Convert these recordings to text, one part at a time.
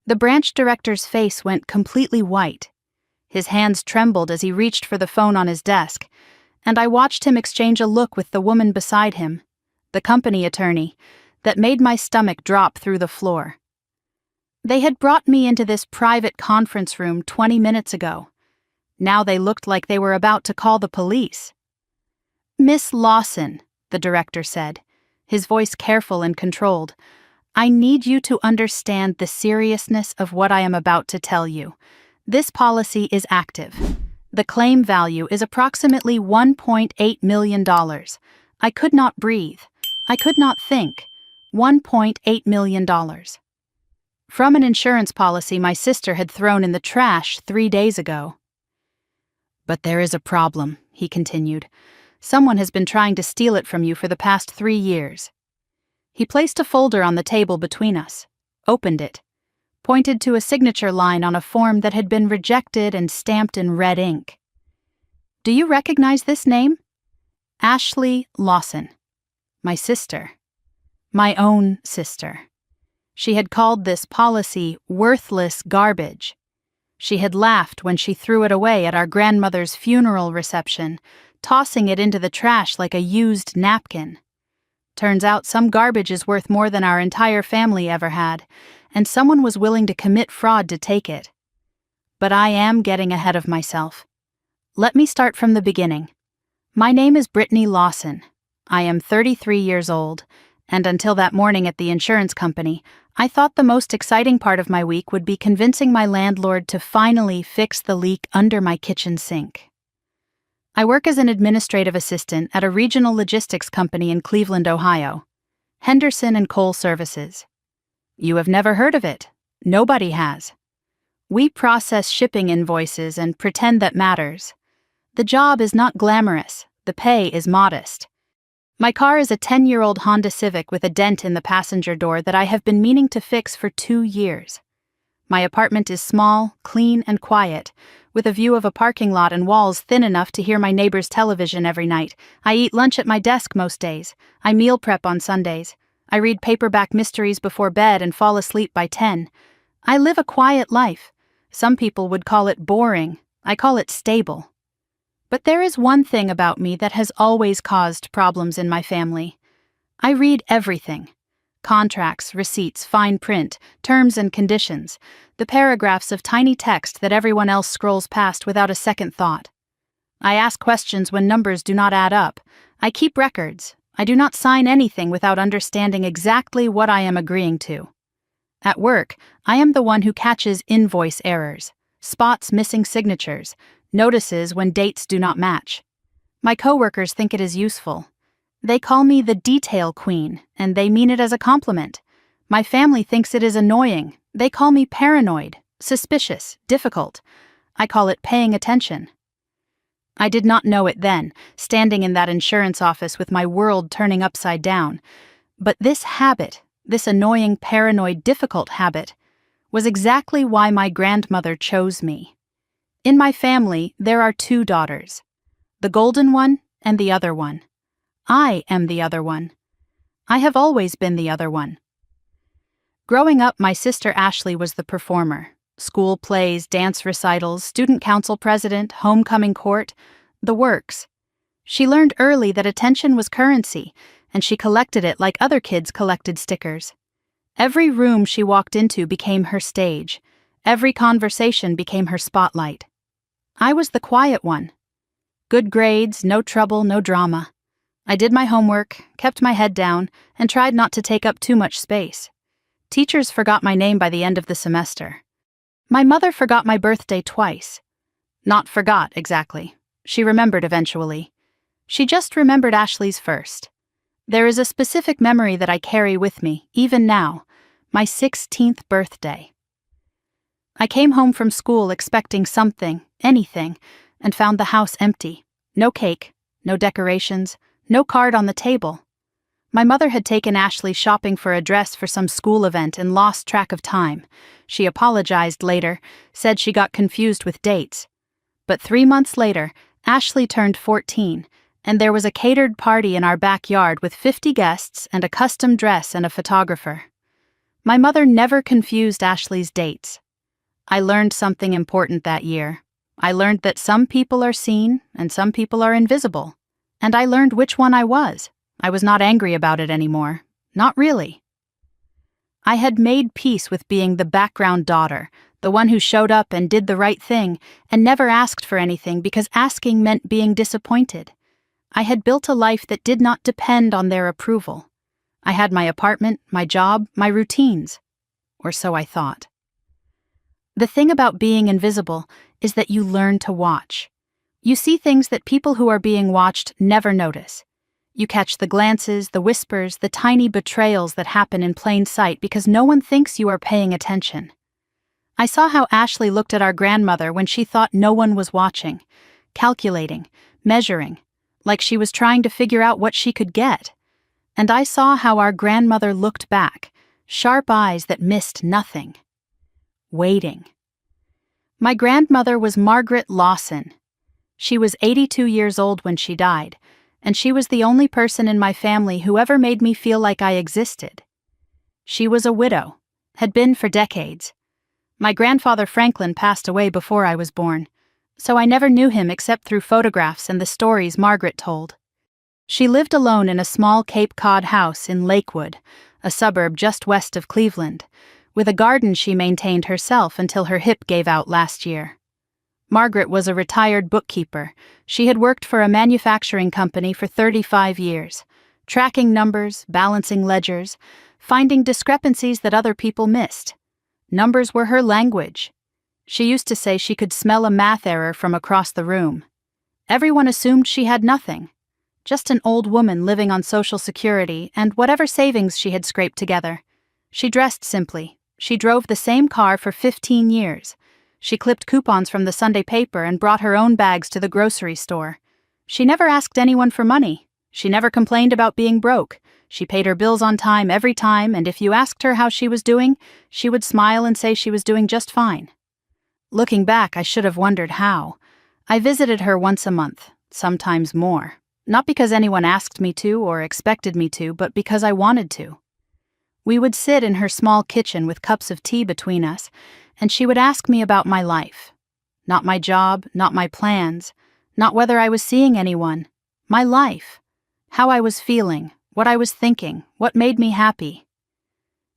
The branch director's face went completely white. His hands trembled as he reached for the phone on his desk, and I watched him exchange a look with the woman beside him, the company attorney, that made my stomach drop through the floor. They had brought me into this private conference room 20 minutes ago. Now they looked like they were about to call the police. "Miss Lawson," the director said, his voice careful and controlled, "I need you to understand the seriousness of what I am about to tell you. This policy is active. The claim value is approximately $1.8 million. I could not breathe. I could not think. $1.8 million. From an insurance policy my sister had thrown in the trash 3 days ago. "But there is a problem," he continued. "Someone has been trying to steal it from you for the past 3 years. He placed a folder on the table between us, opened it, pointed to a signature line on a form that had been rejected and stamped in red ink. "Do you recognize this name? Ashley Lawson. My sister. My own sister. She had called this policy worthless garbage. She had laughed when she threw it away at our grandmother's funeral reception, tossing it into the trash like a used napkin. Turns out some garbage is worth more than our entire family ever had, and someone was willing to commit fraud to take it. But I am getting ahead of myself. Let me start from the beginning. My name is Brittany Lawson. I am 33 years old, and until that morning at the insurance company, I thought the most exciting part of my week would be convincing my landlord to finally fix the leak under my kitchen sink. I work as an administrative assistant at a regional logistics company in Cleveland, Ohio, Henderson and Cole Services. You have never heard of it. Nobody has. We process shipping invoices and pretend that matters. The job is not glamorous. The pay is modest. My car is a 10-year-old Honda Civic with a dent in the passenger door that I have been meaning to fix for 2 years. My apartment is small, clean, and quiet, with a view of a parking lot and walls thin enough to hear my neighbor's television every night. I eat lunch at my desk most days. I meal prep on Sundays. I read paperback mysteries before bed and fall asleep by 10. I live a quiet life. Some people would call it boring. I call it stable. But there is one thing about me that has always caused problems in my family. I read everything. Contracts, receipts, fine print, terms and conditions, the paragraphs of tiny text that everyone else scrolls past without a second thought. I ask questions when numbers do not add up. I keep records. I do not sign anything without understanding exactly what I am agreeing to. At work, I am the one who catches invoice errors, spots missing signatures, notices when dates do not match. My coworkers think it is useful. They call me the detail queen, and they mean it as a compliment. My family thinks it is annoying. They call me paranoid, suspicious, difficult. I call it paying attention. I did not know it then, standing in that insurance office with my world turning upside down. But this habit, this annoying, paranoid, difficult habit, was exactly why my grandmother chose me. In my family, there are 2 daughters, the golden one and the other one. I am the other one. I have always been the other one. Growing up, my sister Ashley was the performer. School plays, dance recitals, student council president, homecoming court, the works. She learned early that attention was currency, and she collected it like other kids collected stickers. Every room she walked into became her stage. Every conversation became her spotlight. I was the quiet one. Good grades, no trouble, no drama. I did my homework, kept my head down, and tried not to take up too much space. Teachers forgot my name by the end of the semester. My mother forgot my birthday twice. Not forgot, exactly. She remembered eventually. She just remembered Ashley's first. There is a specific memory that I carry with me, even now, my 16th birthday. I came home from school expecting something, anything, and found the house empty. No cake, no decorations, no card on the table. My mother had taken Ashley shopping for a dress for some school event and lost track of time. She apologized later, said she got confused with dates. But 3 months later, Ashley turned 14, and there was a catered party in our backyard with 50 guests and a custom dress and a photographer. My mother never confused Ashley's dates. I learned something important that year. I learned that some people are seen and some people are invisible. And I learned which one I was. I was not angry about it anymore. Not really. I had made peace with being the background daughter, the one who showed up and did the right thing, and never asked for anything because asking meant being disappointed. I had built a life that did not depend on their approval. I had my apartment, my job, my routines. Or so I thought. The thing about being invisible is that you learn to watch. You see things that people who are being watched never notice. You catch the glances, the whispers, the tiny betrayals that happen in plain sight because no one thinks you are paying attention. I saw how Ashley looked at our grandmother when she thought no one was watching, calculating, measuring, like she was trying to figure out what she could get. And I saw how our grandmother looked back, sharp eyes that missed nothing. Waiting. My grandmother was Margaret Lawson. She was 82 years old when she died, and she was the only person in my family who ever made me feel like I existed. She was a widow, had been for decades. My grandfather Franklin passed away before I was born, so I never knew him except through photographs and the stories Margaret told. She lived alone in a small Cape Cod house in Lakewood, a suburb just west of Cleveland, with a garden she maintained herself until her hip gave out last year. Margaret was a retired bookkeeper. She had worked for a manufacturing company for 35 years, tracking numbers, balancing ledgers, finding discrepancies that other people missed. Numbers were her language. She used to say she could smell a math error from across the room. Everyone assumed she had nothing. Just an old woman living on Social Security and whatever savings she had scraped together. She dressed simply. She drove the same car for 15 years. She clipped coupons from the Sunday paper and brought her own bags to the grocery store. She never asked anyone for money. She never complained about being broke. She paid her bills on time every time, and if you asked her how she was doing, she would smile and say she was doing just fine. Looking back, I should have wondered how. I visited her once a month, sometimes more. Not because anyone asked me to or expected me to, but because I wanted to. We would sit in her small kitchen with cups of tea between us, and she would ask me about my life. Not my job, not my plans, not whether I was seeing anyone. My life. How I was feeling, what I was thinking, what made me happy.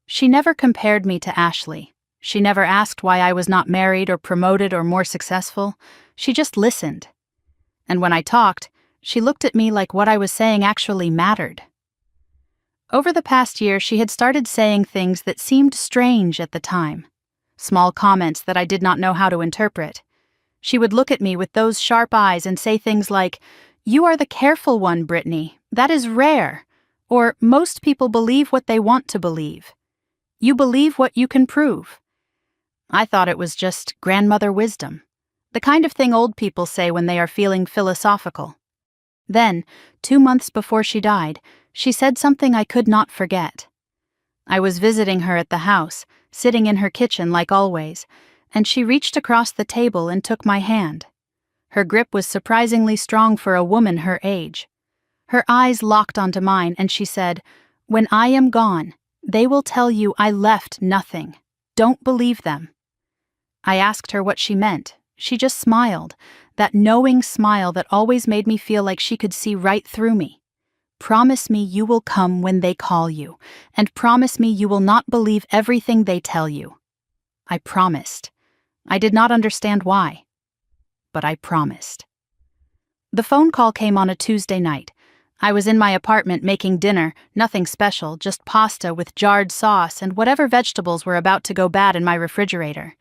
She never compared me to Ashley. She never asked why I was not married or promoted or more successful. She just listened. And when I talked, she looked at me like what I was saying actually mattered. Over the past year, she had started saying things that seemed strange at the time. Small comments that I did not know how to interpret. She would look at me with those sharp eyes and say things like, "You are the careful one, Brittany. That is rare." Or, "Most people believe what they want to believe. You believe what you can prove." I thought it was just grandmother wisdom. The kind of thing old people say when they are feeling philosophical. Then, 2 months before she died, she said something I could not forget. I was visiting her at the house, sitting in her kitchen like always, and she reached across the table and took my hand. Her grip was surprisingly strong for a woman her age. Her eyes locked onto mine and she said, "When I am gone, they will tell you I left nothing. Don't believe them." I asked her what she meant. She just smiled, that knowing smile that always made me feel like she could see right through me. "Promise me you will come when they call you, and promise me you will not believe everything they tell you." I promised. I did not understand why, but I promised. The phone call came on a Tuesday night. I was in my apartment making dinner, nothing special, just pasta with jarred sauce and whatever vegetables were about to go bad in my refrigerator.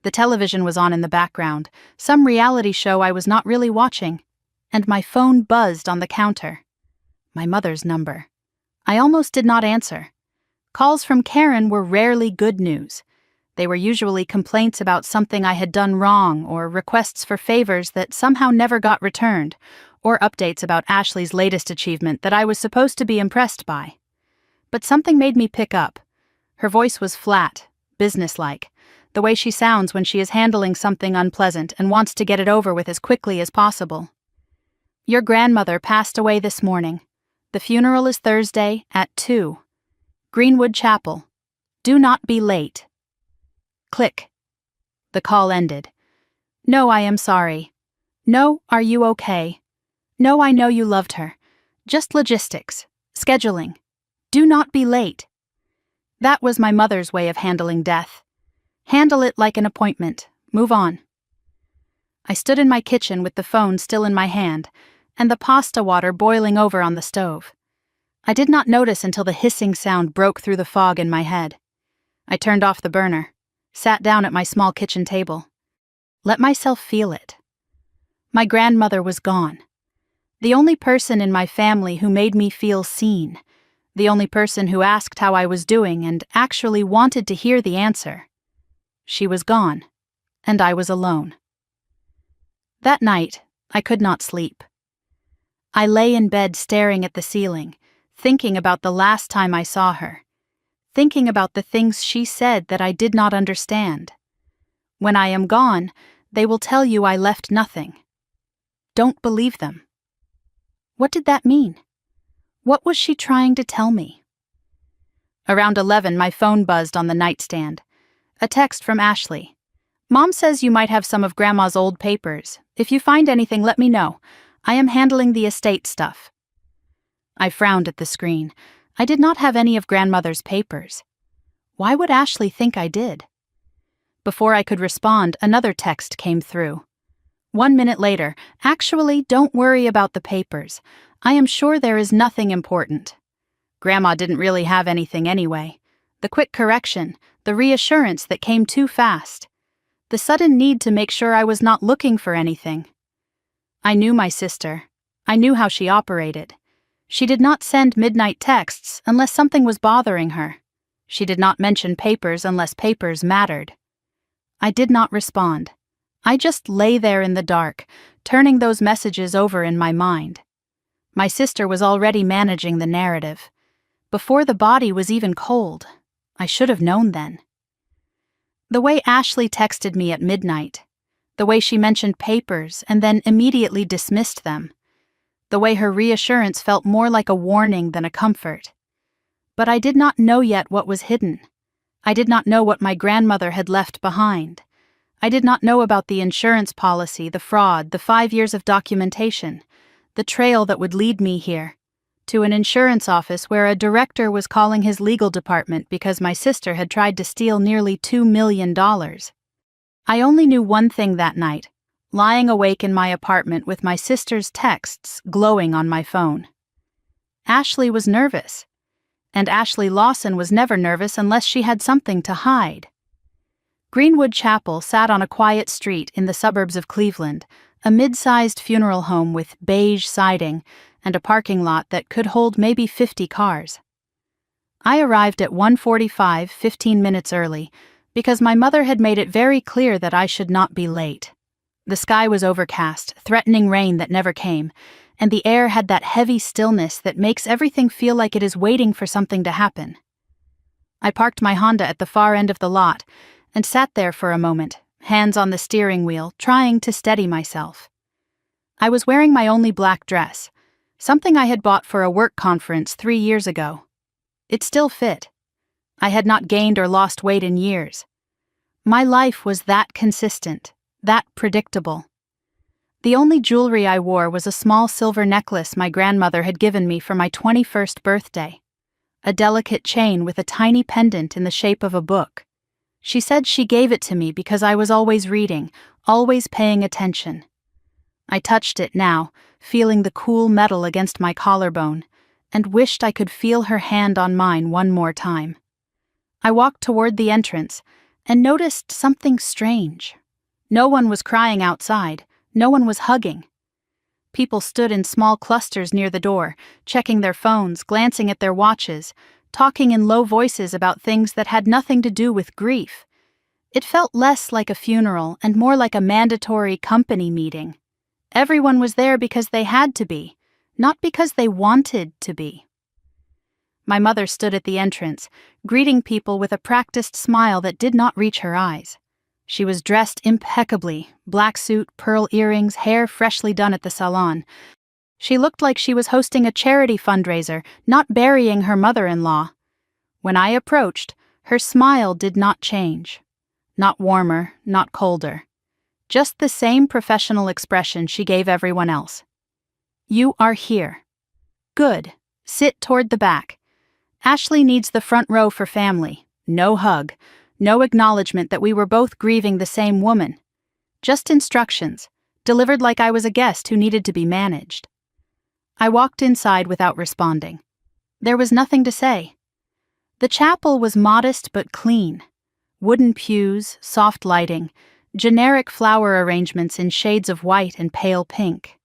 The television was on in the background, some reality show I was not really watching, and my phone buzzed on the counter. My mother's number. I almost did not answer. Calls from Karen were rarely good news. They were usually complaints about something I had done wrong or requests for favors that somehow never got returned, or updates about Ashley's latest achievement that I was supposed to be impressed by. But something made me pick up. Her voice was flat, businesslike, the way she sounds when she is handling something unpleasant and wants to get it over with as quickly as possible. "Your grandmother passed away this morning. The funeral is Thursday at 2. Greenwood Chapel. Do not be late. Click. The call ended. No, I am sorry. No, are you okay? No, I know you loved her. Just logistics. Scheduling. Do not be late. That was my mother's way of handling death. Handle it like an appointment. Move on. I stood in my kitchen with the phone still in my hand, and the pasta water boiling over on the stove. I did not notice until the hissing sound broke through the fog in my head. I turned off the burner, sat down at my small kitchen table. Let myself feel it. My grandmother was gone. The only person in my family who made me feel seen. The only person who asked how I was doing and actually wanted to hear the answer. She was gone, and I was alone. That night, I could not sleep. I lay in bed staring at the ceiling, thinking about the last time I saw her, thinking about the things she said that I did not understand. When I am gone, they will tell you I left nothing. Don't believe them. What did that mean? What was she trying to tell me? Around 11, my phone buzzed on the nightstand. A text from Ashley. Mom says you might have some of Grandma's old papers. If you find anything, let me know. I am handling the estate stuff. I frowned at the screen. I did not have any of Grandmother's papers. Why would Ashley think I did? Before I could respond, another text came through. 1 minute later, actually, don't worry about the papers. I am sure there is nothing important. Grandma didn't really have anything anyway. The quick correction, the reassurance that came too fast. The sudden need to make sure I was not looking for anything. I knew my sister. I knew how she operated. She did not send midnight texts unless something was bothering her. She did not mention papers unless papers mattered. I did not respond. I just lay there in the dark, turning those messages over in my mind. My sister was already managing the narrative. Before the body was even cold. I should have known then. The way Ashley texted me at midnight, the way she mentioned papers and then immediately dismissed them, the way her reassurance felt more like a warning than a comfort. But I did not know yet what was hidden. I did not know what my grandmother had left behind. I did not know about the insurance policy, the fraud, the 5 years of documentation, the trail that would lead me here, to an insurance office where a director was calling his legal department because my sister had tried to steal nearly $2 million. I only knew one thing that night, lying awake in my apartment with my sister's texts glowing on my phone. Ashley was nervous, and Ashley Lawson was never nervous unless she had something to hide. Greenwood Chapel sat on a quiet street in the suburbs of Cleveland, a mid-sized funeral home with beige siding and a parking lot that could hold maybe 50 cars. I arrived at 1:45, 15 minutes early, because my mother had made it very clear that I should not be late. The sky was overcast, threatening rain that never came, and the air had that heavy stillness that makes everything feel like it is waiting for something to happen. I parked my Honda at the far end of the lot and sat there for a moment, hands on the steering wheel, trying to steady myself. I was wearing my only black dress, something I had bought for a work conference 3 years ago. It still fit. I had not gained or lost weight in years. My life was that consistent, that predictable. The only jewelry I wore was a small silver necklace my grandmother had given me for my 21st birthday, a delicate chain with a tiny pendant in the shape of a book. She said she gave it to me because I was always reading, always paying attention. I touched it now, feeling the cool metal against my collarbone, and wished I could feel her hand on mine one more time. I walked toward the entrance and noticed something strange. No one was crying outside, no one was hugging. People stood in small clusters near the door, checking their phones, glancing at their watches, talking in low voices about things that had nothing to do with grief. It felt less like a funeral and more like a mandatory company meeting. Everyone was there because they had to be, not because they wanted to be. My mother stood at the entrance, greeting people with a practiced smile that did not reach her eyes. She was dressed impeccably, black suit, pearl earrings, hair freshly done at the salon. She looked like she was hosting a charity fundraiser, not burying her mother-in-law. When I approached, Her smile did not change. Not warmer, not colder. Just the same professional expression she gave everyone else. "You are here. Good. Sit toward the back. Ashley needs the front row for family. No hug. No acknowledgement that we were both grieving the same woman. Just instructions, delivered like I was a guest who needed to be managed." I walked inside without responding. There was nothing to say. The chapel was modest but clean. Wooden pews, soft lighting, generic flower arrangements in shades of white and pale pink.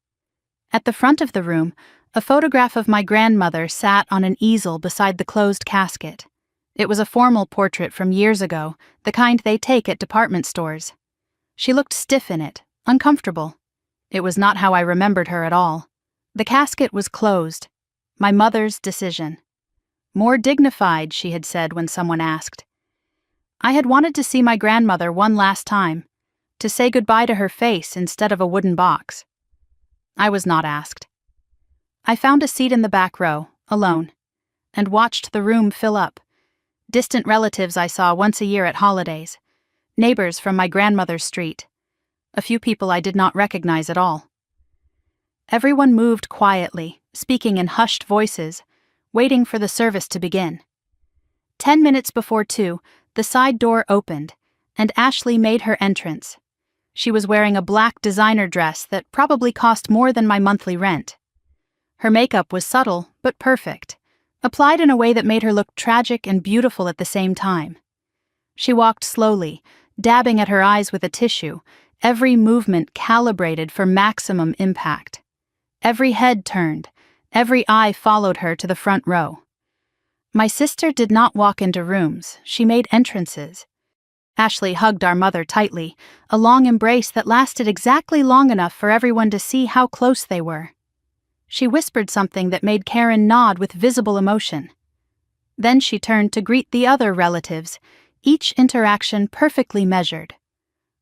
At the front of the room, a photograph of my grandmother sat on an easel beside the closed casket. It was a formal portrait from years ago, the kind they take at department stores. She looked stiff in it, uncomfortable. It was not how I remembered her at all. The casket was closed. My mother's decision. More dignified, she had said when someone asked. I had wanted to see my grandmother one last time, to say goodbye to her face instead of a wooden box. I was not asked. I found a seat in the back row, alone, and watched the room fill up. Distant relatives I saw once a year at holidays, neighbors from my grandmother's street, a few people I did not recognize at all. Everyone moved quietly, speaking in hushed voices, waiting for the service to begin. 10 minutes before 2, the side door opened, and Ashley made her entrance. She was wearing a black designer dress that probably cost more than my monthly rent. Her makeup was subtle but perfect, applied in a way that made her look tragic and beautiful at the same time. She walked slowly, dabbing at her eyes with a tissue, every movement calibrated for maximum impact. Every head turned, every eye followed her to the front row. My sister did not walk into rooms, she made entrances. Ashley hugged our mother tightly, a long embrace that lasted exactly long enough for everyone to see how close they were. She whispered something that made Karen nod with visible emotion. Then she turned to greet the other relatives, each interaction perfectly measured.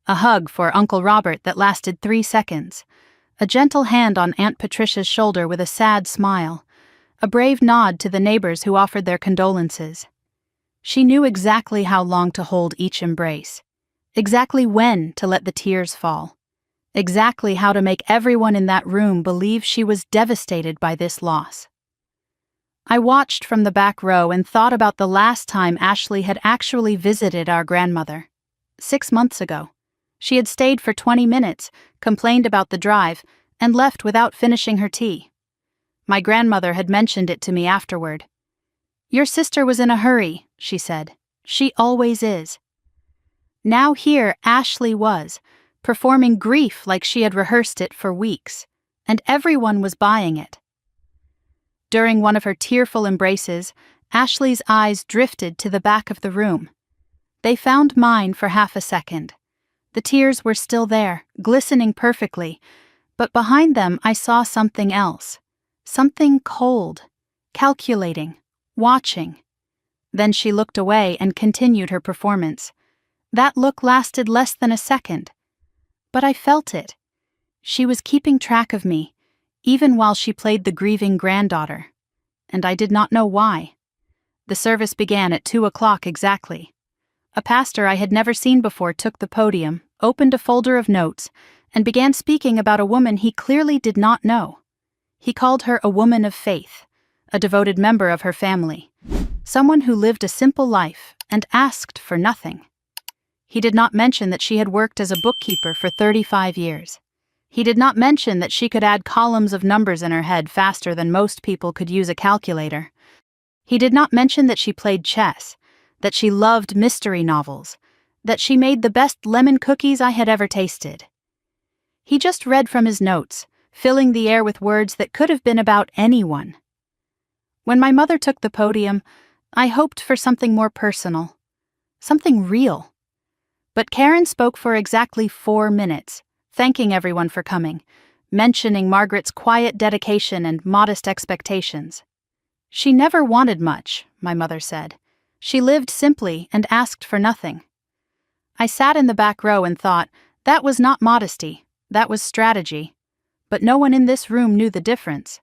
A hug for Uncle Robert that lasted 3 seconds, a gentle hand on Aunt Patricia's shoulder with a sad smile, a brave nod to the neighbors who offered their condolences. She knew exactly how long to hold each embrace, exactly when to let the tears fall, exactly how to make everyone in that room believe she was devastated by this loss. I watched from the back row and thought about the last time Ashley had actually visited our grandmother. 6 months ago. She had stayed for 20 minutes, complained about the drive, and left without finishing her tea. My grandmother had mentioned it to me afterward. "Your sister was in a hurry," she said. "She always is." Now here Ashley was, performing grief like she had rehearsed it for weeks, and everyone was buying it. During one of her tearful embraces, Ashley's eyes drifted to the back of the room. They found mine for half a second. The tears were still there, glistening perfectly, but behind them I saw something else. Something cold, calculating, watching. Then she looked away and continued her performance. That look lasted less than a second. But I felt it. She was keeping track of me, even while she played the grieving granddaughter. And I did not know why. The service began at 2 o'clock exactly. A pastor I had never seen before took the podium, opened a folder of notes, and began speaking about a woman he clearly did not know. He called her a woman of faith, a devoted member of her family, someone who lived a simple life and asked for nothing. He did not mention that she had worked as a bookkeeper for 35 years. He did not mention that she could add columns of numbers in her head faster than most people could use a calculator. He did not mention that she played chess, that she loved mystery novels, that she made the best lemon cookies I had ever tasted. He just read from his notes, filling the air with words that could have been about anyone. When my mother took the podium, I hoped for something more personal, something real. But Karen spoke for exactly 4 minutes, thanking everyone for coming, mentioning Margaret's quiet dedication and modest expectations. She never wanted much, my mother said. She lived simply and asked for nothing. I sat in the back row and thought, that was not modesty, that was strategy. But no one in this room knew the difference.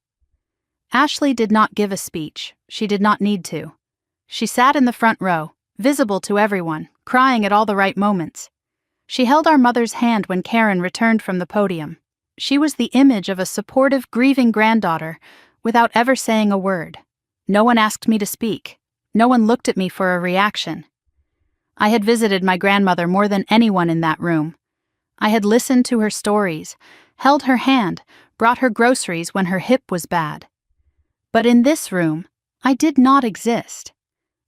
Ashley did not give a speech. She did not need to. She sat in the front row, visible to everyone, crying at all the right moments. She held our mother's hand when Karen returned from the podium. She was the image of a supportive, grieving granddaughter, without ever saying a word. No one asked me to speak. No one looked at me for a reaction. I had visited my grandmother more than anyone in that room. I had listened to her stories, held her hand, brought her groceries when her hip was bad. But in this room, I did not exist.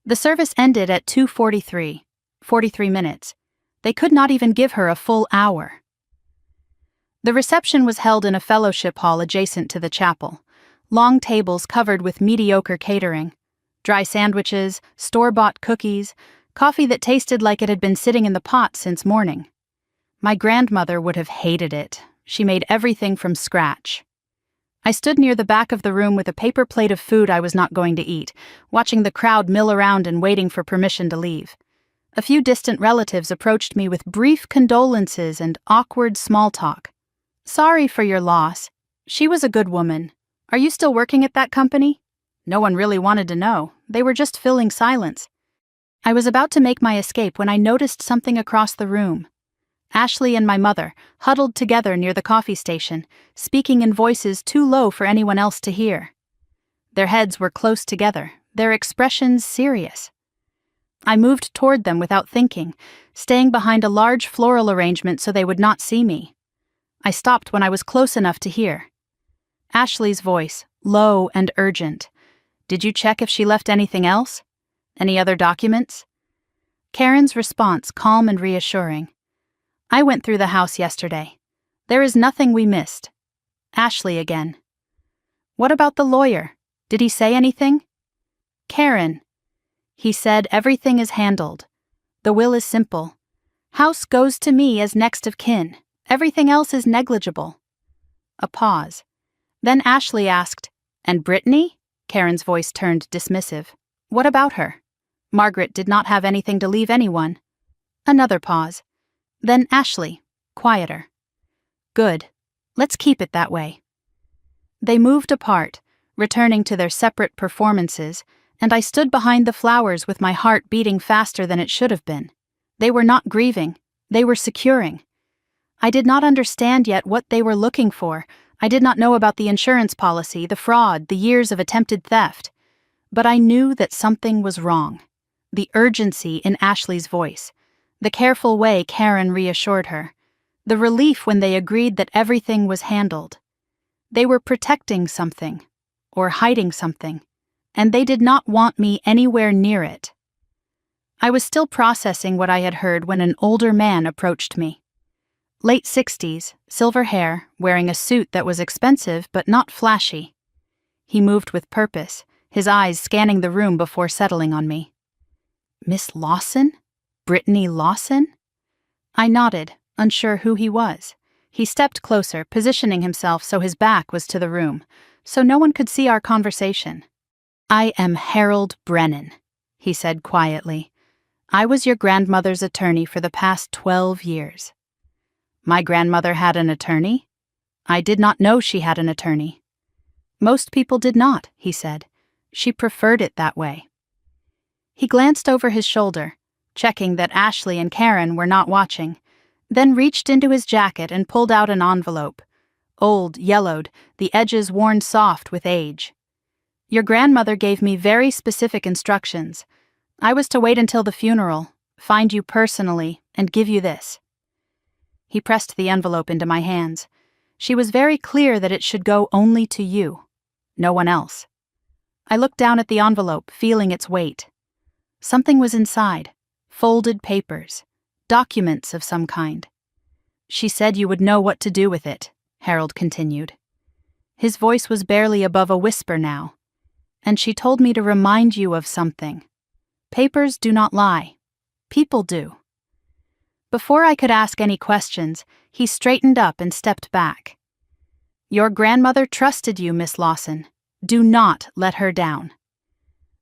The service ended at 2:43, 43 minutes. They could not even give her a full hour. The reception was held in a fellowship hall adjacent to the chapel. Long tables covered with mediocre catering. Dry sandwiches, store-bought cookies, coffee that tasted like it had been sitting in the pot since morning. My grandmother would have hated it. She made everything from scratch. I stood near the back of the room with a paper plate of food I was not going to eat, watching the crowd mill around and waiting for permission to leave. A few distant relatives approached me with brief condolences and awkward small talk. "Sorry for your loss. She was a good woman. Are you still working at that company?" No one really wanted to know. They were just filling silence. I was about to make my escape when I noticed something across the room. Ashley and my mother, huddled together near the coffee station, speaking in voices too low for anyone else to hear. Their heads were close together, their expressions serious. I moved toward them without thinking, staying behind a large floral arrangement so they would not see me. I stopped when I was close enough to hear. Ashley's voice, low and urgent. "Did you check if she left anything else? Any other documents?" Karen's response, calm and reassuring. "I went through the house yesterday. There is nothing we missed." Ashley again. "What about the lawyer? Did he say anything?" Karen. "He said everything is handled. The will is simple. House goes to me as next of kin. Everything else is negligible." A pause. Then Ashley asked, "And Brittany?" Karen's voice turned dismissive. "What about her?" Margaret did not have anything to leave anyone. Another pause. Then Ashley, quieter. "Good. Let's keep it that way." They moved apart, returning to their separate performances, and I stood behind the flowers with my heart beating faster than it should have been. They were not grieving. They were securing. I did not understand yet what they were looking for. I did not know about the insurance policy, the fraud, the years of attempted theft. But I knew that something was wrong. The urgency in Ashley's voice, the careful way Karen reassured her, the relief when they agreed that everything was handled. They were protecting something, or hiding something, and they did not want me anywhere near it. I was still processing what I had heard when an older man approached me. Late 60s, silver hair, wearing a suit that was expensive but not flashy. He moved with purpose, his eyes scanning the room before settling on me. "Miss Lawson? Brittany Lawson?" I nodded, unsure who he was. He stepped closer, positioning himself so his back was to the room, so no one could see our conversation. "I am Harold Brennan," he said quietly. "I was your grandmother's attorney for the past 12 years. My grandmother had an attorney? I did not know she had an attorney. Most people did not, he said. She preferred it that way. He glanced over his shoulder, checking that Ashley and Karen were not watching, then reached into his jacket and pulled out an envelope. Old, yellowed, the edges worn soft with age. "Your grandmother gave me very specific instructions. I was to wait until the funeral, find you personally, and give you this." He pressed the envelope into my hands. She was very clear that it should go only to you, no one else. I looked down at the envelope, feeling its weight. Something was inside, folded papers, documents of some kind. "She said you would know what to do with it," Harold continued. His voice was barely above a whisper now. "And she told me to remind you of something. Papers do not lie. People do." Before I could ask any questions, he straightened up and stepped back. "Your grandmother trusted you, Miss Lawson. Do not let her down."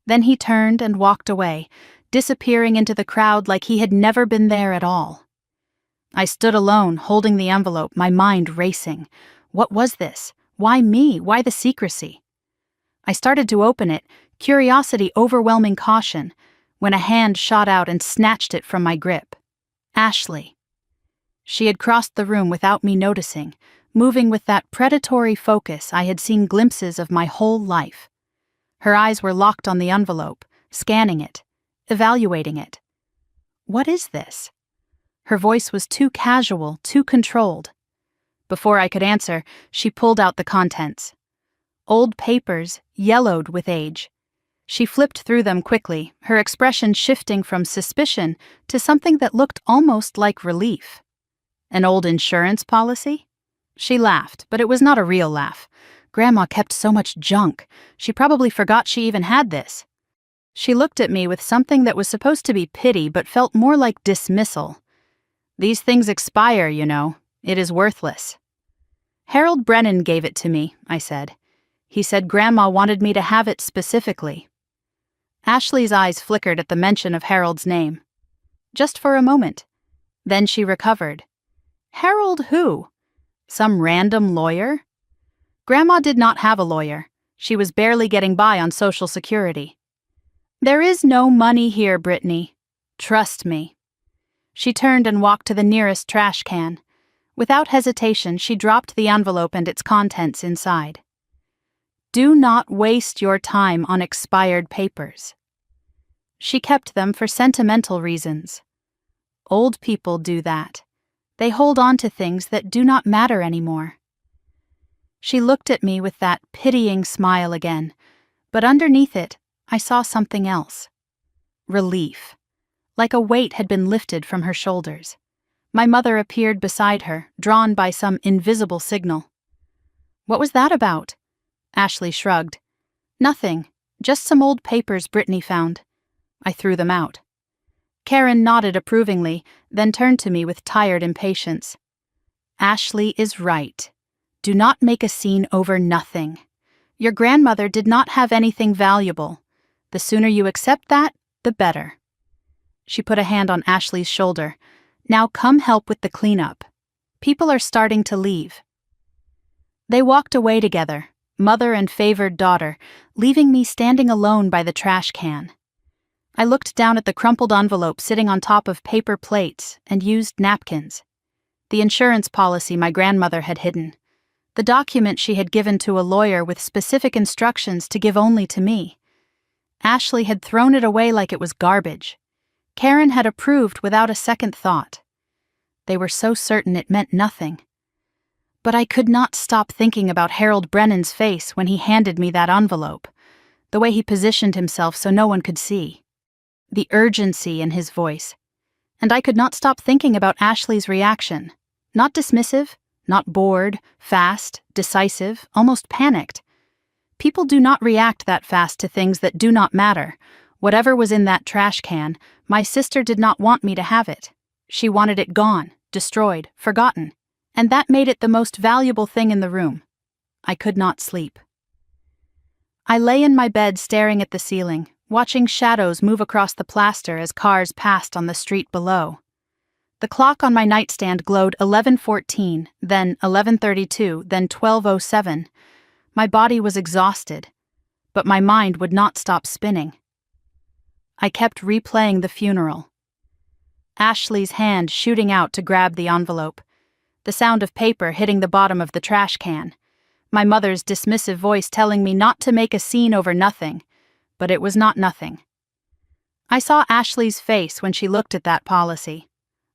Then he turned and walked away, disappearing into the crowd like he had never been there at all. I stood alone, holding the envelope, my mind racing. What was this? Why me? Why the secrecy? I started to open it, curiosity overwhelming caution, when a hand shot out and snatched it from my grip. Ashley. She had crossed the room without me noticing, moving with that predatory focus I had seen glimpses of my whole life. Her eyes were locked on the envelope, scanning it, evaluating it. What is this? Her voice was too casual, too controlled. Before I could answer, she pulled out the contents. Old papers, yellowed with age. She flipped through them quickly, her expression shifting from suspicion to something that looked almost like relief. An old insurance policy? She laughed, but it was not a real laugh. Grandma kept so much junk. She probably forgot she even had this. She looked at me with something that was supposed to be pity but felt more like dismissal. These things expire, you know. It is worthless. Harold Brennan gave it to me, I said. He said Grandma wanted me to have it specifically. Ashley's eyes flickered at the mention of Harold's name. Just for a moment. Then she recovered. Harold who? Some random lawyer? Grandma did not have a lawyer. She was barely getting by on Social Security. There is no money here, Brittany. Trust me. She turned and walked to the nearest trash can. Without hesitation, she dropped the envelope and its contents inside. Do not waste your time on expired papers. She kept them for sentimental reasons. Old people do that. They hold on to things that do not matter anymore. She looked at me with that pitying smile again, but underneath it, I saw something else. Relief. Like a weight had been lifted from her shoulders. My mother appeared beside her, drawn by some invisible signal. What was that about? Ashley shrugged. Nothing, just some old papers Brittany found. I threw them out. Karen nodded approvingly, then turned to me with tired impatience. Ashley is right. Do not make a scene over nothing. Your grandmother did not have anything valuable. The sooner you accept that, the better. She put a hand on Ashley's shoulder. Now come help with the cleanup. People are starting to leave. They walked away together, mother and favored daughter, leaving me standing alone by the trash can. I looked down at the crumpled envelope sitting on top of paper plates and used napkins. The insurance policy my grandmother had hidden. The document she had given to a lawyer with specific instructions to give only to me. Ashley had thrown it away like it was garbage. Karen had approved without a second thought. They were so certain it meant nothing. But I could not stop thinking about Harold Brennan's face when he handed me that envelope, the way he positioned himself so no one could see. The urgency in his voice. And I could not stop thinking about Ashley's reaction. Not dismissive, not bored, fast, decisive, almost panicked. People do not react that fast to things that do not matter. Whatever was in that trash can, my sister did not want me to have it. She wanted it gone, destroyed, forgotten. And that made it the most valuable thing in the room. I could not sleep. I lay in my bed staring at the ceiling, watching shadows move across the plaster as cars passed on the street below. The clock on my nightstand glowed 11:14, then 11:32, then 12:07. My body was exhausted, but my mind would not stop spinning. I kept replaying the funeral. Ashley's hand shooting out to grab the envelope. The sound of paper hitting the bottom of the trash can. My mother's dismissive voice telling me not to make a scene over nothing. But it was not nothing. I saw Ashley's face when she looked at that policy.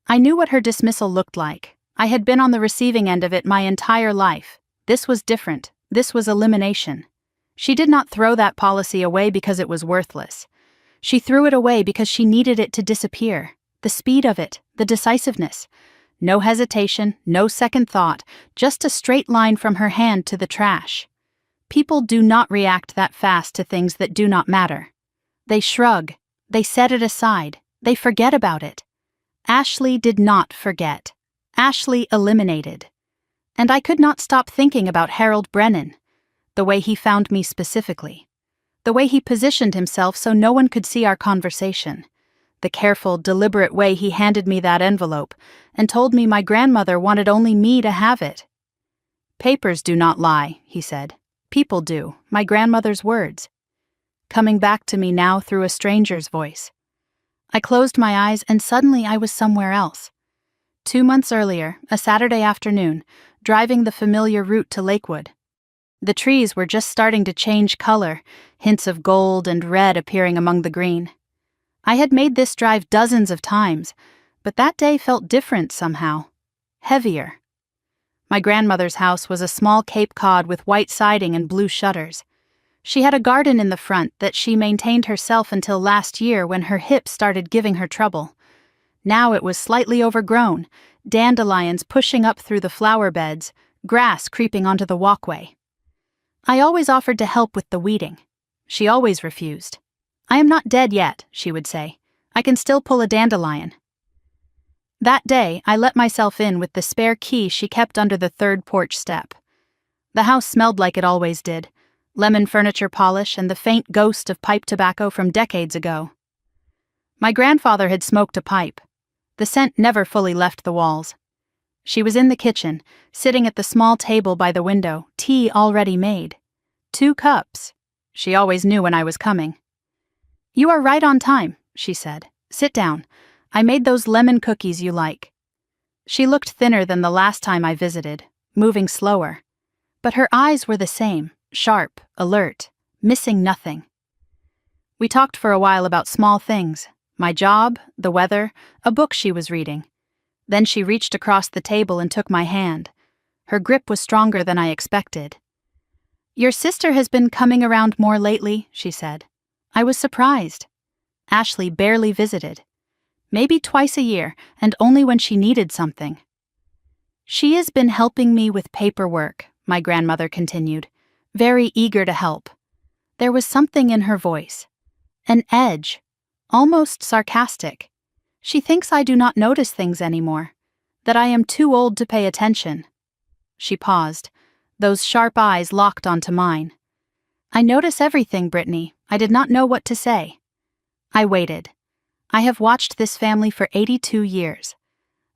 I knew what her dismissal looked like. I had been on the receiving end of it my entire life. This was different. This was elimination. She did not throw that policy away because it was worthless. She threw it away because she needed it to disappear. The speed of it, the decisiveness. No hesitation, no second thought, just a straight line from her hand to the trash. People do not react that fast to things that do not matter. They shrug, they set it aside, they forget about it. Ashley did not forget. Ashley eliminated. And I could not stop thinking about Harold Brennan, the way he found me specifically, the way he positioned himself so no one could see our conversation, the careful, deliberate way he handed me that envelope and told me my grandmother wanted only me to have it. Papers do not lie, he said. People do, my grandmother's words. Coming back to me now through a stranger's voice. I closed my eyes and suddenly I was somewhere else. 2 months earlier, a Saturday afternoon, driving the familiar route to Lakewood. The trees were just starting to change color, hints of gold and red appearing among the green. I had made this drive dozens of times, but that day felt different somehow. Heavier. My grandmother's house was a small Cape Cod with white siding and blue shutters. She had a garden in the front that she maintained herself until last year when her hip started giving her trouble. Now it was slightly overgrown, dandelions pushing up through the flower beds, grass creeping onto the walkway. I always offered to help with the weeding. She always refused. "I am not dead yet," she would say. "I can still pull a dandelion." That day, I let myself in with the spare key she kept under the third porch step. The house smelled like it always did, lemon furniture polish and the faint ghost of pipe tobacco from decades ago. My grandfather had smoked a pipe. The scent never fully left the walls. She was in the kitchen, sitting at the small table by the window, tea already made. 2 cups. She always knew when I was coming. "You are right on time," she said. "Sit down. I made those lemon cookies you like." She looked thinner than the last time I visited, moving slower. But her eyes were the same, sharp, alert, missing nothing. We talked for a while about small things, my job, the weather, a book she was reading. Then she reached across the table and took my hand. Her grip was stronger than I expected. "Your sister has been coming around more lately," she said. I was surprised. Ashley barely visited. Maybe twice a year, and only when she needed something. "She has been helping me with paperwork," my grandmother continued, very eager to help. There was something in her voice. An edge, almost sarcastic. She thinks I do not notice things anymore, that I am too old to pay attention. She paused, those sharp eyes locked onto mine. "I notice everything, Brittany. I did not know what to say." I waited. I have watched this family for 82 years.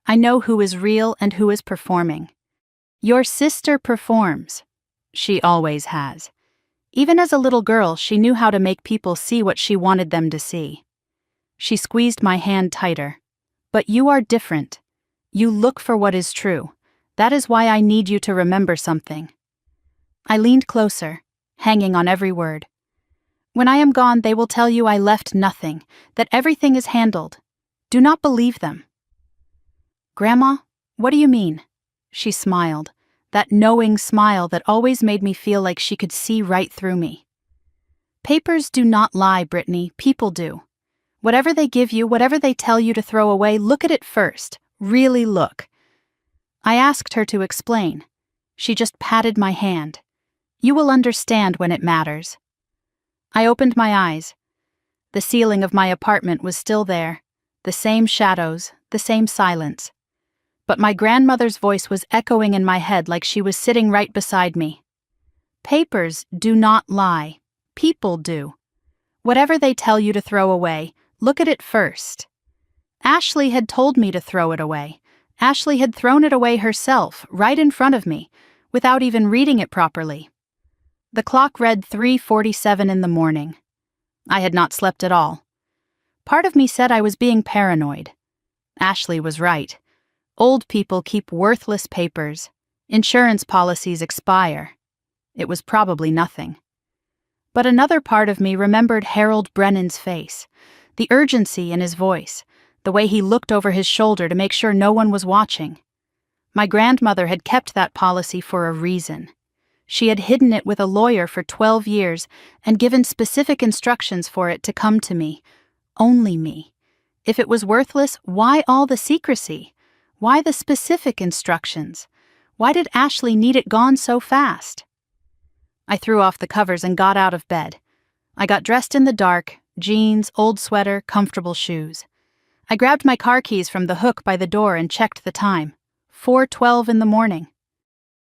I know who is real and who is performing. Your sister performs. She always has. Even as a little girl, she knew how to make people see what she wanted them to see. She squeezed my hand tighter. "But you are different. You look for what is true. That is why I need you to remember something." I leaned closer, hanging on every word. "When I am gone, they will tell you I left nothing, that everything is handled. Do not believe them." "Grandma, what do you mean?" She smiled, that knowing smile that always made me feel like she could see right through me. "Papers do not lie, Brittany. People do. Whatever they give you, whatever they tell you to throw away, look at it first. Really look." I asked her to explain. She just patted my hand. "You will understand when it matters." I opened my eyes. The ceiling of my apartment was still there, the same shadows, the same silence. But my grandmother's voice was echoing in my head like she was sitting right beside me. "Papers do not lie. People do. Whatever they tell you to throw away, look at it first." Ashley had told me to throw it away. Ashley had thrown it away herself, right in front of me, without even reading it properly. The clock read 3:47 in the morning. I had not slept at all. Part of me said I was being paranoid. Ashley was right. Old people keep worthless papers. Insurance policies expire. It was probably nothing. But another part of me remembered Harold Brennan's face, the urgency in his voice, the way he looked over his shoulder to make sure no one was watching. My grandmother had kept that policy for a reason. She had hidden it with a lawyer for 12 years and given specific instructions for it to come to me. Only me. If it was worthless, why all the secrecy? Why the specific instructions? Why did Ashley need it gone so fast? I threw off the covers and got out of bed. I got dressed in the dark, jeans, old sweater, comfortable shoes. I grabbed my car keys from the hook by the door and checked the time. 4:12 in the morning.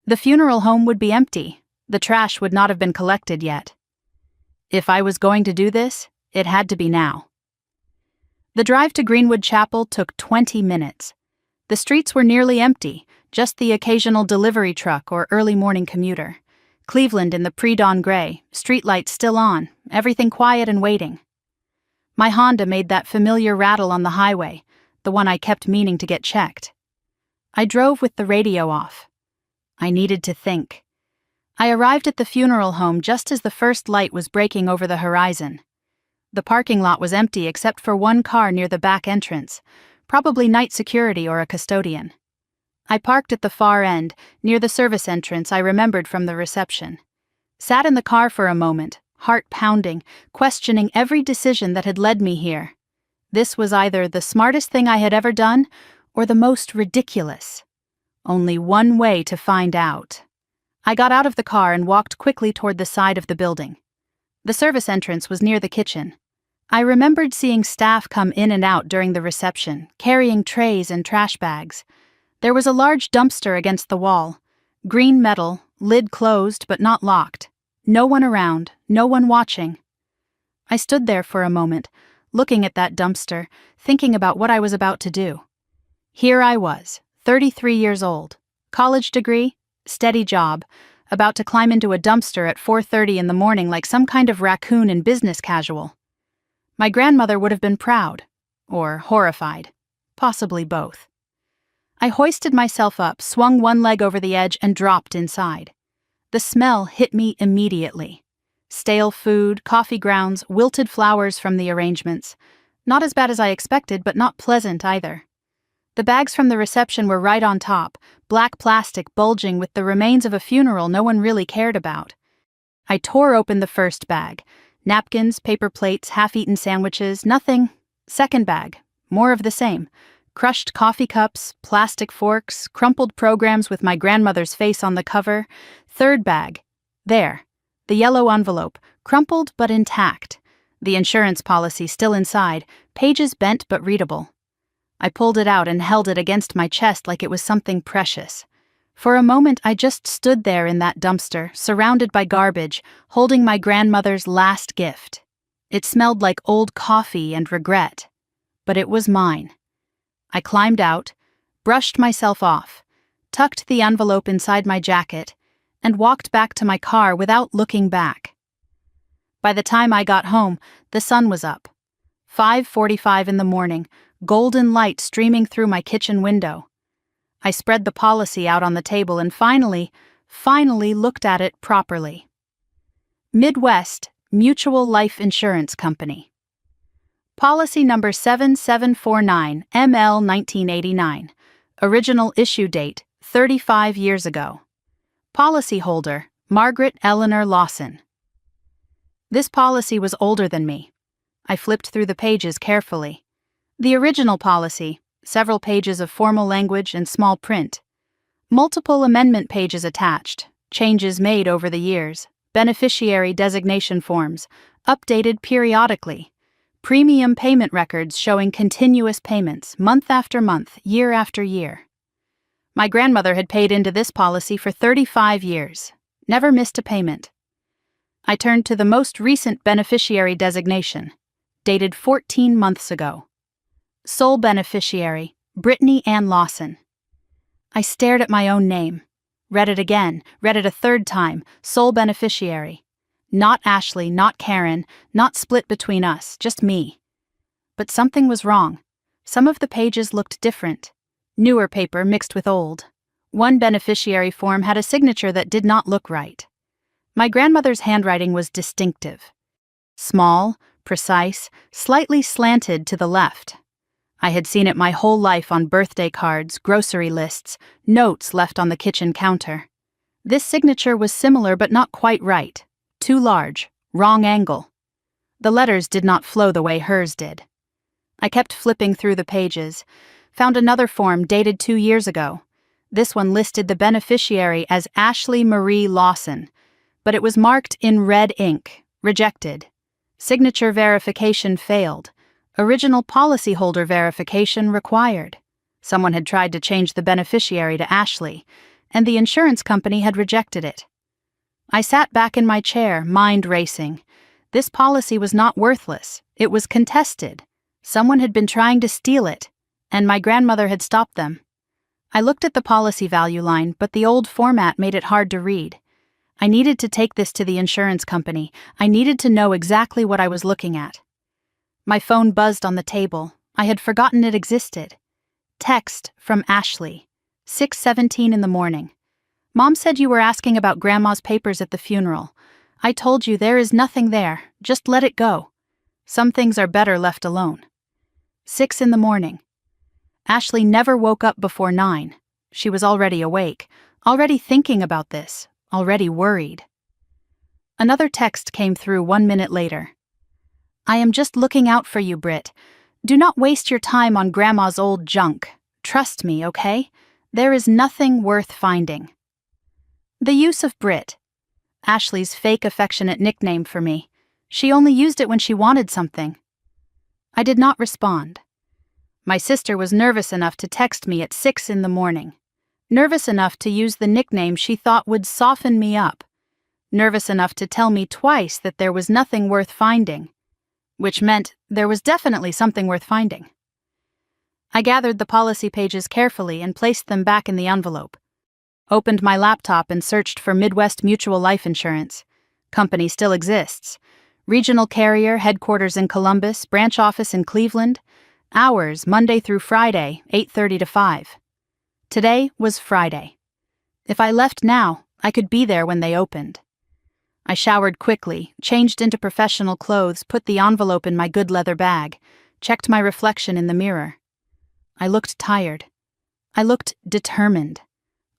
The funeral home would be empty. The trash would not have been collected yet. If I was going to do this, it had to be now. The drive to Greenwood Chapel took 20 minutes. The streets were nearly empty, just the occasional delivery truck or early morning commuter. Cleveland in the pre-dawn gray, streetlights still on, everything quiet and waiting. My Honda made that familiar rattle on the highway, the one I kept meaning to get checked. I drove with the radio off. I needed to think. I arrived at the funeral home just as the first light was breaking over the horizon. The parking lot was empty except for one car near the back entrance, probably night security or a custodian. I parked at the far end, near the service entrance I remembered from the reception. Sat in the car for a moment, heart pounding, questioning every decision that had led me here. This was either the smartest thing I had ever done or the most ridiculous. Only one way to find out. I got out of the car and walked quickly toward the side of the building. The service entrance was near the kitchen. I remembered seeing staff come in and out during the reception, carrying trays and trash bags. There was a large dumpster against the wall. Green metal, lid closed but not locked. No one around, no one watching. I stood there for a moment, looking at that dumpster, thinking about what I was about to do. Here I was, 33 years old, college degree, steady job, about to climb into a dumpster at 4:30 in the morning like some kind of raccoon in business casual. My grandmother would have been proud, or horrified, possibly both. I hoisted myself up, swung one leg over the edge, and dropped inside. The smell hit me immediately. Stale food, coffee grounds, wilted flowers from the arrangements. Not as bad as I expected, but not pleasant either. The bags from the reception were right on top, black plastic bulging with the remains of a funeral no one really cared about. I tore open the first bag. Napkins, paper plates, half-eaten sandwiches, nothing. Second bag, more of the same. Crushed coffee cups, plastic forks, crumpled programs with my grandmother's face on the cover. Third bag. There. The yellow envelope, crumpled but intact. The insurance policy still inside, pages bent but readable. I pulled it out and held it against my chest like it was something precious. For a moment I just stood there in that dumpster, surrounded by garbage, holding my grandmother's last gift. It smelled like old coffee and regret. But it was mine. I climbed out, brushed myself off, tucked the envelope inside my jacket, and walked back to my car without looking back. By the time I got home, the sun was up. 5:45 in the morning, golden light streaming through my kitchen window. I spread the policy out on the table and finally looked at it properly. Midwest Mutual Life Insurance Company. Policy number 7749 ML 1989. Original issue date 35 years ago. Policyholder Margaret Eleanor Lawson. This policy was older than me. I flipped through the pages carefully. The original policy, several pages of formal language and small print. Multiple amendment pages attached, changes made over the years, beneficiary designation forms, updated periodically, premium payment records showing continuous payments, month after month, year after year. My grandmother had paid into this policy for 35 years, never missed a payment. I turned to the most recent beneficiary designation, dated 14 months ago. Sole beneficiary, Brittany Ann Lawson. I stared at my own name. Read it again, read it a third time, sole beneficiary. Not Ashley, not Karen, not split between us, just me. But something was wrong. Some of the pages looked different. Newer paper mixed with old. One beneficiary form had a signature that did not look right. My grandmother's handwriting was distinctive. Small, precise, slightly slanted to the left. I had seen it my whole life on birthday cards, grocery lists, notes left on the kitchen counter. This signature was similar but not quite right. Too large, wrong angle. The letters did not flow the way hers did. I kept flipping through the pages, found another form dated 2 years ago. This one listed the beneficiary as Ashley Marie Lawson, but it was marked in red ink, rejected. Signature verification failed. Original policyholder verification required. Someone had tried to change the beneficiary to Ashley, and the insurance company had rejected it. I sat back in my chair, mind racing. This policy was not worthless. It was contested. Someone had been trying to steal it, and my grandmother had stopped them. I looked at the policy value line, but the old format made it hard to read. I needed to take this to the insurance company. I needed to know exactly what I was looking at. My phone buzzed on the table. I had forgotten it existed. Text from Ashley. 6:17 in the morning. Mom said you were asking about Grandma's papers at the funeral. I told you there is nothing there. Just let it go. Some things are better left alone. 6 in the morning. Ashley never woke up before 9. She was already awake, already thinking about this, already worried. Another text came through 1 minute later. I am just looking out for you, Britt. Do not waste your time on Grandma's old junk. Trust me, okay? There is nothing worth finding. The use of Britt. Ashley's fake affectionate nickname for me. She only used it when she wanted something. I did not respond. My sister was nervous enough to text me at 6 in the morning. Nervous enough to use the nickname she thought would soften me up. Nervous enough to tell me twice that there was nothing worth finding. Which meant there was definitely something worth finding. I gathered the policy pages carefully and placed them back in the envelope. Opened my laptop and searched for Midwest Mutual Life Insurance. Company still exists. Regional carrier, headquarters in Columbus, branch office in Cleveland. Hours, Monday through Friday, 8:30 to 5. Today was Friday. If I left now, I could be there when they opened. I showered quickly, changed into professional clothes, put the envelope in my good leather bag, checked my reflection in the mirror. I looked tired. I looked determined.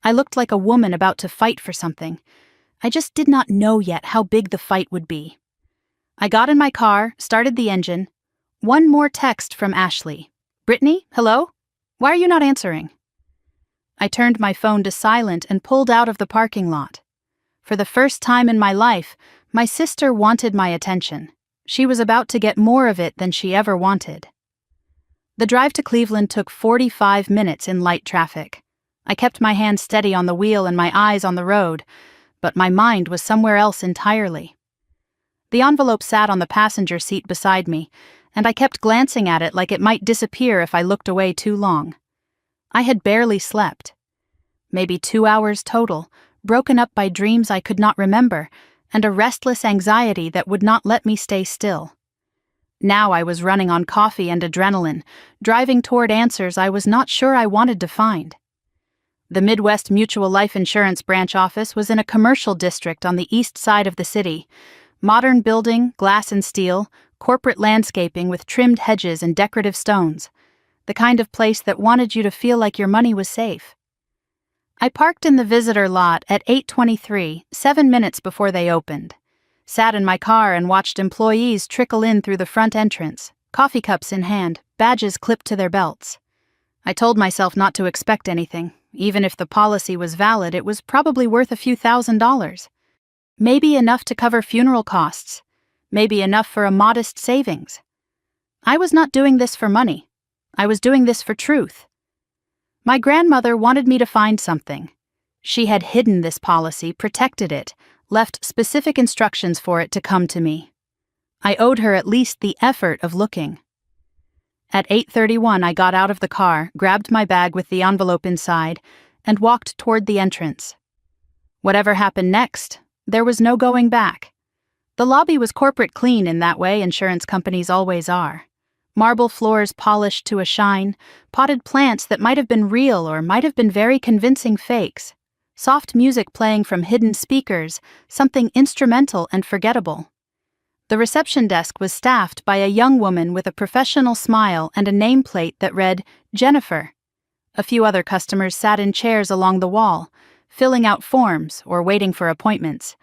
I looked like a woman about to fight for something. I just did not know yet how big the fight would be. I got in my car, started the engine. One more text from Ashley. Brittany, hello? Why are you not answering? I turned my phone to silent and pulled out of the parking lot. For the first time in my life, my sister wanted my attention. She was about to get more of it than she ever wanted. The drive to Cleveland took 45 minutes in light traffic. I kept my hand steady on the wheel and my eyes on the road, but my mind was somewhere else entirely. The envelope sat on the passenger seat beside me, and I kept glancing at it like it might disappear if I looked away too long. I had barely slept. Maybe 2 hours total, broken up by dreams I could not remember, and a restless anxiety that would not let me stay still. Now I was running on coffee and adrenaline, driving toward answers I was not sure I wanted to find. The Midwest Mutual Life Insurance branch office was in a commercial district on the east side of the city. Modern building, glass and steel, corporate landscaping with trimmed hedges and decorative stones. The kind of place that wanted you to feel like your money was safe. I parked in the visitor lot at 8:23, 7 minutes before they opened. Sat in my car and watched employees trickle in through the front entrance, coffee cups in hand, badges clipped to their belts. I told myself not to expect anything. Even if the policy was valid, it was probably worth a few $1,000s. Maybe enough to cover funeral costs. Maybe enough for a modest savings. I was not doing this for money. I was doing this for truth. My grandmother wanted me to find something. She had hidden this policy, protected it, left specific instructions for it to come to me. I owed her at least the effort of looking. At 8:31, I got out of the car, grabbed my bag with the envelope inside, and walked toward the entrance. Whatever happened next, there was no going back. The lobby was corporate clean in that way insurance companies always are. Marble floors polished to a shine, potted plants that might have been real or might have been very convincing fakes, soft music playing from hidden speakers, something instrumental and forgettable. The reception desk was staffed by a young woman with a professional smile and a nameplate that read, Jennifer. A few other customers sat in chairs along the wall, filling out forms or waiting for appointments.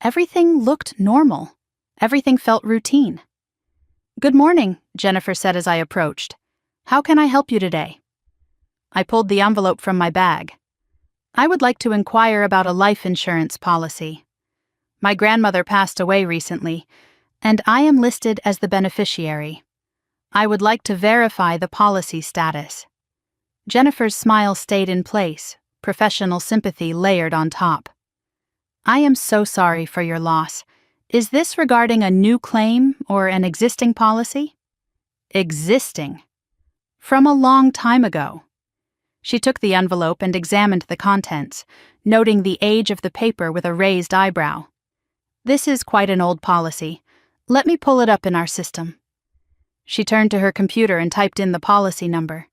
Everything looked normal. Everything felt routine. Good morning, Jennifer said as I approached. How can I help you today? I pulled the envelope from my bag. I would like to inquire about a life insurance policy. My grandmother passed away recently, and I am listed as the beneficiary. I would like to verify the policy status. Jennifer's smile stayed in place, professional sympathy layered on top. I am so sorry for your loss. Is this regarding a new claim or an existing policy? Existing. From a long time ago. She took the envelope and examined the contents, noting the age of the paper with a raised eyebrow. This is quite an old policy. Let me pull it up in our system. She turned to her computer and typed in the policy number.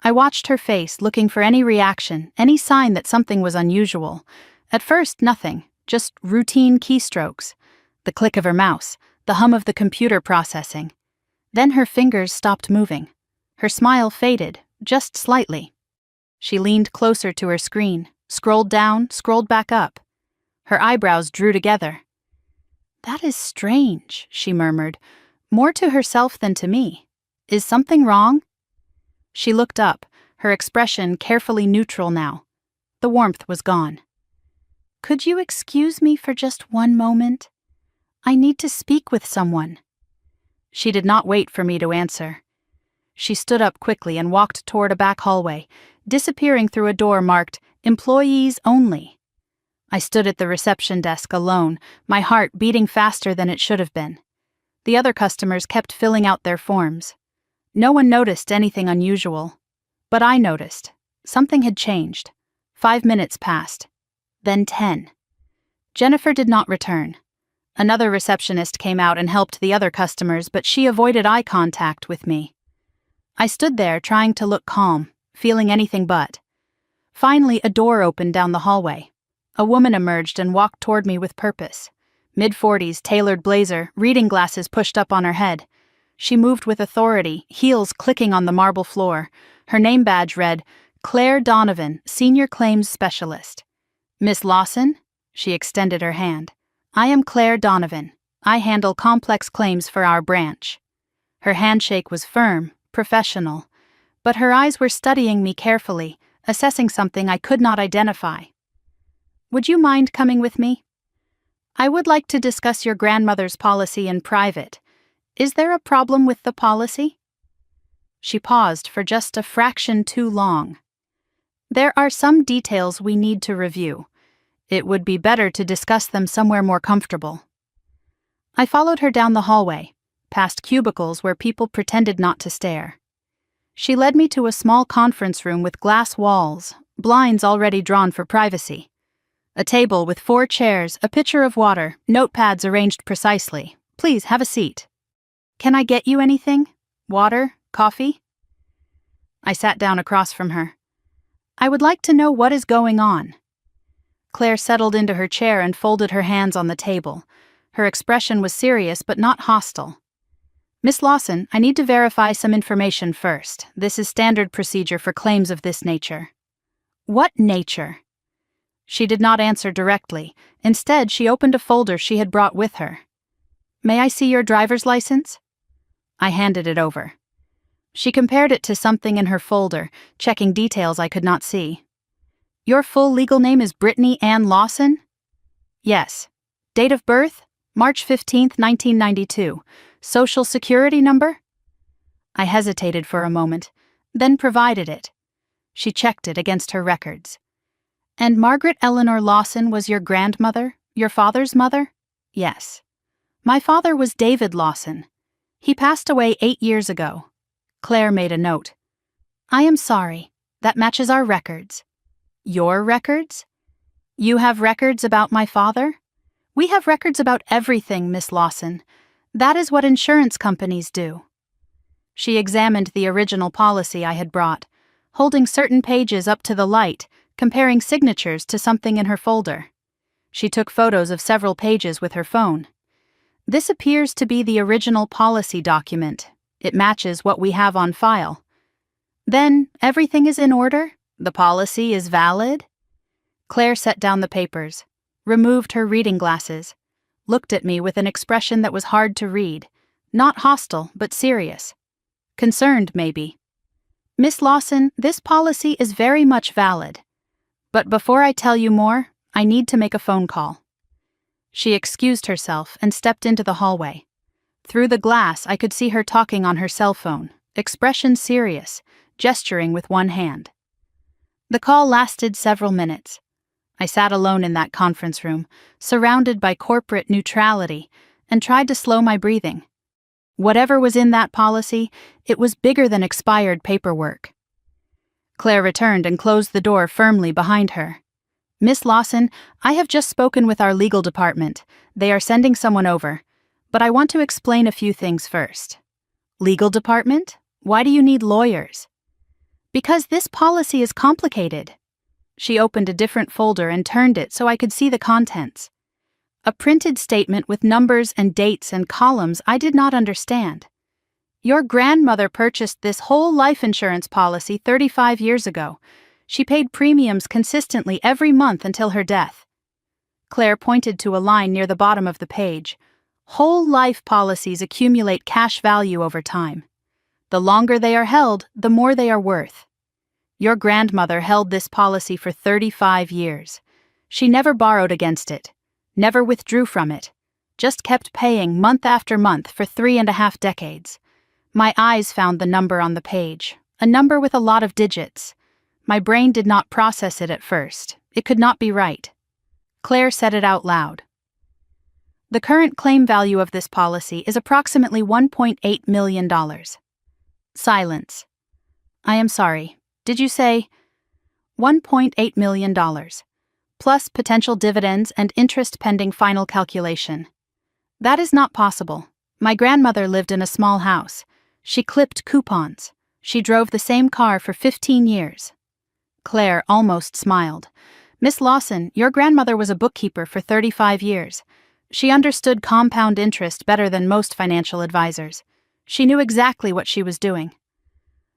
I watched her face, looking for any reaction, any sign that something was unusual. At first, nothing, just routine keystrokes. The click of her mouse, the hum of the computer processing. Then her fingers stopped moving. Her smile faded, just slightly. She leaned closer to her screen, scrolled down, scrolled back up. Her eyebrows drew together. "That is strange," she murmured, more to herself than to me. "Is something wrong?" She looked up, her expression carefully neutral now. The warmth was gone. "Could you excuse me for just one moment? I need to speak with someone." She did not wait for me to answer. She stood up quickly and walked toward a back hallway, disappearing through a door marked "Employees Only." I stood at the reception desk alone, my heart beating faster than it should have been. The other customers kept filling out their forms. No one noticed anything unusual. But I noticed. Something had changed. 5 minutes passed. Then 10. Jennifer did not return. Another receptionist came out and helped the other customers, but she avoided eye contact with me. I stood there trying to look calm, feeling anything but. Finally, a door opened down the hallway. A woman emerged and walked toward me with purpose. Mid-40s, tailored blazer, reading glasses pushed up on her head. She moved with authority, heels clicking on the marble floor. Her name badge read, "Claire Donovan, Senior Claims Specialist." "Miss Lawson?" She extended her hand. "I am Claire Donovan. I handle complex claims for our branch." Her handshake was firm, professional, but her eyes were studying me carefully, assessing something I could not identify. "Would you mind coming with me? I would like to discuss your grandmother's policy in private. Is there a problem with the policy?" She paused for just a fraction too long. "There are some details we need to review. It would be better to discuss them somewhere more comfortable." I followed her down the hallway, past cubicles where people pretended not to stare. She led me to a small conference room with glass walls, blinds already drawn for privacy. A table with 4 chairs, a pitcher of water, notepads arranged precisely. "Please, have a seat." "Can I get you anything? Water? Coffee?" I sat down across from her. "I would like to know what is going on." Claire settled into her chair and folded her hands on the table. Her expression was serious but not hostile. "Miss Lawson, I need to verify some information first. This is standard procedure for claims of this nature." "What nature?" She did not answer directly. Instead, she opened a folder she had brought with her. "May I see your driver's license?" I handed it over. She compared it to something in her folder, checking details I could not see. "Your full legal name is Brittany Ann Lawson?" "Yes." "Date of birth? March 15th, 1992. Social Security number?" I hesitated for a moment, then provided it. She checked it against her records. "And Margaret Eleanor Lawson was your grandmother, your father's mother?" "Yes." "My father was David Lawson. He passed away 8 years ago." Claire made a note. "I am sorry. That matches our records." "Your records? You have records about my father?" "We have records about everything, Miss Lawson. That is what insurance companies do." She examined the original policy I had brought, holding certain pages up to the light, comparing signatures to something in her folder. She took photos of several pages with her phone. "This appears to be the original policy document. It matches what we have on file." "Then everything is in order? The policy is valid?" Claire set down the papers, removed her reading glasses, looked at me with an expression that was hard to read, not hostile but serious. Concerned, maybe. "Miss Lawson, this policy is very much valid. But before I tell you more, I need to make a phone call." She excused herself and stepped into the hallway. Through the glass, I could see her talking on her cell phone, expression serious, gesturing with one hand. The call lasted several minutes. I sat alone in that conference room, surrounded by corporate neutrality, and tried to slow my breathing. Whatever was in that policy, it was bigger than expired paperwork. Claire returned and closed the door firmly behind her. "Miss Lawson, I have just spoken with our legal department. They are sending someone over. But I want to explain a few things first. Legal department? Why do you need lawyers? Because this policy is complicated. She opened a different folder and turned it so I could see the contents. A printed statement with numbers and dates and columns I did not understand. Your grandmother purchased this whole life insurance policy 35 years ago. She paid premiums consistently every month until her death. Claire pointed to a line near the bottom of the page. Whole life policies accumulate cash value over time. The longer they are held, the more they are worth. Your grandmother held this policy for 35 years. She never borrowed against it, never withdrew from it, just kept paying month after month for 3.5 decades. My eyes found the number on the page, a number with a lot of digits. My brain did not process it at first. It could not be right. Claire said it out loud. The current claim value of this policy is approximately $1.8 million. Silence. I am sorry. Did you say $1.8 million, plus potential dividends and interest pending final calculation? That is not possible. My grandmother lived in a small house. She clipped coupons. She drove the same car for 15 years. Claire almost smiled. Miss Lawson, your grandmother was a bookkeeper for 35 years. She understood compound interest better than most financial advisors. She knew exactly what she was doing.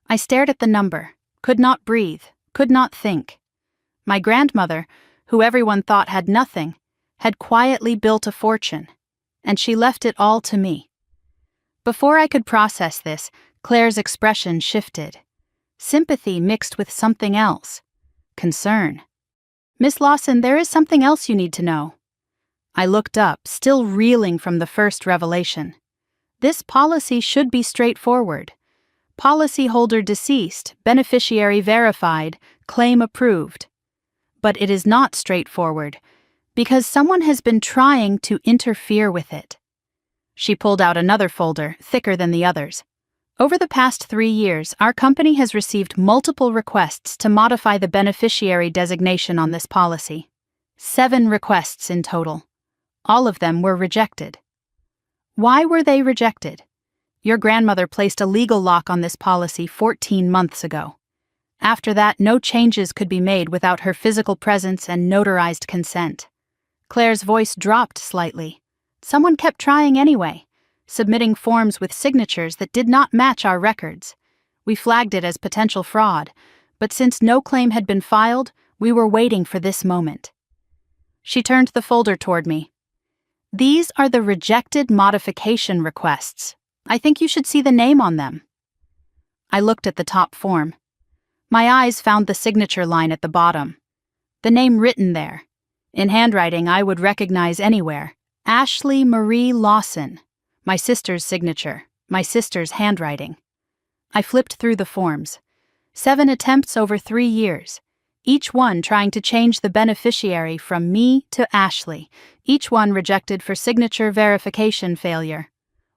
I stared at the number. Could not breathe, could not think. My grandmother, who everyone thought had nothing, had quietly built a fortune, and she left it all to me. Before I could process this, Claire's expression shifted. Sympathy mixed with something else. Concern. Miss Lawson, there is something else you need to know. I looked up, still reeling from the first revelation. This policy should be straightforward. Policyholder deceased, beneficiary verified, claim approved. But it is not straightforward, because someone has been trying to interfere with it. She pulled out another folder, thicker than the others. Over the past 3 years, our company has received multiple requests to modify the beneficiary designation on this policy. 7 requests in total. All of them were rejected. Why were they rejected? Your grandmother placed a legal lock on this policy 14 months ago. After that, no changes could be made without her physical presence and notarized consent. Claire's voice dropped slightly. Someone kept trying anyway, submitting forms with signatures that did not match our records. We flagged it as potential fraud, but since no claim had been filed, we were waiting for this moment. She turned the folder toward me. These are the rejected modification requests. I think you should see the name on them. I looked at the top form. My eyes found the signature line at the bottom. The name written there. In handwriting I would recognize anywhere. Ashley Marie Lawson. My sister's signature. My sister's handwriting. I flipped through the forms. 7 attempts over 3 years. Each one trying to change the beneficiary from me to Ashley. Each one rejected for signature verification failure.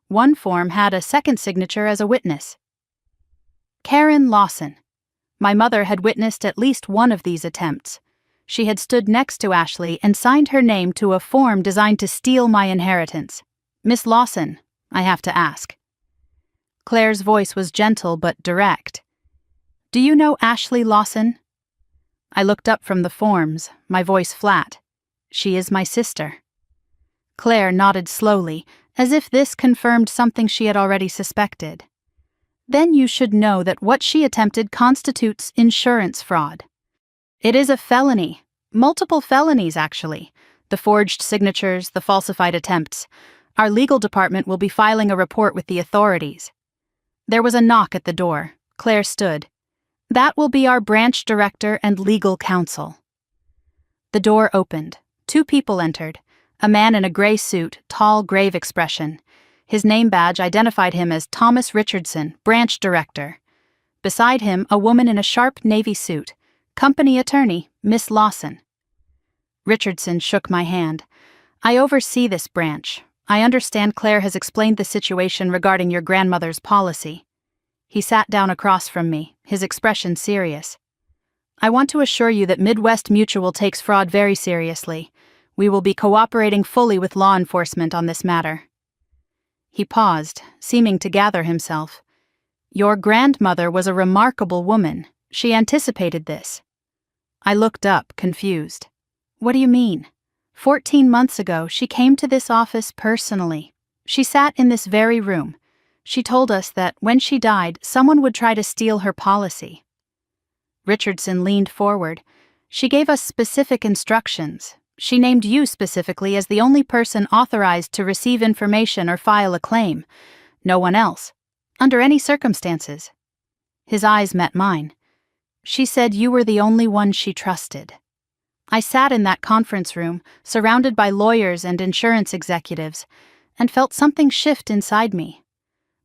One form had a second signature as a witness. Karen Lawson. My mother had witnessed at least one of these attempts. She had stood next to Ashley and signed her name to a form designed to steal my inheritance. Miss Lawson, I have to ask. Claire's voice was gentle but direct. Do you know Ashley Lawson? I looked up from the forms, my voice flat. She is my sister. Claire nodded slowly, as if this confirmed something she had already suspected. Then you should know that what she attempted constitutes insurance fraud. It is a felony. Multiple felonies, actually. The forged signatures, the falsified attempts. Our legal department will be filing a report with the authorities. There was a knock at the door. Claire stood. That will be our branch director and legal counsel. The door opened. 2 people entered. A man in a gray suit, tall, grave expression. His name badge identified him as Thomas Richardson, branch director. Beside him, a woman in a sharp navy suit. Company attorney, Miss Lawson. Richardson shook my hand. I oversee this branch. I understand Claire has explained the situation regarding your grandmother's policy. He sat down across from me, his expression serious. I want to assure you that Midwest Mutual takes fraud very seriously. We will be cooperating fully with law enforcement on this matter. He paused, seeming to gather himself. Your grandmother was a remarkable woman. She anticipated this. I looked up, confused. What do you mean? 14 months ago, she came to this office personally. She sat in this very room. She told us that when she died, someone would try to steal her policy. Richardson leaned forward. She gave us specific instructions. She named you specifically as the only person authorized to receive information or file a claim. No one else. Under any circumstances. His eyes met mine. She said you were the only one she trusted. I sat in that conference room, surrounded by lawyers and insurance executives, and felt something shift inside me.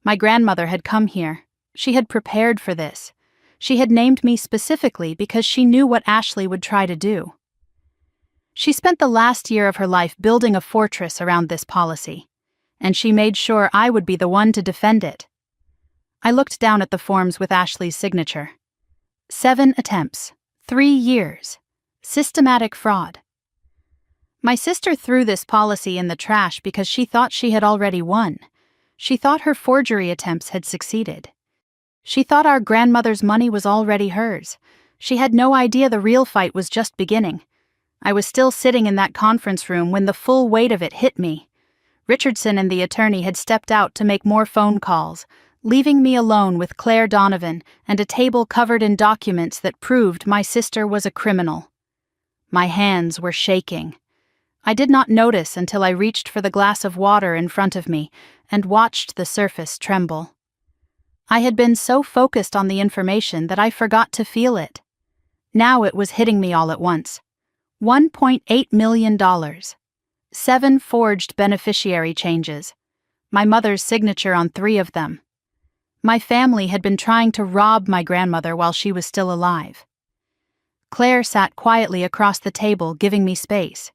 My grandmother had come here. She had prepared for this. She had named me specifically because she knew what Ashley would try to do. She spent the last year of her life building a fortress around this policy, and she made sure I would be the one to defend it. I looked down at the forms with Ashley's signature. 7 attempts, 3 years, systematic fraud. My sister threw this policy in the trash because she thought she had already won. She thought her forgery attempts had succeeded. She thought our grandmother's money was already hers. She had no idea the real fight was just beginning. I was still sitting in that conference room when the full weight of it hit me. Richardson and the attorney had stepped out to make more phone calls, leaving me alone with Claire Donovan and a table covered in documents that proved my sister was a criminal. My hands were shaking. I did not notice until I reached for the glass of water in front of me and watched the surface tremble. I had been so focused on the information that I forgot to feel it. Now it was hitting me all at once. $1.8 million. 7 forged beneficiary changes. My mother's signature on 3 of them. My family had been trying to rob my grandmother while she was still alive. Claire sat quietly across the table, giving me space.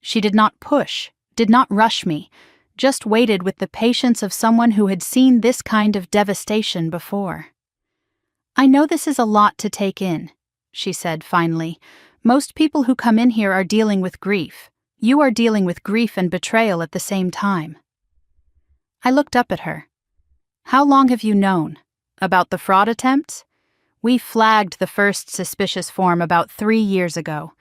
She did not push, did not rush me, just waited with the patience of someone who had seen this kind of devastation before. I know this is a lot to take in, she said finally. Most people who come in here are dealing with grief. You are dealing with grief and betrayal at the same time. I looked up at her. How long have you known? About the fraud attempts? We flagged the first suspicious form about 3 years ago,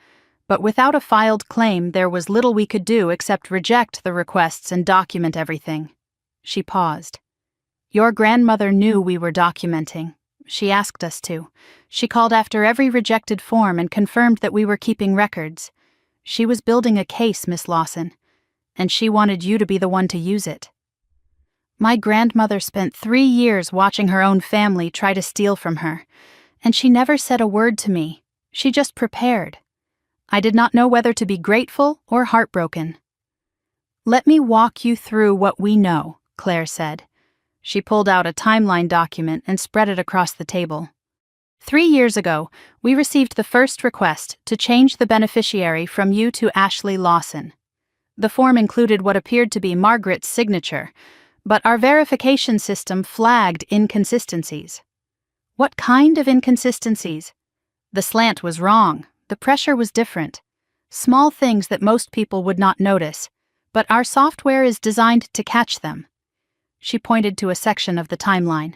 but without a filed claim there was little we could do except reject the requests and document everything. She paused. Your grandmother knew we were documenting. She asked us to. She called after every rejected form and confirmed that we were keeping records. She was building a case, Miss Lawson, and she wanted you to be the one to use it. My grandmother spent 3 years watching her own family try to steal from her, and she never said a word to me. She just prepared. I did not know whether to be grateful or heartbroken. Let me walk you through what we know, Claire said. She pulled out a timeline document and spread it across the table. 3 years ago, we received the first request to change the beneficiary from you to Ashley Lawson. The form included what appeared to be Margaret's signature, but our verification system flagged inconsistencies. What kind of inconsistencies? The slant was wrong, the pressure was different. Small things that most people would not notice, but our software is designed to catch them. She pointed to a section of the timeline.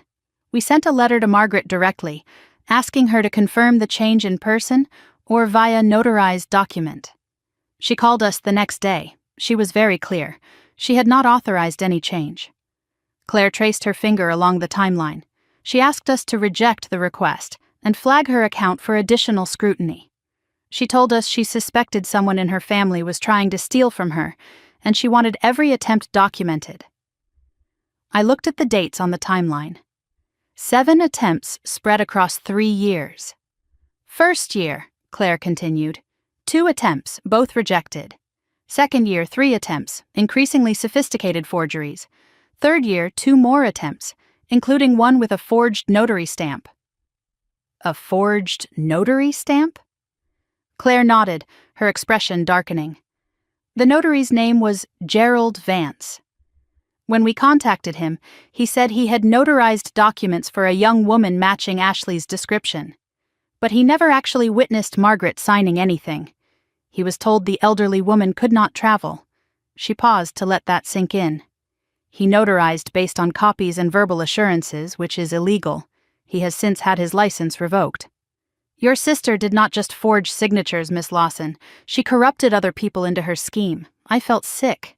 We sent a letter to Margaret directly, asking her to confirm the change in person or via notarized document. She called us the next day. She was very clear. She had not authorized any change. Claire traced her finger along the timeline. She asked us to reject the request and flag her account for additional scrutiny. She told us she suspected someone in her family was trying to steal from her, and she wanted every attempt documented. I looked at the dates on the timeline. 7 attempts spread across 3 years. First year, Claire continued, 2 attempts, both rejected. Second year, 3 attempts, increasingly sophisticated forgeries. Third year, 2 more attempts, including one with a forged notary stamp. A forged notary stamp? Claire nodded, her expression darkening. The notary's name was Gerald Vance. When we contacted him, he said he had notarized documents for a young woman matching Ashley's description. But he never actually witnessed Margaret signing anything. He was told the elderly woman could not travel. She paused to let that sink in. He notarized based on copies and verbal assurances, which is illegal. He has since had his license revoked. Your sister did not just forge signatures, Miss Lawson. She corrupted other people into her scheme. I felt sick.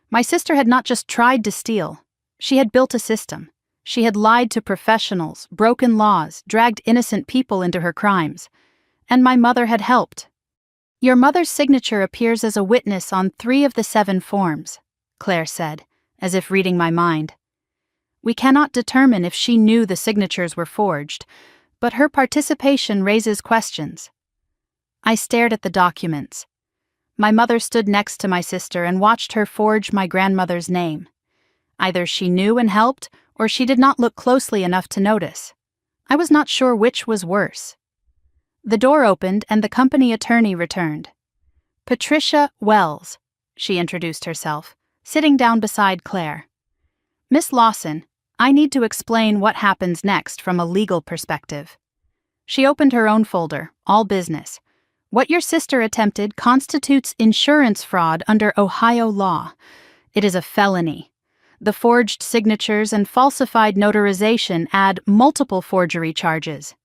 My sister had not just tried to steal. She had built a system. She had lied to professionals, broken laws, dragged innocent people into her crimes. And my mother had helped. Your mother's signature appears as a witness on 3 of the 7 forms, Claire said, as if reading my mind. We cannot determine if she knew the signatures were forged, but her participation raises questions. I stared at the documents. My mother stood next to my sister and watched her forge my grandmother's name. Either she knew and helped, or she did not look closely enough to notice. I was not sure which was worse. The door opened and the company attorney returned. Patricia Wells, she introduced herself, sitting down beside Claire. Miss Lawson, I need to explain what happens next from a legal perspective. She opened her own folder, All Business. What your sister attempted constitutes insurance fraud under Ohio law. It is a felony. The forged signatures and falsified notarization add multiple forgery charges.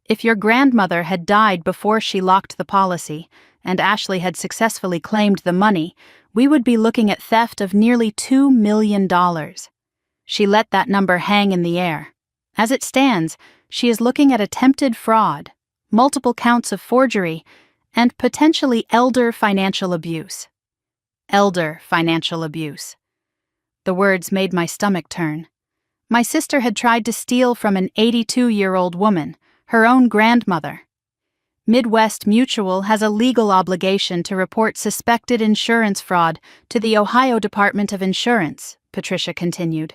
If your grandmother had died before she locked the policy, and Ashley had successfully claimed the money, we would be looking at theft of nearly $2 million. She let that number hang in the air. As it stands, she is looking at attempted fraud, multiple counts of forgery, and potentially elder financial abuse. Elder financial abuse. The words made my stomach turn. My sister had tried to steal from an 82-year-old woman, her own grandmother. Midwest Mutual has a legal obligation to report suspected insurance fraud to the Ohio Department of Insurance, Patricia continued.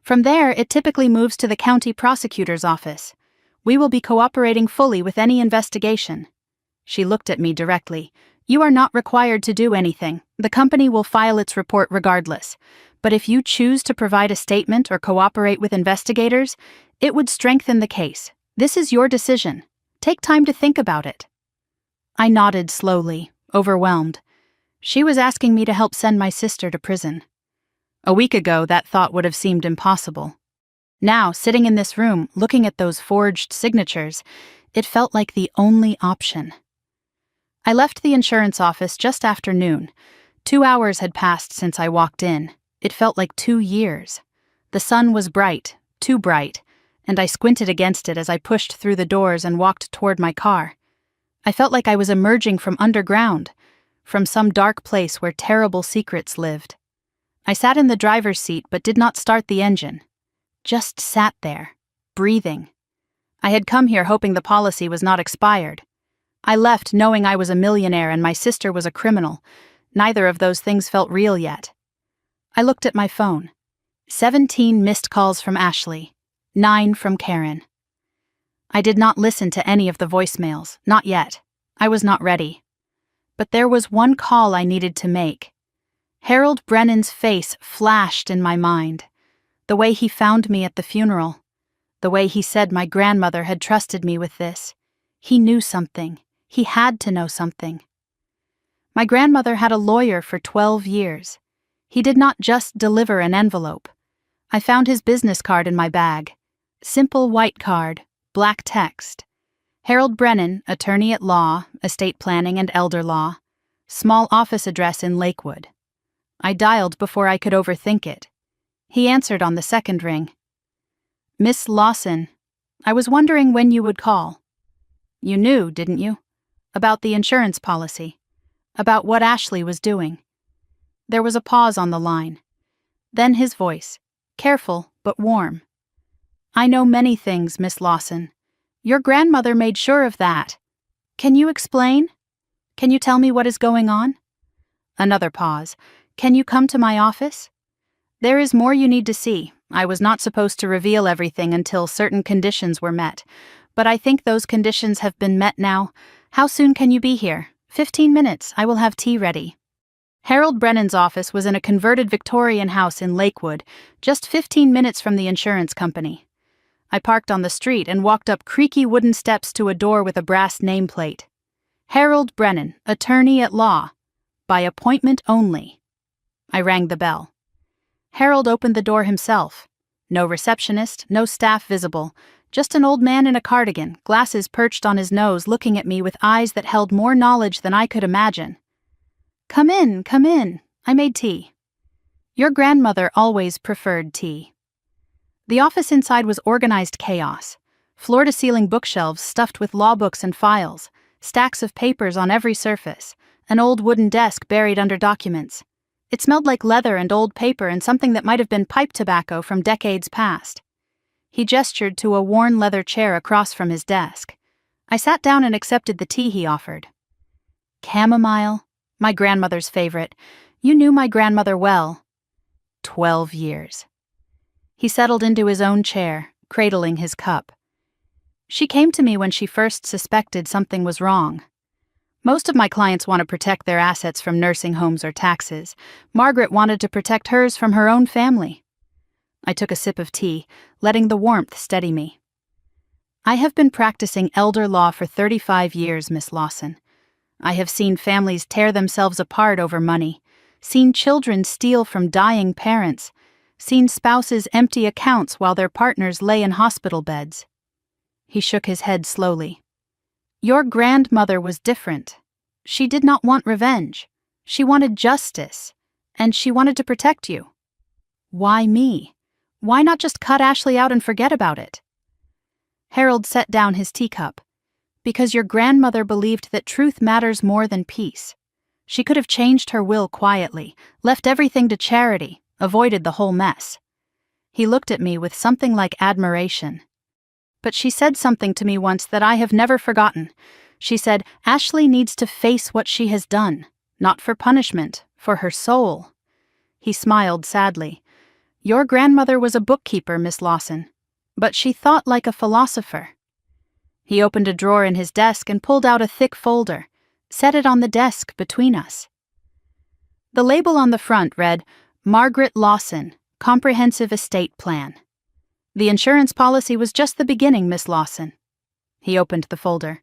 From there, it typically moves to the county prosecutor's office. We will be cooperating fully with any investigation. She looked at me directly. You are not required to do anything. The company will file its report regardless. But if you choose to provide a statement or cooperate with investigators, it would strengthen the case. This is your decision. Take time to think about it. I nodded slowly, overwhelmed. She was asking me to help send my sister to prison. A week ago, that thought would have seemed impossible. Now, sitting in this room, looking at those forged signatures, it felt like the only option. I left the insurance office just after noon. 2 hours had passed since I walked in. It felt like 2 years. The sun was bright, too bright, and I squinted against it as I pushed through the doors and walked toward my car. I felt like I was emerging from underground, from some dark place where terrible secrets lived. I sat in the driver's seat but did not start the engine. Just sat there, breathing. I had come here hoping the policy was not expired. I left knowing I was a millionaire and my sister was a criminal. Neither of those things felt real yet. I looked at my phone. 17 missed calls from Ashley, 9 from Karen. I did not listen to any of the voicemails, not yet. I was not ready. But there was one call I needed to make. Harold Brennan's face flashed in my mind. The way he found me at the funeral. The way he said my grandmother had trusted me with this. He knew something. He had to know something. My grandmother had a lawyer for 12 years. He did not just deliver an envelope. I found his business card in my bag. Simple white card, black text. Harold Brennan, attorney at law, estate planning and elder law. Small office address in Lakewood. I dialed before I could overthink it. He answered on the second ring. Miss Lawson, I was wondering when you would call. You knew, didn't you? About the insurance policy. About what Ashley was doing. There was a pause on the line. Then his voice, careful but warm. I know many things, Miss Lawson. Your grandmother made sure of that. Can you explain? Can you tell me what is going on? Another pause. Can you come to my office? There is more you need to see. I was not supposed to reveal everything until certain conditions were met. But I think those conditions have been met now. How soon can you be here? 15 minutes. I will have tea ready. Harold Brennan's office was in a converted Victorian house in Lakewood, just 15 minutes from the insurance company. I parked on the street and walked up creaky wooden steps to a door with a brass nameplate. Harold Brennan, attorney at law. By appointment only. I rang the bell. Harold opened the door himself. No receptionist, no staff visible, just an old man in a cardigan, glasses perched on his nose, looking at me with eyes that held more knowledge than I could imagine. Come in, come in. I made tea. Your grandmother always preferred tea. The office inside was organized chaos. Floor-to-ceiling bookshelves stuffed with law books and files, stacks of papers on every surface, an old wooden desk buried under documents. It smelled like leather and old paper and something that might have been pipe tobacco from decades past. He gestured to a worn leather chair across from his desk. I sat down and accepted the tea he offered. Chamomile, my grandmother's favorite. You knew my grandmother well. 12 years. He settled into his own chair, cradling his cup. She came to me when she first suspected something was wrong. Most of my clients want to protect their assets from nursing homes or taxes. Margaret wanted to protect hers from her own family. I took a sip of tea, letting the warmth steady me. I have been practicing elder law for 35 years, Miss Lawson. I have seen families tear themselves apart over money, seen children steal from dying parents, seen spouses empty accounts while their partners lay in hospital beds. He shook his head slowly. Your grandmother was different. She did not want revenge. She wanted justice, and she wanted to protect you. Why me? Why not just cut Ashley out and forget about it? Harold set down his teacup. Because your grandmother believed that truth matters more than peace. She could have changed her will quietly, left everything to charity, avoided the whole mess. He looked at me with something like admiration. But she said something to me once that I have never forgotten. She said, Ashley needs to face what she has done, not for punishment, for her soul. He smiled sadly. Your grandmother was a bookkeeper, Miss Lawson, but she thought like a philosopher. He opened a drawer in his desk and pulled out a thick folder, set it on the desk between us. The label on the front read, Margaret Lawson, Comprehensive Estate Plan. The insurance policy was just the beginning, Miss Lawson. He opened the folder.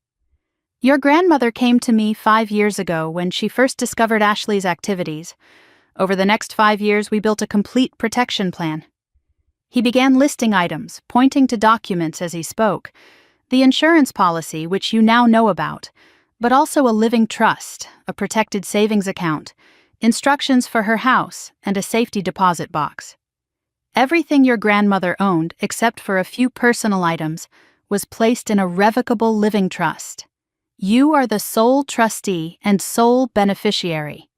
Your grandmother came to me 5 years ago when she first discovered Ashley's activities. Over the next 5 years, we built a complete protection plan. He began listing items, pointing to documents as he spoke. The insurance policy, which you now know about, but also a living trust, a protected savings account, instructions for her house, and a safety deposit box. Everything your grandmother owned, except for a few personal items, was placed in a revocable living trust. You are the sole trustee and sole beneficiary.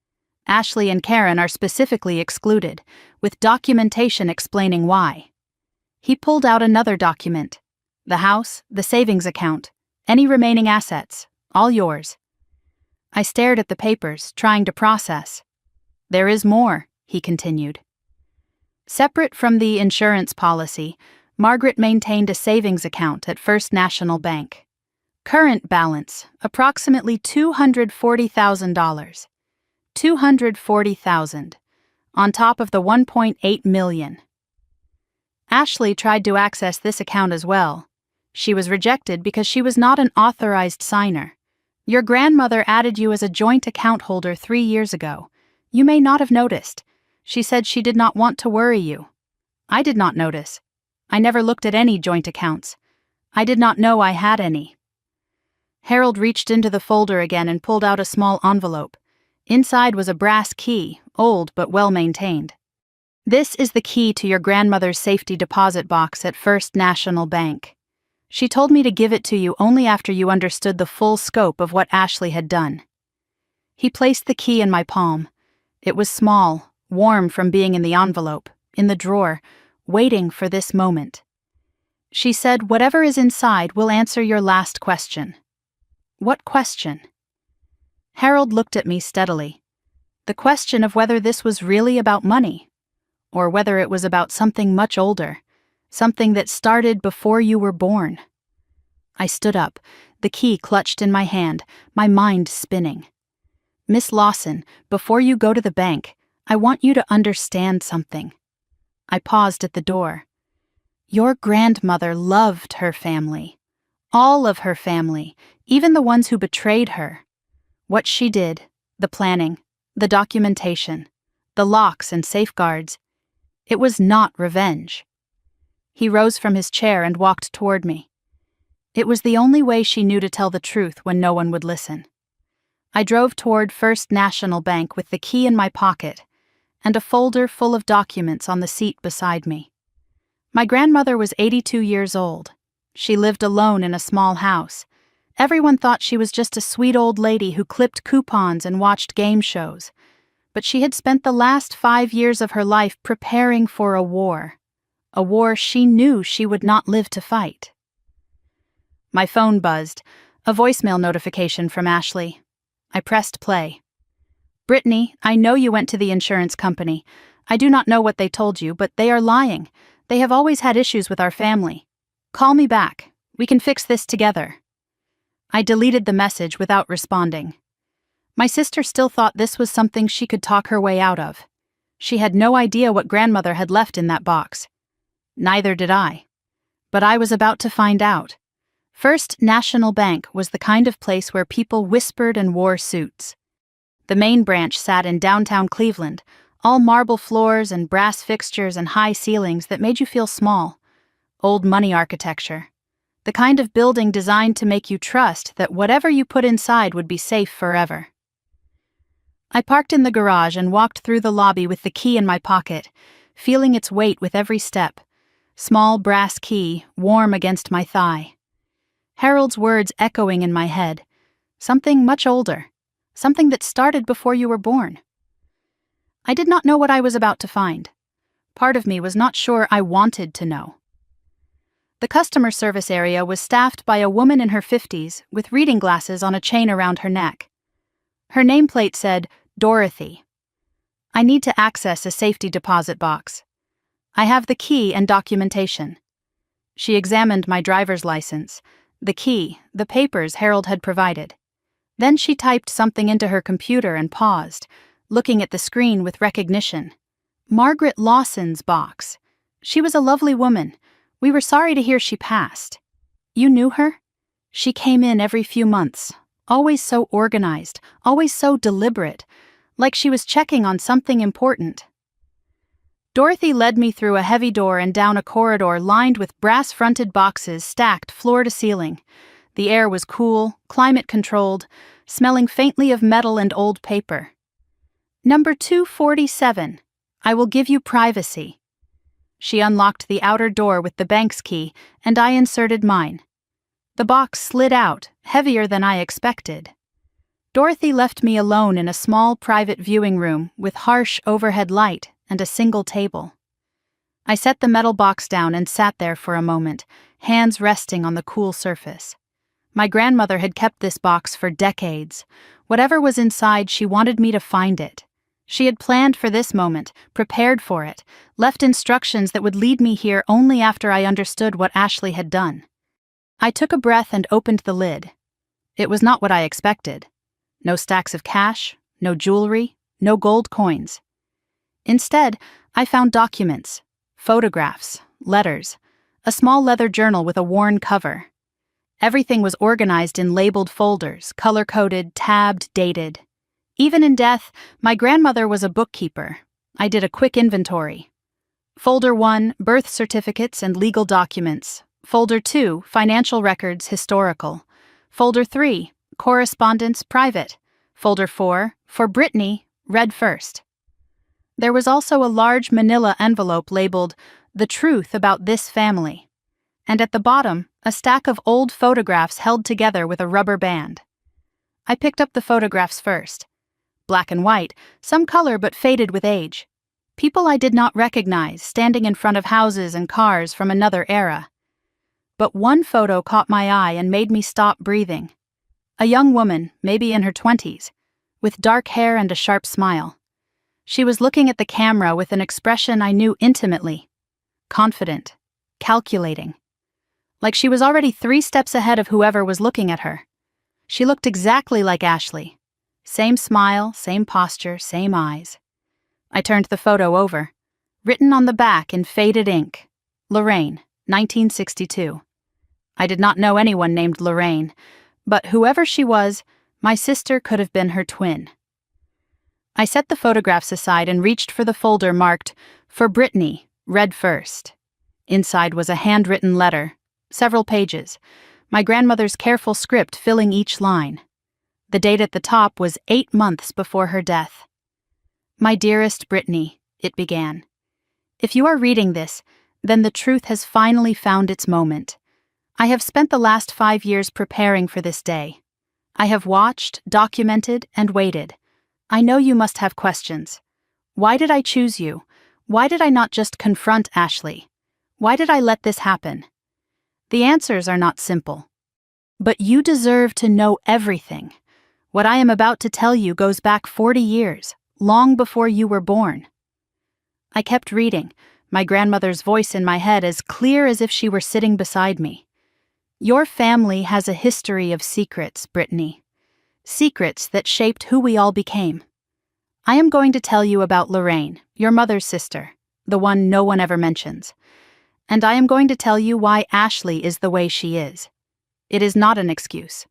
Ashley and Karen are specifically excluded, with documentation explaining why. He pulled out another document. The house, the savings account, any remaining assets, all yours. I stared at the papers, trying to process. There is more, he continued. Separate from the insurance policy, Margaret maintained a savings account at First National Bank. Current balance, approximately $240,000. $240,000, on top of the $1.8 million. Ashley tried to access this account as well. She was rejected because she was not an authorized signer. Your grandmother added you as a joint account holder 3 years ago. You may not have noticed. She said she did not want to worry you. I did not notice. I never looked at any joint accounts. I did not know I had any. Harold reached into the folder again and pulled out a small envelope. Inside was a brass key, old but well-maintained. This is the key to your grandmother's safety deposit box at First National Bank. She told me to give it to you only after you understood the full scope of what Ashley had done. He placed the key in my palm. It was small, warm from being in the envelope, in the drawer, waiting for this moment. She said, whatever is inside will answer your last question. What question? Harold looked at me steadily. The question of whether this was really about money, or whether it was about something much older, something that started before you were born. I stood up, the key clutched in my hand, my mind spinning. Miss Lawson, before you go to the bank, I want you to understand something. I paused at the door. Your grandmother loved her family. All of her family, even the ones who betrayed her. What she did, the planning, the documentation, the locks and safeguards. It was not revenge. He rose from his chair and walked toward me. It was the only way she knew to tell the truth when no one would listen. I drove toward First National Bank with the key in my pocket and a folder full of documents on the seat beside me. My grandmother was 82 years old. She lived alone in a small house. Everyone thought she was just a sweet old lady who clipped coupons and watched game shows. But she had spent the last 5 years of her life preparing for a war she knew she would not live to fight. My phone buzzed, a voicemail notification from Ashley. I pressed play. "Brittany, I know you went to the insurance company. I do not know what they told you, but they are lying. They have always had issues with our family. Call me back. We can fix this together." I deleted the message without responding. My sister still thought this was something she could talk her way out of. She had no idea what grandmother had left in that box. Neither did I. But I was about to find out. First National Bank was the kind of place where people whispered and wore suits. The main branch sat in downtown Cleveland, all marble floors and brass fixtures and high ceilings that made you feel small. Old money architecture. The kind of building designed to make you trust that whatever you put inside would be safe forever. I parked in the garage and walked through the lobby with the key in my pocket, feeling its weight with every step. Small brass key, warm against my thigh. Harold's words echoing in my head. Something much older. Something that started before you were born. I did not know what I was about to find. Part of me was not sure I wanted to know. The customer service area was staffed by a woman in her 50s with reading glasses on a chain around her neck. Her nameplate said, "Dorothy." "I need to access a safety deposit box. I have the key and documentation." She examined my driver's license, the key, the papers Harold had provided. Then she typed something into her computer and paused, looking at the screen with recognition. Margaret Lawson's box. She was a lovely woman. We were sorry to hear she passed. You knew her? She came in every few months, always so organized, always so deliberate, like she was checking on something important. Dorothy led me through a heavy door and down a corridor lined with brass-fronted boxes stacked floor to ceiling. The air was cool, climate-controlled, smelling faintly of metal and old paper. "Number 247. I will give you privacy." She unlocked the outer door with the bank's key, and I inserted mine. The box slid out, heavier than I expected. Dorothy left me alone in a small private viewing room with harsh overhead light and a single table. I set the metal box down and sat there for a moment, hands resting on the cool surface. My grandmother had kept this box for decades. Whatever was inside, she wanted me to find it. She had planned for this moment, prepared for it, left instructions that would lead me here only after I understood what Ashley had done. I took a breath and opened the lid. It was not what I expected. No stacks of cash, no jewelry, no gold coins. Instead, I found documents, photographs, letters, a small leather journal with a worn cover. Everything was organized in labeled folders, color-coded, tabbed, dated. Even in death, my grandmother was a bookkeeper. I did a quick inventory. Folder 1, birth certificates and legal documents. Folder 2, financial records, historical. Folder 3, correspondence, private. Folder 4, for Brittany, read first. There was also a large manila envelope labeled, "The Truth About This Family." And at the bottom, a stack of old photographs held together with a rubber band. I picked up the photographs first. Black and white, some color but faded with age. People I did not recognize, standing in front of houses and cars from another era. But one photo caught my eye and made me stop breathing. A young woman, maybe in her 20s, with dark hair and a sharp smile. She was looking at the camera with an expression I knew intimately. Confident, calculating. Like she was already 3 steps ahead of whoever was looking at her. She looked exactly like Ashley. Same smile, same posture, same eyes. I turned the photo over. Written on the back in faded ink, Lorraine, 1962. I did not know anyone named Lorraine, but whoever she was, my sister could have been her twin. I set the photographs aside and reached for the folder marked, "For Brittany, read first." Inside was a handwritten letter, several pages, my grandmother's careful script filling each line. The date at the top was 8 months before her death. "My dearest Brittany," it began. "If you are reading this, then the truth has finally found its moment. I have spent the last 5 years preparing for this day. I have watched, documented, and waited. I know you must have questions. Why did I choose you? Why did I not just confront Ashley? Why did I let this happen? The answers are not simple. But you deserve to know everything. What I am about to tell you goes back 40 years, long before you were born." I kept reading, my grandmother's voice in my head as clear as if she were sitting beside me. "Your family has a history of secrets, Brittany. Secrets that shaped who we all became. I am going to tell you about Lorraine, your mother's sister, the one no one ever mentions. And I am going to tell you why Ashley is the way she is. It is not an excuse.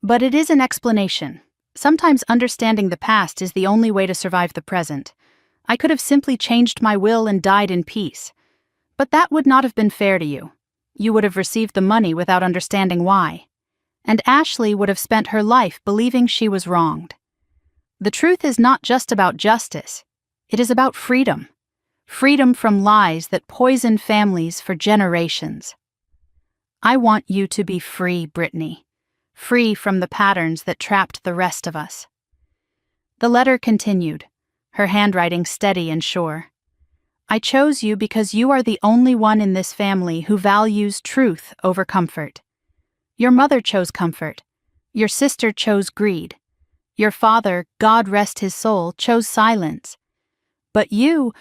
But it is an explanation. Sometimes understanding the past is the only way to survive the present. I could have simply changed my will and died in peace. But that would not have been fair to you. You would have received the money without understanding why. And Ashley would have spent her life believing she was wronged. The truth is not just about justice. It is about freedom. Freedom from lies that poison families for generations. I want you to be free, Brittany. Free from the patterns that trapped the rest of us." The letter continued, her handwriting steady and sure. "I chose you because you are the only one in this family who values truth over comfort. Your mother chose comfort. Your sister chose greed. Your father, God rest his soul, chose silence. But you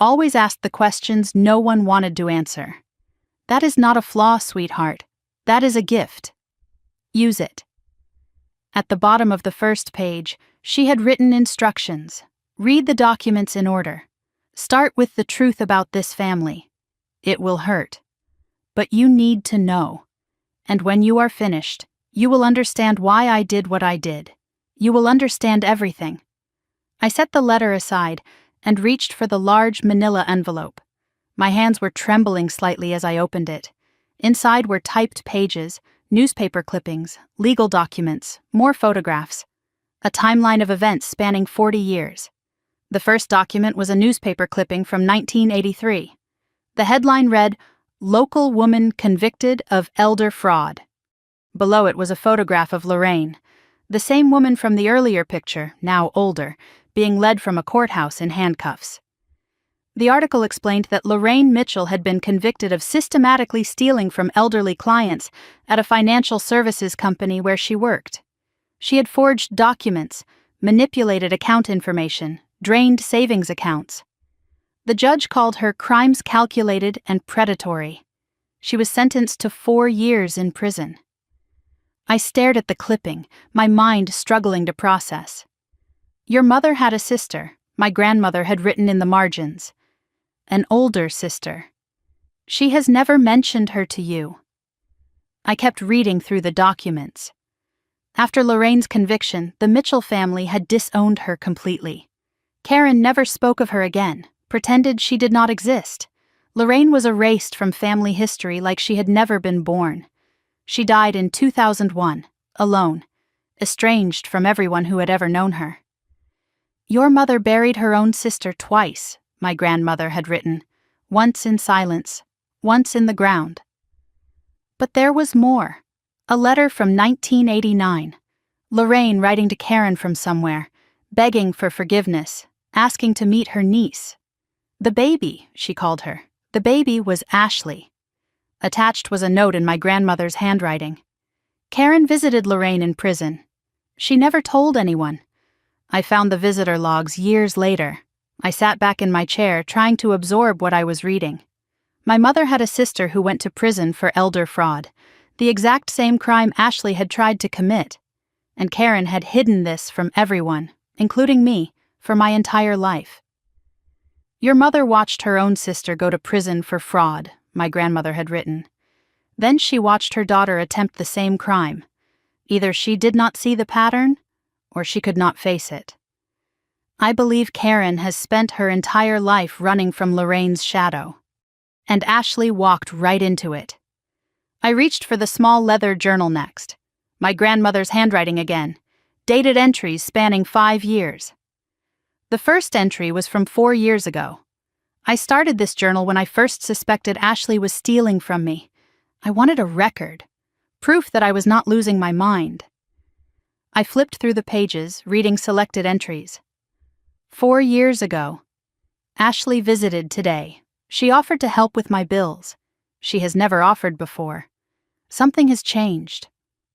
always asked the questions no one wanted to answer. That is not a flaw, sweetheart. That is a gift. Use it." At the bottom of the first page, she had written instructions. Read the documents in order. Start with the truth about this family. It will hurt. But you need to know. And when you are finished, you will understand why I did what I did. You will understand everything. I set the letter aside and reached for the large manila envelope. My hands were trembling slightly as I opened it. Inside were typed pages, newspaper clippings, legal documents, more photographs. A timeline of events spanning 40 years. The first document was a newspaper clipping from 1983. The headline read, "Local Woman Convicted of Elder Fraud." Below it was a photograph of Lorraine, the same woman from the earlier picture, now older, being led from a courthouse in handcuffs. The article explained that Lorraine Mitchell had been convicted of systematically stealing from elderly clients at a financial services company where she worked. She had forged documents, manipulated account information, drained savings accounts. The judge called her crimes calculated and predatory. She was sentenced to 4 years in prison. I stared at the clipping, my mind struggling to process. "Your mother had a sister," my grandmother had written in the margins. "An older sister. She has never mentioned her to you." I kept reading through the documents. After Lorraine's conviction, the Mitchell family had disowned her completely. Karen never spoke of her again, pretended she did not exist. Lorraine was erased from family history like she had never been born. She died in 2001, alone, estranged from everyone who had ever known her. "Your mother buried her own sister twice," my grandmother had written, "once in silence, once in the ground." But there was more. A letter from 1989. Lorraine writing to Karen from somewhere, begging for forgiveness, asking to meet her niece. The baby, she called her. The baby was Ashley. Attached was a note in my grandmother's handwriting. Karen visited Lorraine in prison. She never told anyone. I found the visitor logs years later. I sat back in my chair trying to absorb what I was reading. My mother had a sister who went to prison for elder fraud, the exact same crime Ashley had tried to commit. And Karen had hidden this from everyone, including me, for my entire life. "Your mother watched her own sister go to prison for fraud," my grandmother had written. Then she watched her daughter attempt the same crime. Either she did not see the pattern, or she could not face it. I believe Karen has spent her entire life running from Lorraine's shadow. And Ashley walked right into it. I reached for the small leather journal next. My grandmother's handwriting again. Dated entries spanning 5 years. The first entry was from 4 years ago. I started this journal when I first suspected Ashley was stealing from me. I wanted a record. Proof that I was not losing my mind. I flipped through the pages, reading selected entries. 4 years ago. Ashley visited today. She offered to help with my bills. She has never offered before. Something has changed.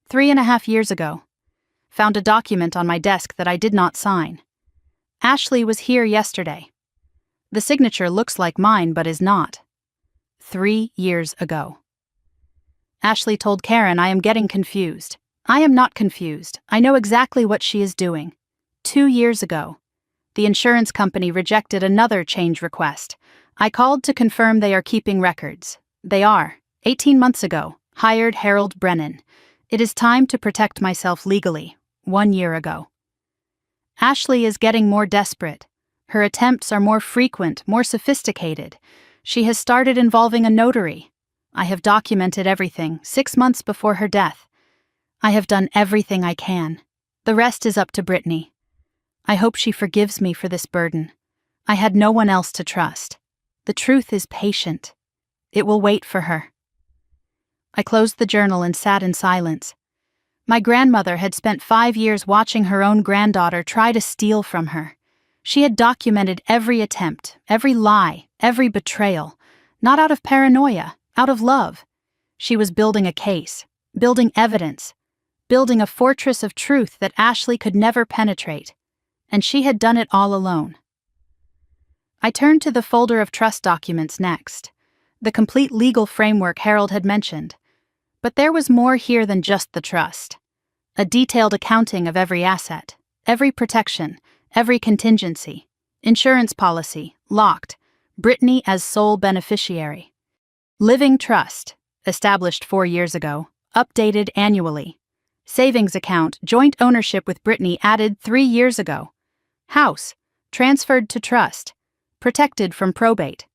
3.5 years ago. Found a document on my desk that I did not sign. Ashley was here yesterday. The signature looks like mine but is not. 3 years ago. Ashley told Karen I am getting confused. I am not confused. I know exactly what she is doing. 2 years ago. The insurance company rejected another change request. I called to confirm they are keeping records. They are. 18 months ago, hired Harold Brennan. It is time to protect myself legally. 1 year ago. Ashley is getting more desperate. Her attempts are more frequent, more sophisticated. She has started involving a notary. I have documented everything 6 months before her death. I have done everything I can. The rest is up to Brittany. I hope she forgives me for this burden. I had no one else to trust. The truth is patient. It will wait for her. I closed the journal and sat in silence. My grandmother had spent 5 years watching her own granddaughter try to steal from her. She had documented every attempt, every lie, every betrayal, not out of paranoia, out of love. She was building a case, building evidence, building a fortress of truth that Ashley could never penetrate, and she had done it all alone. I turned to the folder of trust documents next, the complete legal framework Harold had mentioned. But there was more here than just the trust. A detailed accounting of every asset, every protection, every contingency, insurance policy, locked, Brittany as sole beneficiary. Living trust, established 4 years ago, updated annually. Savings account, joint ownership with Brittany added 3 years ago. House, transferred to trust, protected from probate.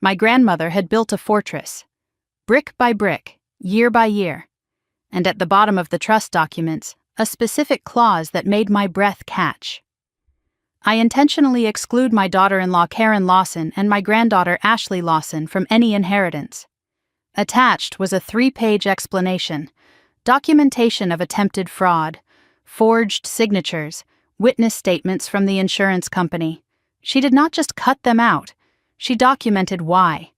My grandmother had built a fortress, brick by brick, year by year, and at the bottom of the trust documents, a specific clause that made my breath catch. I intentionally exclude my daughter-in-law Karen Lawson and my granddaughter Ashley Lawson from any inheritance. Attached was a 3-page explanation, documentation of attempted fraud, forged signatures, witness statements from the insurance company. She did not just cut them out, she documented why.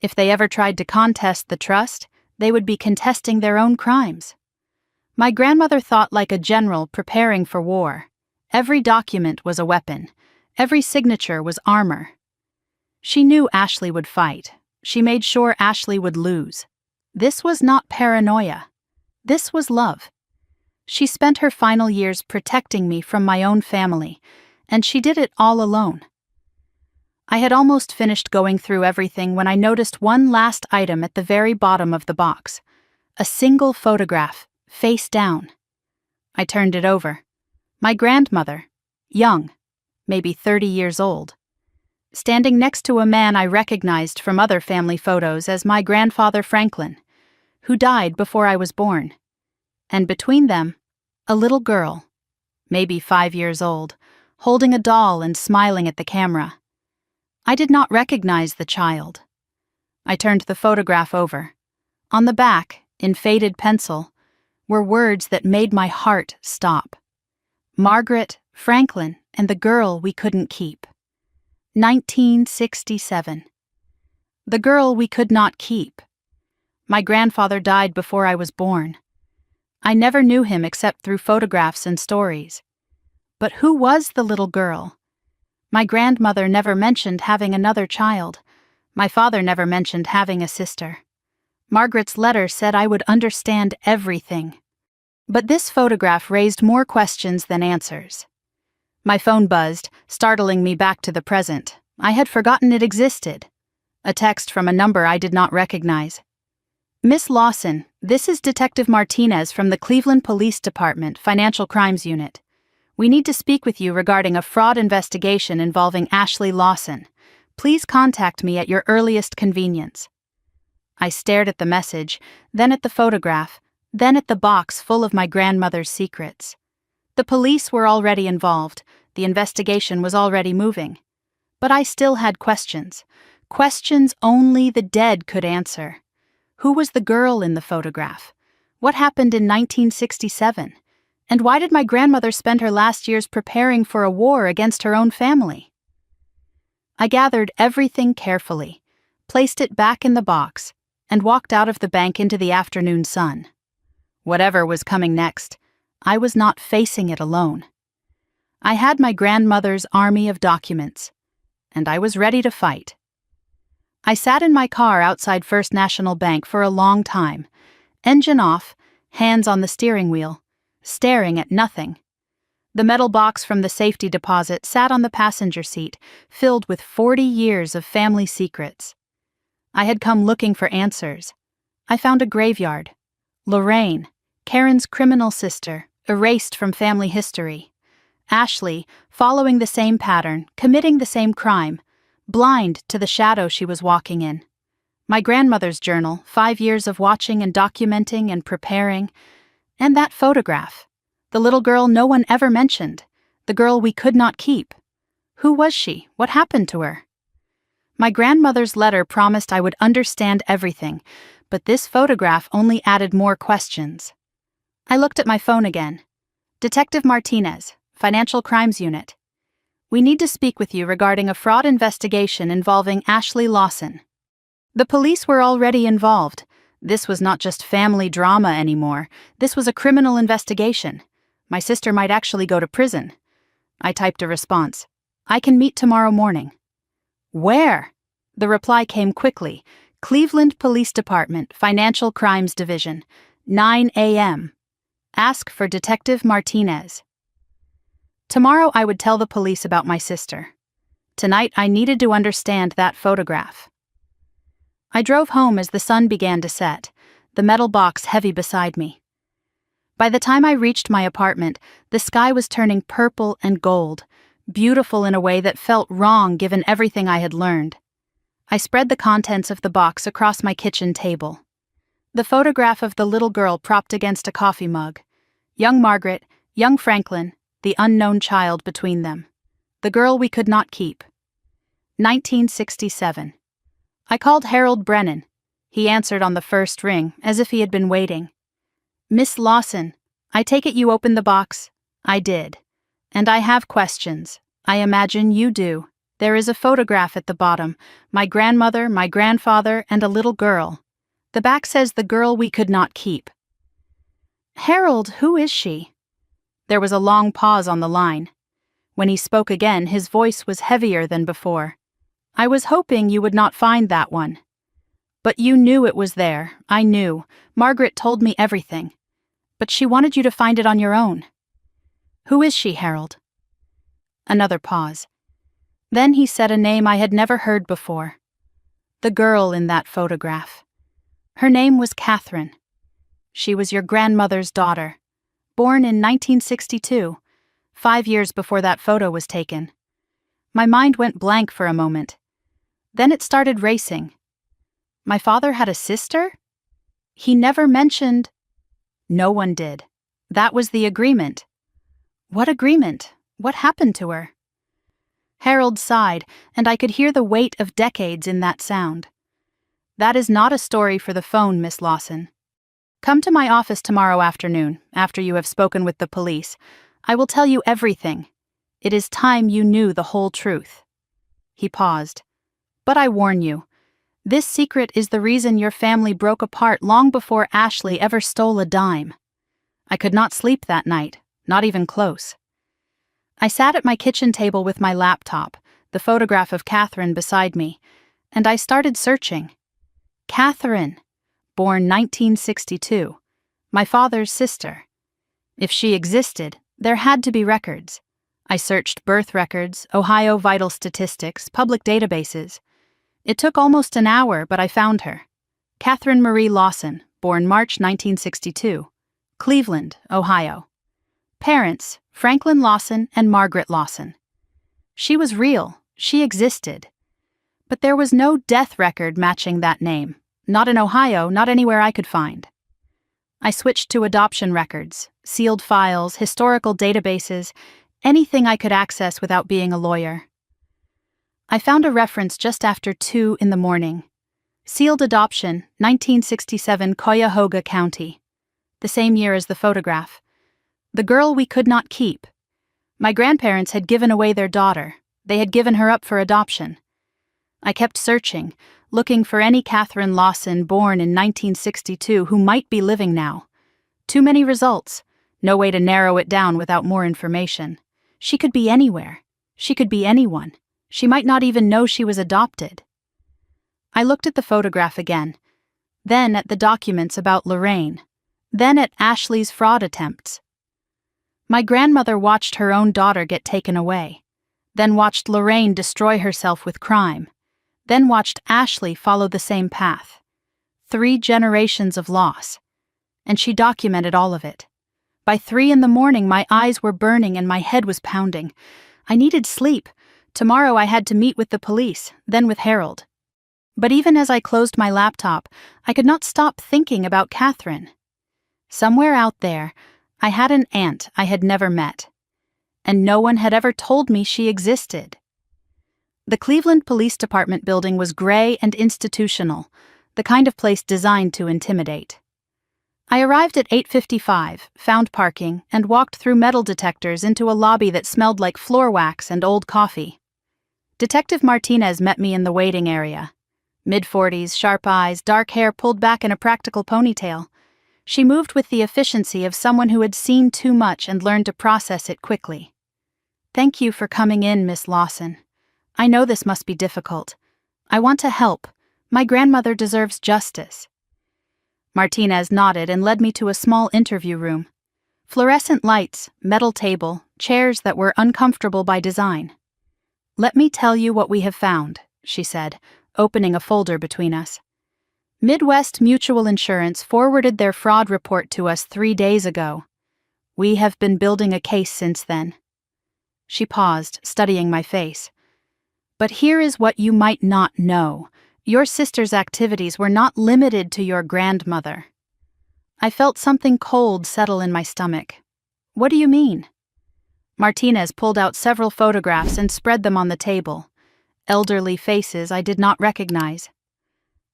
If they ever tried to contest the trust, they would be contesting their own crimes. My grandmother thought like a general preparing for war. Every document was a weapon. Every signature was armor. She knew Ashley would fight. She made sure Ashley would lose. This was not paranoia. This was love. She spent her final years protecting me from my own family, and she did it all alone. I had almost finished going through everything when I noticed one last item at the very bottom of the box. A single photograph, face down. I turned it over. My grandmother, young, maybe 30 years old, standing next to a man I recognized from other family photos as my grandfather Franklin, who died before I was born. And between them, a little girl, maybe 5 years old, holding a doll and smiling at the camera. I did not recognize the child. I turned the photograph over. On the back, in faded pencil, were words that made my heart stop. Margaret, Franklin, and the girl we couldn't keep. 1967. The girl we could not keep. My grandfather died before I was born. I never knew him except through photographs and stories. But who was the little girl? My grandmother never mentioned having another child. My father never mentioned having a sister. Margaret's letter said I would understand everything. But this photograph raised more questions than answers. My phone buzzed, startling me back to the present. I had forgotten it existed. A text from a number I did not recognize. Miss Lawson, this is Detective Martinez from the Cleveland Police Department, Financial Crimes Unit. We need to speak with you regarding a fraud investigation involving Ashley Lawson. Please contact me at your earliest convenience. I stared at the message, then at the photograph, then at the box full of my grandmother's secrets. The police were already involved, the investigation was already moving. But I still had questions. Questions only the dead could answer. Who was the girl in the photograph? What happened in 1967? And why did my grandmother spend her last years preparing for a war against her own family? I gathered everything carefully, placed it back in the box, and walked out of the bank into the afternoon sun. Whatever was coming next, I was not facing it alone. I had my grandmother's army of documents, and I was ready to fight. I sat in my car outside First National Bank for a long time, engine off, hands on the steering wheel, staring at nothing. The metal box from the safety deposit sat on the passenger seat, filled with 40 years of family secrets. I had come looking for answers. I found a graveyard. Lorraine, Karen's criminal sister, erased from family history. Ashley, following the same pattern, committing the same crime, blind to the shadow she was walking in. My grandmother's journal, 5 years of watching and documenting and preparing. And that photograph. The little girl no one ever mentioned. The girl we could not keep. Who was she? What happened to her? My grandmother's letter promised I would understand everything, but this photograph only added more questions. I looked at my phone again. Detective Martinez, Financial Crimes Unit. We need to speak with you regarding a fraud investigation involving Ashley Lawson. The police were already involved. This was not just family drama anymore. This was a criminal investigation. My sister might actually go to prison. I typed a response. I can meet tomorrow morning. Where? The reply came quickly. Cleveland Police Department, Financial Crimes Division, 9 a.m. Ask for Detective Martinez. Tomorrow I would tell the police about my sister. Tonight I needed to understand that photograph. I drove home as the sun began to set, the metal box heavy beside me. By the time I reached my apartment, the sky was turning purple and gold, beautiful in a way that felt wrong given everything I had learned. I spread the contents of the box across my kitchen table. The photograph of the little girl propped against a coffee mug. Young Margaret, young Franklin, the unknown child between them. The girl we could not keep. 1967. I called Harold Brennan. He answered on the first ring, as if he had been waiting. Miss Lawson, I take it you opened the box? I did. And I have questions. I imagine you do. There is a photograph at the bottom. My grandmother, my grandfather, and a little girl. The back says the girl we could not keep. Harold, who is she? There was a long pause on the line. When he spoke again, his voice was heavier than before. I was hoping you would not find that one. But you knew it was there. I knew. Margaret told me everything. But she wanted you to find it on your own. Who is she, Harold? Another pause. Then he said a name I had never heard before. The girl in that photograph. Her name was Catherine. She was your grandmother's daughter. Born in 1962, 5 years before that photo was taken. My mind went blank for a moment. Then it started racing. My father had a sister? He never mentioned... No one did. That was the agreement. What agreement? What happened to her? Harold sighed, and I could hear the weight of decades in that sound. That is not a story for the phone, Miss Lawson. Come to my office tomorrow afternoon, after you have spoken with the police. I will tell you everything. It is time you knew the whole truth. He paused. But I warn you, this secret is the reason your family broke apart long before Ashley ever stole a dime. I could not sleep that night, not even close. I sat at my kitchen table with my laptop, the photograph of Catherine beside me, and I started searching. Catherine, born 1962, my father's sister. If she existed, there had to be records. I searched birth records, Ohio vital statistics, public databases. It took almost an hour, but I found her. Catherine Marie Lawson, born March 1962, Cleveland, Ohio. Parents, Franklin Lawson and Margaret Lawson. She was real, she existed. But there was no death record matching that name. Not in Ohio, not anywhere I could find. I switched to adoption records, sealed files, historical databases, anything I could access without being a lawyer. I found a reference just after 2 a.m. Sealed adoption, 1967 Cuyahoga County. The same year as the photograph. The girl we could not keep. My grandparents had given away their daughter. They had given her up for adoption. I kept searching, looking for any Catherine Lawson born in 1962 who might be living now. Too many results. No way to narrow it down without more information. She could be anywhere. She could be anyone. She might not even know she was adopted. I looked at the photograph again, then at the documents about Lorraine, then at Ashley's fraud attempts. My grandmother watched her own daughter get taken away, then watched Lorraine destroy herself with crime, then watched Ashley follow the same path. 3 generations of loss. And she documented all of it. By 3 a.m, my eyes were burning and my head was pounding. I needed sleep. Tomorrow I had to meet with the police, then with Harold. But even as I closed my laptop, I could not stop thinking about Catherine. Somewhere out there, I had an aunt I had never met. And no one had ever told me she existed. The Cleveland Police Department building was gray and institutional, the kind of place designed to intimidate. I arrived at 8:55, found parking, and walked through metal detectors into a lobby that smelled like floor wax and old coffee. Detective Martinez met me in the waiting area. Mid-40s, sharp eyes, dark hair pulled back in a practical ponytail. She moved with the efficiency of someone who had seen too much and learned to process it quickly. "Thank you for coming in, Miss Lawson. I know this must be difficult. I want to help. My grandmother deserves justice." Martinez nodded and led me to a small interview room. Fluorescent lights, metal table, chairs that were uncomfortable by design. "Let me tell you what we have found," she said, opening a folder between us. "Midwest Mutual Insurance forwarded their fraud report to us 3 days ago. We have been building a case since then." She paused, studying my face. "But here is what you might not know. Your sister's activities were not limited to your grandmother." I felt something cold settle in my stomach. "What do you mean?" Martinez pulled out several photographs and spread them on the table. Elderly faces I did not recognize.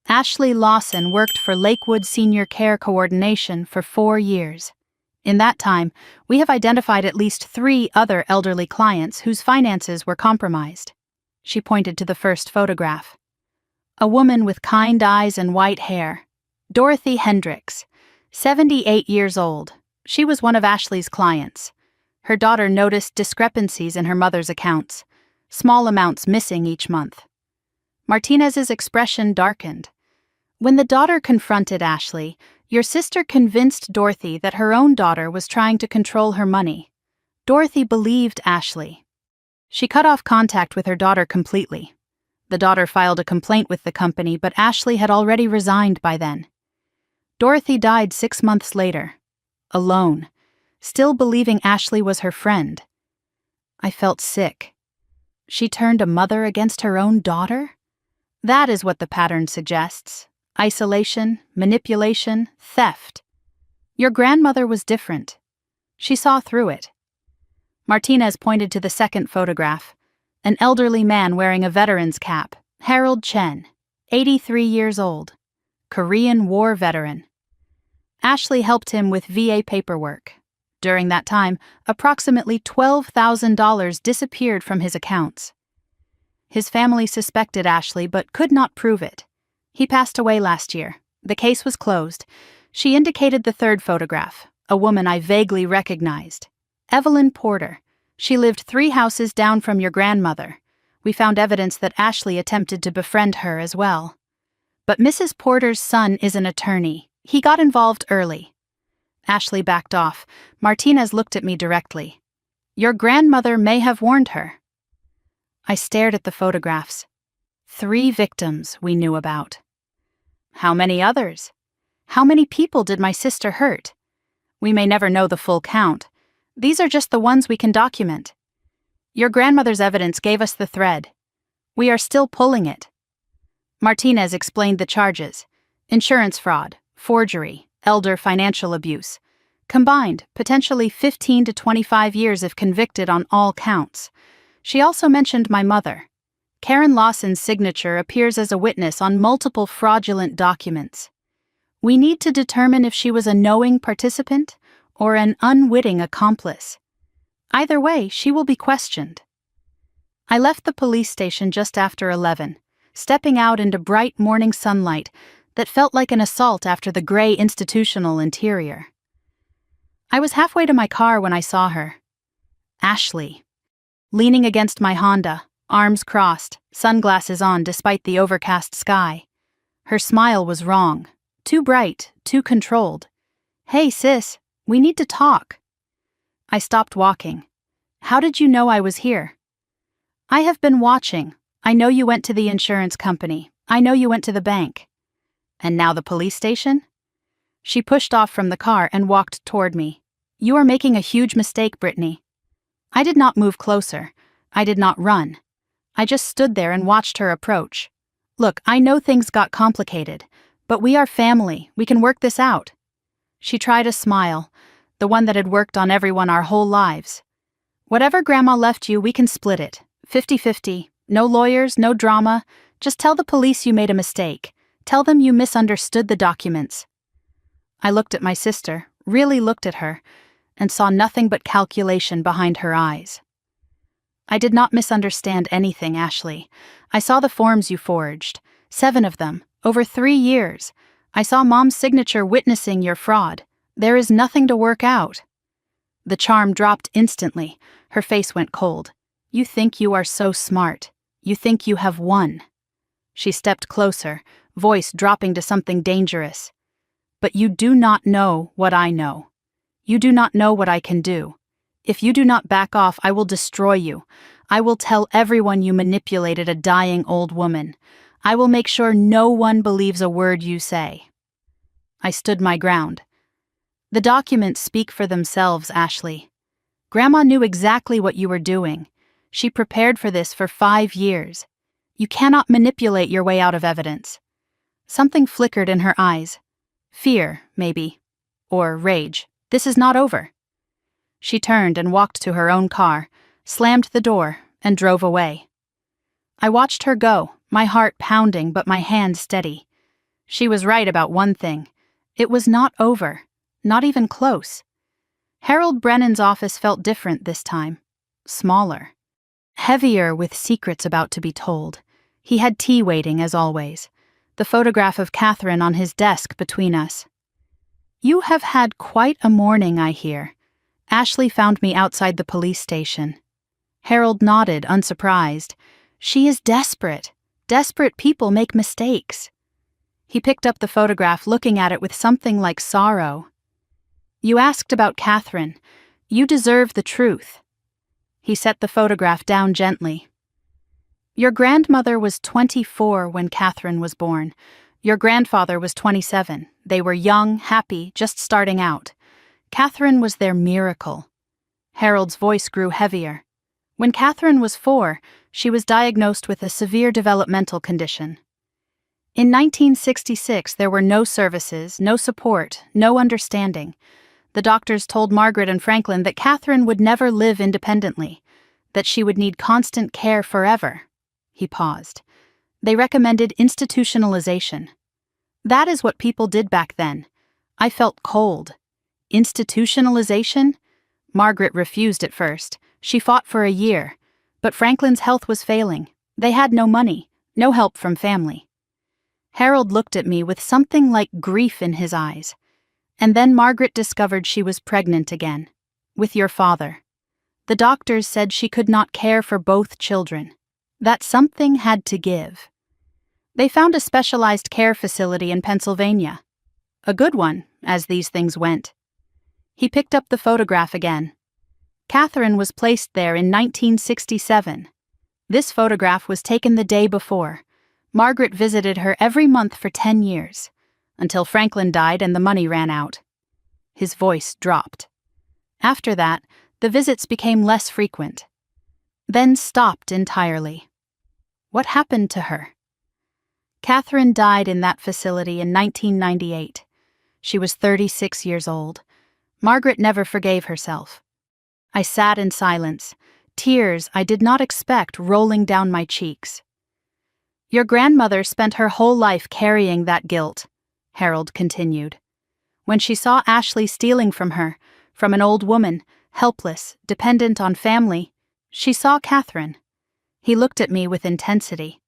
Ashley Lawson worked for Lakewood Senior Care Coordination for 4 years. In that time, we have identified at least 3 other elderly clients whose finances were compromised. She pointed to the first photograph. A woman with kind eyes and white hair. Dorothy Hendricks, 78 years old. She was one of Ashley's clients. Her daughter noticed discrepancies in her mother's accounts, small amounts missing each month. Martinez's expression darkened. When the daughter confronted Ashley, your sister convinced Dorothy that her own daughter was trying to control her money. Dorothy believed Ashley. She cut off contact with her daughter completely. The daughter filed a complaint with the company, but Ashley had already resigned by then. Dorothy died 6 months later, alone, still believing Ashley was her friend. I felt sick. She turned a mother against her own daughter? That is what the pattern suggests. Isolation, manipulation, theft. Your grandmother was different. She saw through it. Martinez pointed to the second photograph. An elderly man wearing a veteran's cap, Harold Chen, 83 years old, Korean War veteran. Ashley helped him with VA paperwork. During that time, approximately $12,000 disappeared from his accounts. His family suspected Ashley but could not prove it. He passed away last year. The case was closed. She indicated the third photograph, a woman I vaguely recognized. Evelyn Porter. She lived 3 houses down from your grandmother. We found evidence that Ashley attempted to befriend her as well. But Mrs. Porter's son is an attorney. He got involved early. Ashley backed off. Martinez looked at me directly. Your grandmother may have warned her. I stared at the photographs. 3 victims we knew about. How many others? How many people did my sister hurt? We may never know the full count. These are just the ones we can document. Your grandmother's evidence gave us the thread. We are still pulling it. Martinez explained the charges: insurance fraud, forgery, elder financial abuse. Combined, potentially 15 to 25 years if convicted on all counts. She also mentioned my mother. Karen Lawson's signature appears as a witness on multiple fraudulent documents. We need to determine if she was a knowing participant or an unwitting accomplice. Either way, she will be questioned. I left the police station just after 11, stepping out into bright morning sunlight that felt like an assault after the gray institutional interior. I was halfway to my car when I saw her. Ashley. Leaning against my Honda, arms crossed, sunglasses on despite the overcast sky. Her smile was wrong. Too bright, too controlled. Hey sis, we need to talk. I stopped walking. How did you know I was here? I have been watching. I know you went to the insurance company. I know you went to the bank. And now the police station? She pushed off from the car and walked toward me. You are making a huge mistake, Brittany. I did not move closer. I did not run. I just stood there and watched her approach. Look, I know things got complicated, but we are family. We can work this out. She tried a smile, the one that had worked on everyone our whole lives. Whatever Grandma left you, we can split it. 50-50. No lawyers, no drama. Just tell the police you made a mistake. Tell them you misunderstood the documents. I looked at my sister, really looked at her, and saw nothing but calculation behind her eyes. I did not misunderstand anything, Ashley. I saw the forms you forged. 7 of them, over 3 years. I saw Mom's signature witnessing your fraud. There is nothing to work out. The charm dropped instantly. Her face went cold. You think you are so smart. You think you have won. She stepped closer, voice dropping to something dangerous. But you do not know what I know. You do not know what I can do. If you do not back off, I will destroy you. I will tell everyone you manipulated a dying old woman. I will make sure no one believes a word you say. I stood my ground. The documents speak for themselves, Ashley. Grandma knew exactly what you were doing. She prepared for this for 5 years. You cannot manipulate your way out of evidence. Something flickered in her eyes. Fear, maybe. Or rage. This is not over. She turned and walked to her own car, slammed the door, and drove away. I watched her go, my heart pounding but my hand steady. She was right about one thing. It was not over, not even close. Harold Brennan's office felt different this time. Smaller. Heavier with secrets about to be told. He had tea waiting as always. The photograph of Catherine on his desk between us. You have had quite a morning, I hear. Ashley found me outside the police station. Harold nodded, unsurprised. She is desperate. Desperate people make mistakes. He picked up the photograph, looking at it with something like sorrow. You asked about Catherine. You deserve the truth. He set the photograph down gently. Your grandmother was 24 when Catherine was born. Your grandfather was 27. They were young, happy, just starting out. Catherine was their miracle. Harold's voice grew heavier. When Catherine was 4, she was diagnosed with a severe developmental condition. In 1966, there were no services, no support, no understanding. The doctors told Margaret and Franklin that Catherine would never live independently, that she would need constant care forever. He paused. They recommended institutionalization. That is what people did back then. I felt cold. Institutionalization? Margaret refused at first. She fought for a year. But Franklin's health was failing. They had no money, no help from family. Harold looked at me with something like grief in his eyes. And then Margaret discovered she was pregnant again. With your father. The doctors said she could not care for both children. That something had to give. They found a specialized care facility in Pennsylvania. A good one, as these things went. He picked up the photograph again. Catherine was placed there in 1967. This photograph was taken the day before. Margaret visited her every month for 10 years, until Franklin died and the money ran out. His voice dropped. After that, The visits became less frequent, then stopped entirely. What happened to her? Catherine died in that facility in 1998. She was 36 years old. Margaret never forgave herself. I sat in silence, tears I did not expect rolling down my cheeks. Your grandmother spent her whole life carrying that guilt, Harold continued. When she saw Ashley stealing from her, from an old woman, helpless, dependent on family, she saw Catherine. He looked at me with intensity.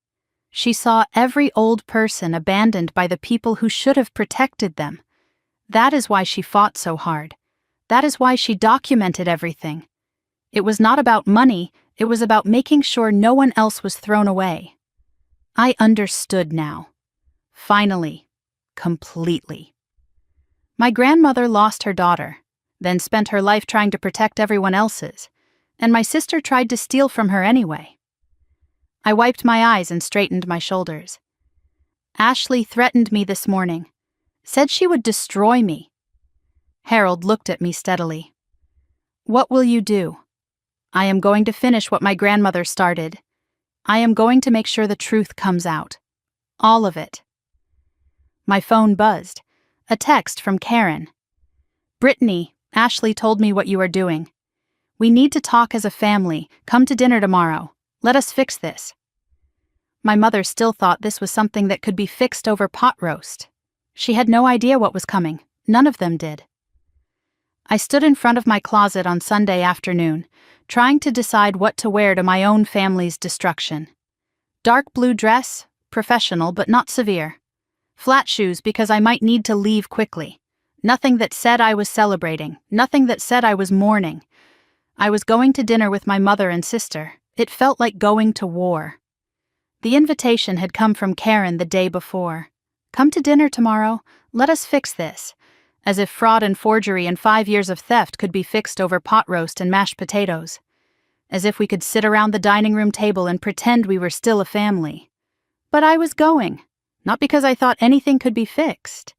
She saw every old person abandoned by the people who should have protected them. That is why she fought so hard. That is why she documented everything. It was not about money, it was about making sure no one else was thrown away. I understood now. Finally. Completely. My grandmother lost her daughter, then spent her life trying to protect everyone else's, and my sister tried to steal from her anyway. I wiped my eyes and straightened my shoulders. Ashley threatened me this morning, said she would destroy me. Harold looked at me steadily. What will you do? I am going to finish what my grandmother started. I am going to make sure the truth comes out. All of it. My phone buzzed. A text from Karen. Brittany, Ashley told me what you are doing. We need to talk as a family. Come to dinner tomorrow. Let us fix this. My mother still thought this was something that could be fixed over pot roast. She had no idea what was coming. None of them did. I stood in front of my closet on Sunday afternoon, trying to decide what to wear to my own family's destruction. Dark blue dress, professional but not severe. Flat shoes because I might need to leave quickly. Nothing that said I was celebrating, nothing that said I was mourning. I was going to dinner with my mother and sister. It felt like going to war. The invitation had come from Karen the day before. Come to dinner tomorrow, let us fix this. As if fraud and forgery and 5 years of theft could be fixed over pot roast and mashed potatoes. As if we could sit around the dining room table and pretend we were still a family. But I was going, not because I thought anything could be fixed.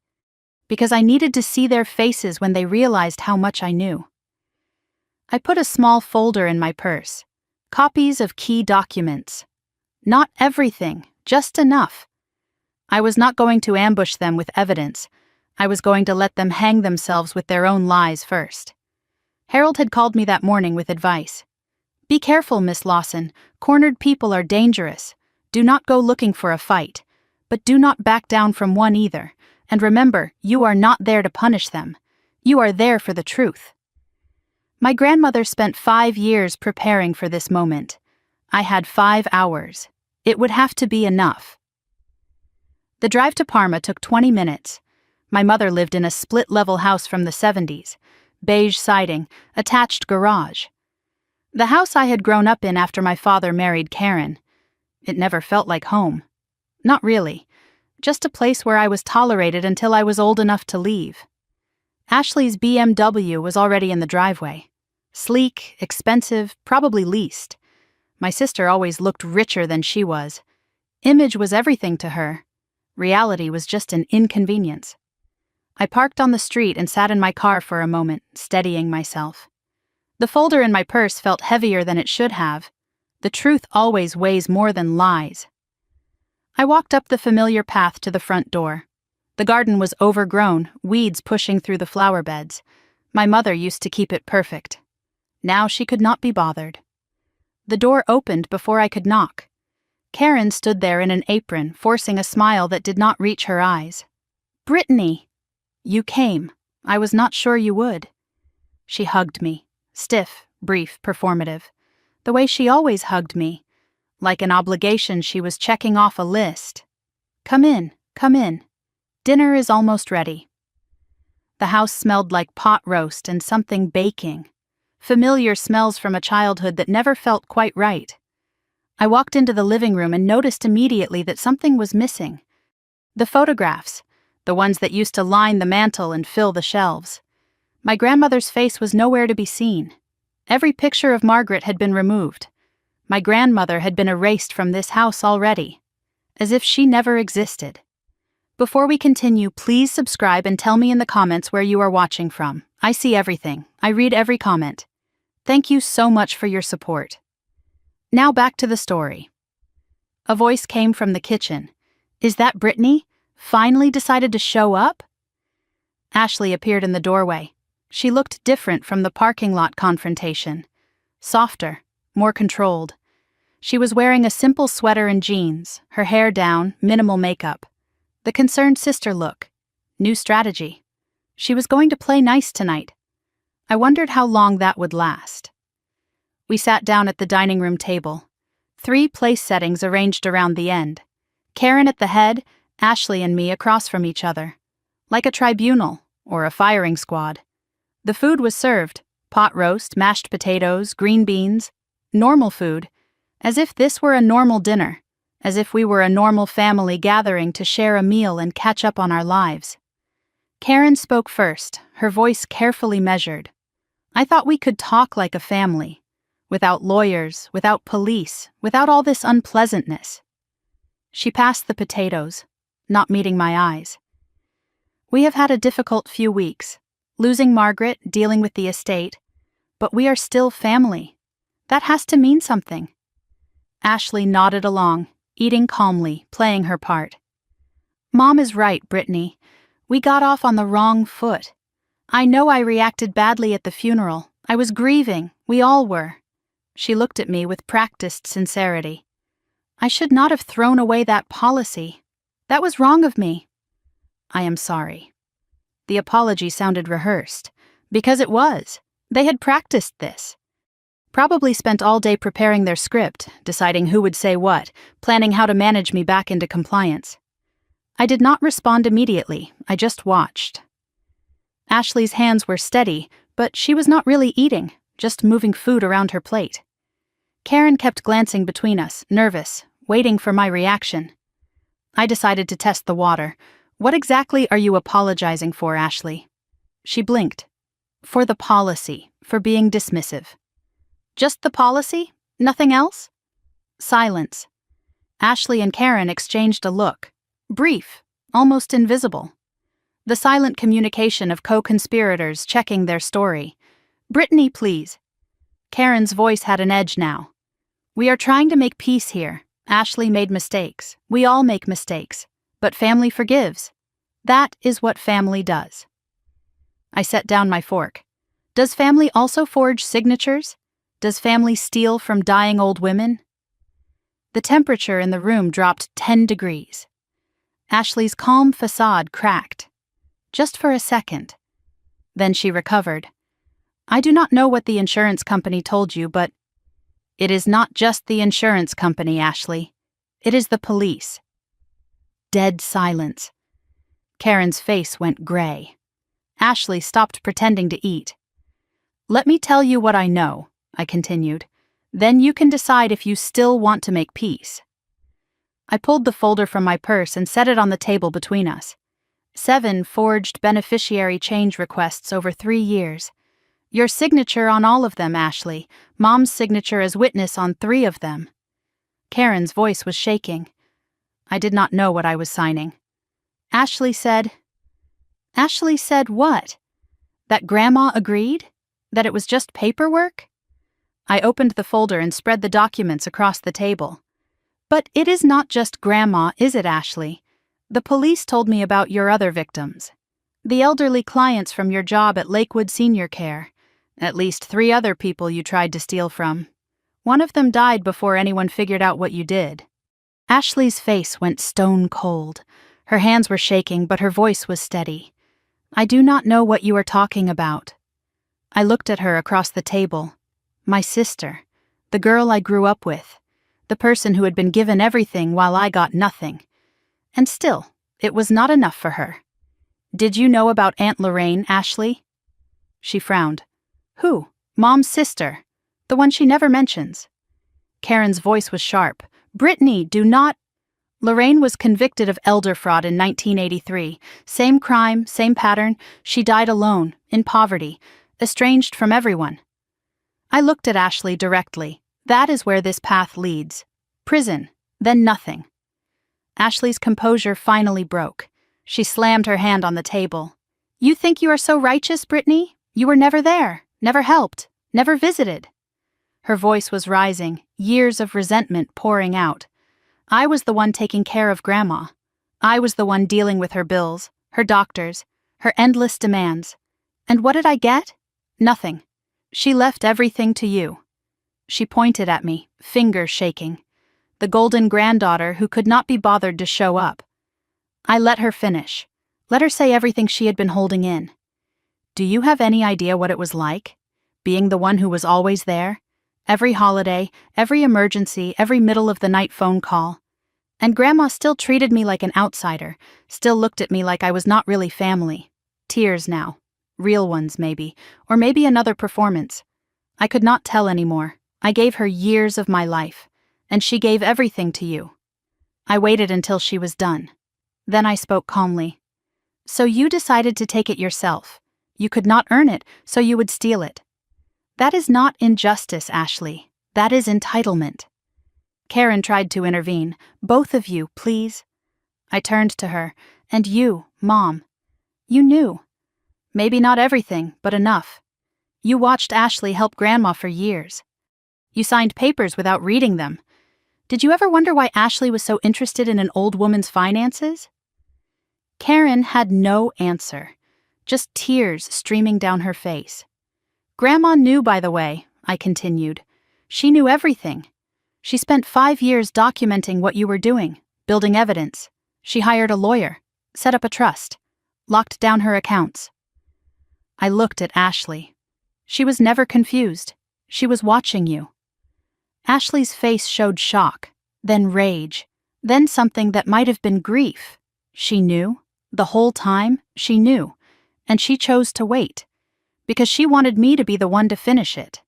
Because I needed to see their faces when they realized how much I knew. I put a small folder in my purse. Copies of key documents. Not everything, just enough. I was not going to ambush them with evidence. I was going to let them hang themselves with their own lies first. Harold had called me that morning with advice. Be careful, Miss Lawson. Cornered people are dangerous. Do not go looking for a fight. But do not back down from one either. And remember, you are not there to punish them. You are there for the truth. My grandmother spent 5 years preparing for this moment. I had 5 hours. It would have to be enough. The drive to Parma took 20 minutes. My mother lived in a split-level house from the 70s, beige siding, attached garage. The house I had grown up in after my father married Karen. It never felt like home. Not really. Just a place where I was tolerated until I was old enough to leave. Ashley's BMW was already in the driveway. Sleek, expensive, probably leased. My sister always looked richer than she was. Image was everything to her. Reality was just an inconvenience. I parked on the street and sat in my car for a moment, steadying myself. The folder in my purse felt heavier than it should have. The truth always weighs more than lies. I walked up the familiar path to the front door. The garden was overgrown, weeds pushing through the flower beds. My mother used to keep it perfect. Now she could not be bothered. The door opened before I could knock. Karen stood there in an apron, forcing a smile that did not reach her eyes. Brittany! You came. I was not sure you would. She hugged me. Stiff, brief, performative. The way she always hugged me. Like an obligation she was checking off a list. Come in, come in. Dinner is almost ready. The house smelled like pot roast and something baking. Familiar smells from a childhood that never felt quite right. I walked into the living room and noticed immediately that something was missing. The photographs, the ones that used to line the mantel and fill the shelves. My grandmother's face was nowhere to be seen. Every picture of Margaret had been removed. My grandmother had been erased from this house already, as if she never existed. Before we continue, please subscribe and tell me in the comments where you are watching from. I see everything. I read every comment. Thank you so much for your support. Now back to the story. A voice came from the kitchen. Is that Brittany? Finally decided to show up? Ashley appeared in the doorway. She looked different from the parking lot confrontation. Softer, more controlled. She was wearing a simple sweater and jeans, her hair down, minimal makeup. The concerned sister look. New strategy. She was going to play nice tonight. I wondered how long that would last. We sat down at the dining room table. 3 place settings arranged around the end. Karen at the head, Ashley and me across from each other. Like a tribunal, or a firing squad. The food was served. Pot roast, mashed potatoes, green beans. Normal food. As if this were a normal dinner. As if we were a normal family gathering to share a meal and catch up on our lives. Karen spoke first, her voice carefully measured. I thought we could talk like a family. Without lawyers, without police, without all this unpleasantness. She passed the potatoes, not meeting my eyes. We have had a difficult few weeks. Losing Margaret, dealing with the estate. But we are still family. That has to mean something. Ashley nodded along, eating calmly, playing her part. Mom is right, Brittany. We got off on the wrong foot. I know I reacted badly at the funeral. I was grieving. We all were. She looked at me with practiced sincerity. I should not have thrown away that policy. That was wrong of me. I am sorry. The apology sounded rehearsed. Because it was. They had practiced this. Probably spent all day preparing their script, deciding who would say what, planning how to manage me back into compliance. I did not respond immediately, I just watched. Ashley's hands were steady, but she was not really eating, just moving food around her plate. Karen kept glancing between us, nervous, waiting for my reaction. I decided to test the water. What exactly are you apologizing for, Ashley? She blinked. For the policy, for being dismissive. Just the policy? Nothing else? Silence. Ashley and Karen exchanged a look. Brief, almost invisible. The silent communication of co-conspirators checking their story. Brittany, please. Karen's voice had an edge now. We are trying to make peace here. Ashley made mistakes. We all make mistakes. But family forgives. That is what family does. I set down my fork. Does family also forge signatures? Does family steal from dying old women? The temperature in the room dropped 10 degrees. Ashley's calm facade cracked. Just for a second. Then she recovered. I do not know what the insurance company told you, but it is not just the insurance company, Ashley. It is the police. Dead silence. Karen's face went gray. Ashley stopped pretending to eat. Let me tell you what I know, I continued. Then you can decide if you still want to make peace. I pulled the folder from my purse and set it on the table between us. 7 forged beneficiary change requests over 3 years. Your signature on all of them, Ashley. Mom's signature as witness on 3 of them. Karen's voice was shaking. I did not know what I was signing. Ashley said what? That Grandma agreed? That it was just paperwork? I opened the folder and spread the documents across the table. But it is not just Grandma, is it, Ashley? The police told me about your other victims. The elderly clients from your job at Lakewood Senior Care. At least 3 other people you tried to steal from. One of them died before anyone figured out what you did. Ashley's face went stone cold. Her hands were shaking, but her voice was steady. I do not know what you are talking about. I looked at her across the table. My sister. The girl I grew up with. The person who had been given everything while I got nothing. And still, it was not enough for her. Did you know about Aunt Lorraine, Ashley? She frowned. Who? Mom's sister. The one she never mentions. Karen's voice was sharp. Brittany, do not... Lorraine was convicted of elder fraud in 1983. Same crime, same pattern. She died alone, in poverty, estranged from everyone. I looked at Ashley directly. That is where this path leads. Prison, then nothing. Ashley's composure finally broke. She slammed her hand on the table. You think you are so righteous, Brittany? You were never there, never helped, Never visited. Her voice was rising, years of resentment pouring out. I was the one taking care of Grandma. I was the one dealing with her bills, her doctors, her endless demands. And what did I get? Nothing. She left everything to you. She pointed at me, fingers shaking. The golden granddaughter who could not be bothered to show up. I let her finish. Let her say everything she had been holding in. Do you have any idea what it was like? Being the one who was always there? Every holiday, every emergency, every middle-of-the-night phone call. And Grandma still treated me like an outsider, still looked at me like I was not really family. Tears now. Real ones, maybe. Or maybe another performance. I could not tell anymore. I gave her years of my life. And she gave everything to you. I waited until she was done. Then I spoke calmly. So you decided to take it yourself. You could not earn it, so you would steal it. That is not injustice, Ashley. That is entitlement. Karen tried to intervene. Both of you, please. I turned to her. And you, Mom. You knew. Maybe not everything, but enough. You watched Ashley help Grandma for years. You signed papers without reading them. Did you ever wonder why Ashley was so interested in an old woman's finances? Karen had no answer, just tears streaming down her face. Grandma knew, by the way, I continued. She knew everything. She spent 5 years documenting what you were doing, building evidence. She hired a lawyer, set up a trust, locked down her accounts. I looked at Ashley. She was never confused. She was watching you. Ashley's face showed shock, then rage, then something that might have been grief. She knew. The whole time, she knew. And she chose to wait. Because she wanted me to be the one to finish it.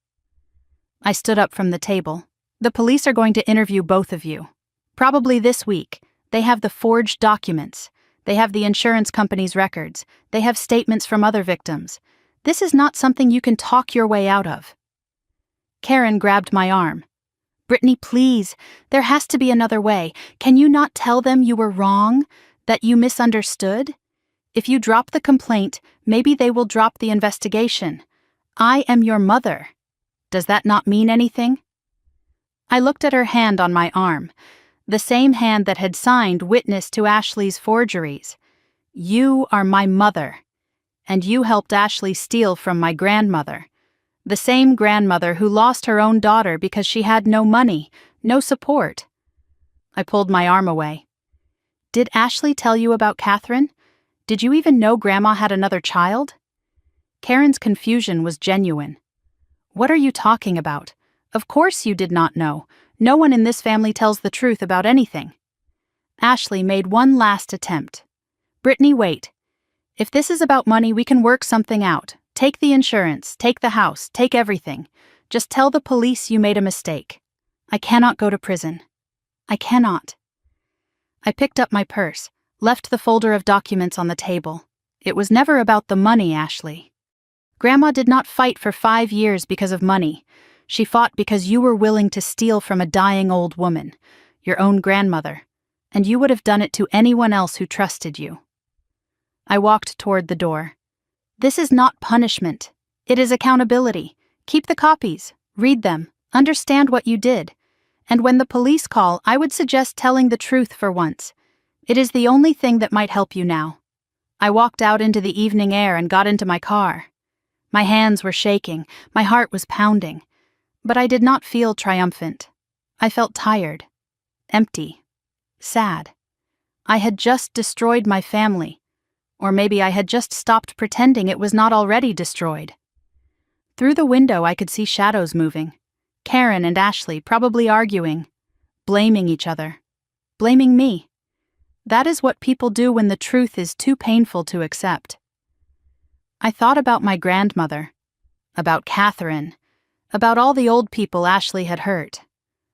I stood up from the table. The police are going to interview both of you. Probably this week. They have the forged documents. They have the insurance company's records. They have statements from other victims. This is not something you can talk your way out of. Karen grabbed my arm. Brittany, please. There has to be another way. Can you not tell them you were wrong? That you misunderstood? If you drop the complaint, maybe they will drop the investigation. I am your mother. Does that not mean anything? I looked at her hand on my arm, the same hand that had signed witness to Ashley's forgeries. You are my mother. And you helped Ashley steal from my grandmother. The same grandmother who lost her own daughter because she had no money, no support. I pulled my arm away. Did Ashley tell you about Catherine? Did you even know Grandma had another child? Karen's confusion was genuine. What are you talking about? Of course you did not know. No one in this family tells the truth about anything. Ashley made one last attempt. Brittany, wait. If this is about money, we can work something out. Take the insurance, take the house, take everything. Just tell the police you made a mistake. I cannot go to prison. I cannot. I picked up my purse, left the folder of documents on the table. It was never about the money, Ashley. Grandma did not fight for 5 years because of money. She fought because you were willing to steal from a dying old woman, your own grandmother, and you would have done it to anyone else who trusted you. I walked toward the door. This is not punishment. It is accountability. Keep the copies, read them, understand what you did. And when the police call, I would suggest telling the truth for once. It is the only thing that might help you now. I walked out into the evening air and got into my car. My hands were shaking, my heart was pounding. But I did not feel triumphant. I felt tired, empty, sad. I had just destroyed my family. Or maybe I had just stopped pretending it was not already destroyed. Through the window I could see shadows moving. Karen and Ashley probably arguing, blaming each other, blaming me. That is what people do when the truth is too painful to accept. I thought about my grandmother, about Catherine, about all the old people Ashley had hurt.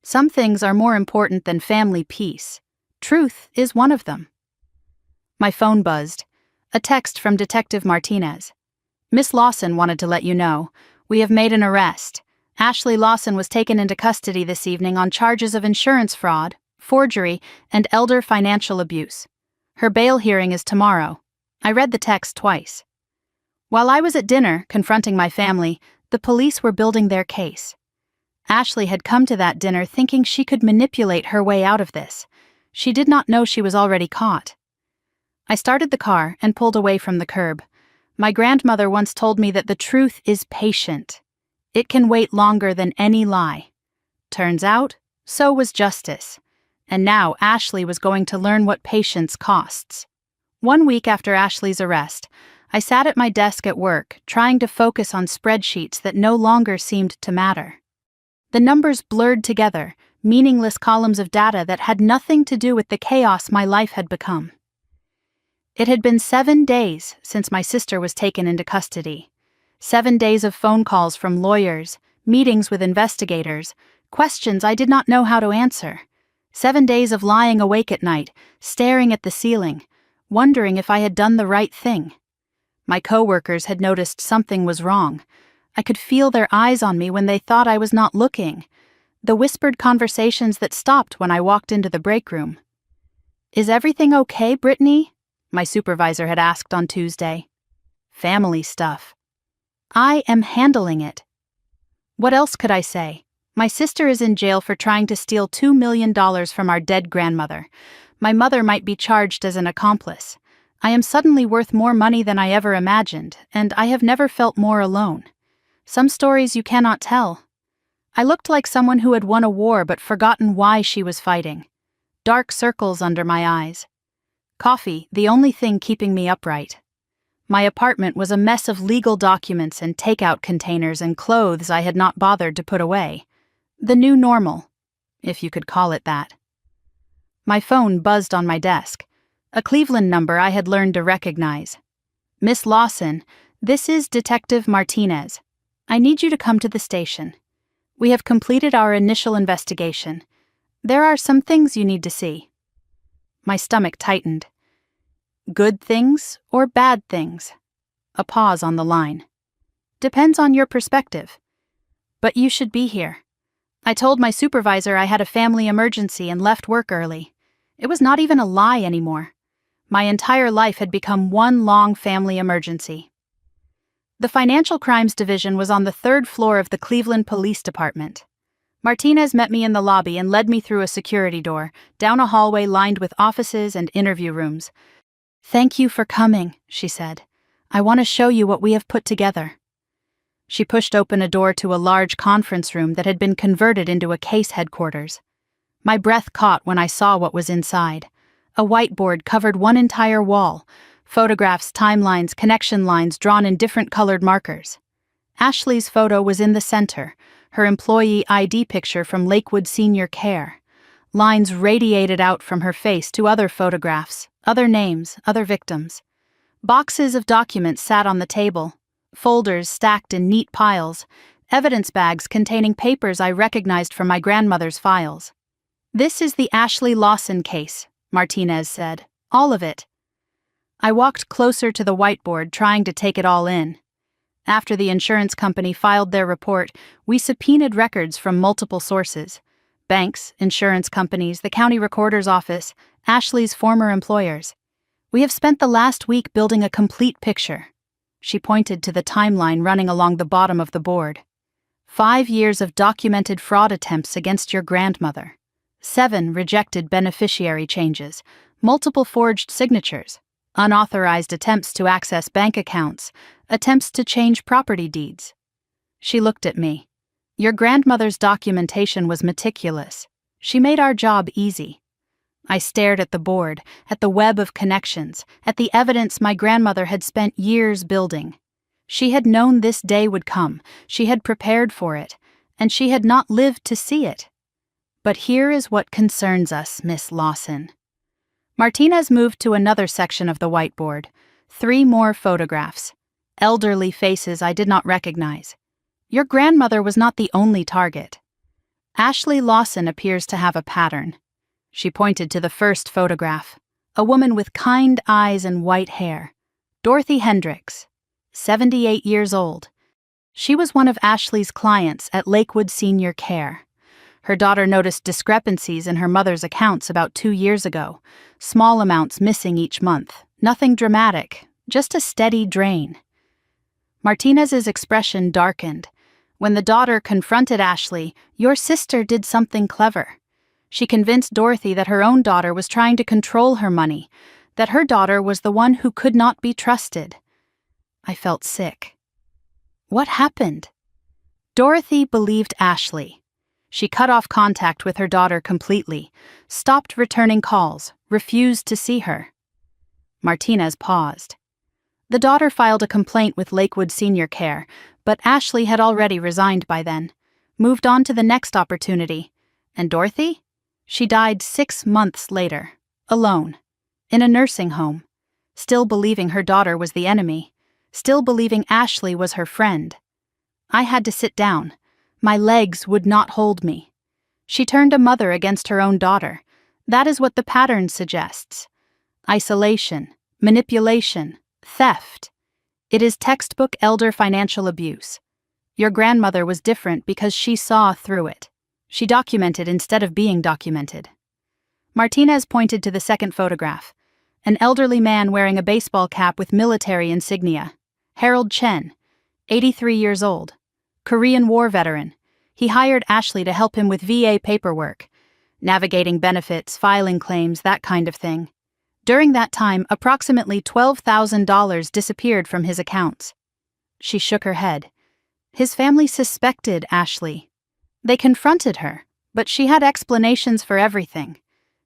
Some things are more important than family peace. Truth is one of them. My phone buzzed. A text from Detective Martinez. Miss Lawson wanted to let you know. We have made an arrest. Ashley Lawson was taken into custody this evening on charges of insurance fraud, forgery, and elder financial abuse. Her bail hearing is tomorrow. I read the text twice. While I was at dinner, confronting my family, The police were building their case. Ashley had come to that dinner thinking she could manipulate her way out of this. She did not know she was already caught. I started the car and pulled away from the curb. My grandmother once told me that the truth is patient. It can wait longer than any lie. Turns out, so was justice. And now Ashley was going to learn what patience costs. 1 week after Ashley's arrest, I sat at my desk at work, trying to focus on spreadsheets that no longer seemed to matter. The numbers blurred together, meaningless columns of data that had nothing to do with the chaos my life had become. It had been 7 days since my sister was taken into custody. 7 days of phone calls from lawyers, meetings with investigators, questions I did not know how to answer. 7 days of lying awake at night, staring at the ceiling, wondering if I had done the right thing. My coworkers had noticed something was wrong. I could feel their eyes on me when they thought I was not looking. The whispered conversations that stopped when I walked into the break room. "Is everything okay, Brittany?" my supervisor had asked on Tuesday. "Family stuff." "I am handling it." What else could I say? My sister is in jail for trying to steal $2 million from our dead grandmother. My mother might be charged as an accomplice. I am suddenly worth more money than I ever imagined, and I have never felt more alone. Some stories you cannot tell. I looked like someone who had won a war but forgotten why she was fighting. Dark circles under my eyes. Coffee, the only thing keeping me upright. My apartment was a mess of legal documents and takeout containers and clothes I had not bothered to put away. The new normal, if you could call it that. My phone buzzed on my desk. A Cleveland number I had learned to recognize. "Miss Lawson, this is Detective Martinez. I need you to come to the station. We have completed our initial investigation. There are some things you need to see." My stomach tightened. "Good things or bad things?" A pause on the line. "Depends on your perspective. But you should be here. I told my supervisor I had a family emergency and left work early. It was not even a lie anymore. My entire life had become one long family emergency. The Financial Crimes Division was on the 3rd floor of the Cleveland Police Department. Martinez met me in the lobby and led me through a security door, down a hallway lined with offices and interview rooms. "Thank you for coming," she said. "I want to show you what we have put together." She pushed open a door to a large conference room that had been converted into a case headquarters. My breath caught when I saw what was inside. A whiteboard covered one entire wall, photographs, timelines, connection lines drawn in different colored markers. Ashley's photo was in the center, her employee ID picture from Lakewood Senior Care. Lines radiated out from her face to other photographs, other names, other victims. Boxes of documents sat on the table, folders stacked in neat piles, evidence bags containing papers I recognized from my grandmother's files. "This is the Ashley Lawson case," Martinez said. "All of it." I walked closer to the whiteboard, trying to take it all in. After the insurance company filed their report, we subpoenaed records from multiple sources: banks, insurance companies, the county recorder's office, Ashley's former employers. "We have spent the last week building a complete picture." She pointed to the timeline running along the bottom of the board. 5 years of documented fraud attempts against your grandmother. 7 rejected beneficiary changes, multiple forged signatures, unauthorized attempts to access bank accounts, attempts to change property deeds. She looked at me. "Your grandmother's documentation was meticulous. She made our job easy." I stared at the board, at the web of connections, at the evidence my grandmother had spent years building. She had known this day would come, she had prepared for it, and she had not lived to see it. "But here is what concerns us, Miss Lawson." Martinez moved to another section of the whiteboard. 3 more photographs. Elderly faces I did not recognize. Your grandmother was not the only target. Ashley Lawson appears to have a pattern. She pointed to the first photograph. A woman with kind eyes and white hair. Dorothy Hendricks, 78 years old. She was one of Ashley's clients at Lakewood Senior Care. Her daughter noticed discrepancies in her mother's accounts about 2 years ago. Small amounts missing each month. Nothing dramatic, just a steady drain. Martinez's expression darkened. When the daughter confronted Ashley, "Your sister did something clever." She convinced Dorothy that her own daughter was trying to control her money, that her daughter was the one who could not be trusted. I felt sick. What happened? Dorothy believed Ashley. She cut off contact with her daughter completely, stopped returning calls, refused to see her. Martinez paused. The daughter filed a complaint with Lakewood Senior Care, but Ashley had already resigned by then, moved on to the next opportunity. And Dorothy? She died 6 months later, alone, in a nursing home, still believing her daughter was the enemy, still believing Ashley was her friend. I had to sit down. My legs would not hold me. She turned a mother against her own daughter. That is what the pattern suggests. Isolation, manipulation, theft. It is textbook elder financial abuse. Your grandmother was different because she saw through it. She documented instead of being documented. Martinez pointed to the second photograph. An elderly man wearing a baseball cap with military insignia. Harold Chen, 83 years old. Korean War veteran. He hired Ashley to help him with VA paperwork. Navigating benefits, filing claims, that kind of thing. During that time, approximately $12,000 disappeared from his accounts. She shook her head. His family suspected Ashley. They confronted her, but she had explanations for everything.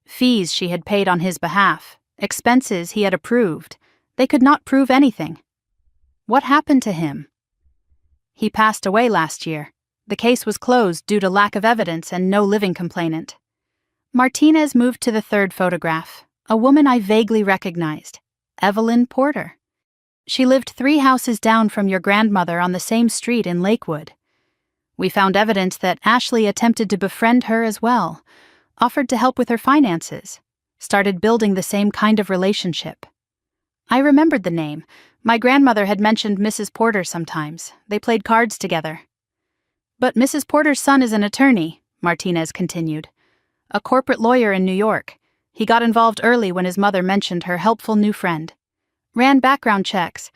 Fees she had paid on his behalf, expenses he had approved. They could not prove anything. What happened to him? He passed away last year. The case was closed due to lack of evidence and no living complainant. Martinez moved to the third photograph, a woman I vaguely recognized, Evelyn Porter. She lived 3 houses down from your grandmother on the same street in Lakewood. We found evidence that Ashley attempted to befriend her as well, offered to help with her finances, started building the same kind of relationship. I remembered the name. My grandmother had mentioned Mrs. Porter sometimes. They played cards together. But Mrs. Porter's son is an attorney, Martinez continued. A corporate lawyer in New York. He got involved early when his mother mentioned her helpful new friend. Ran background checks,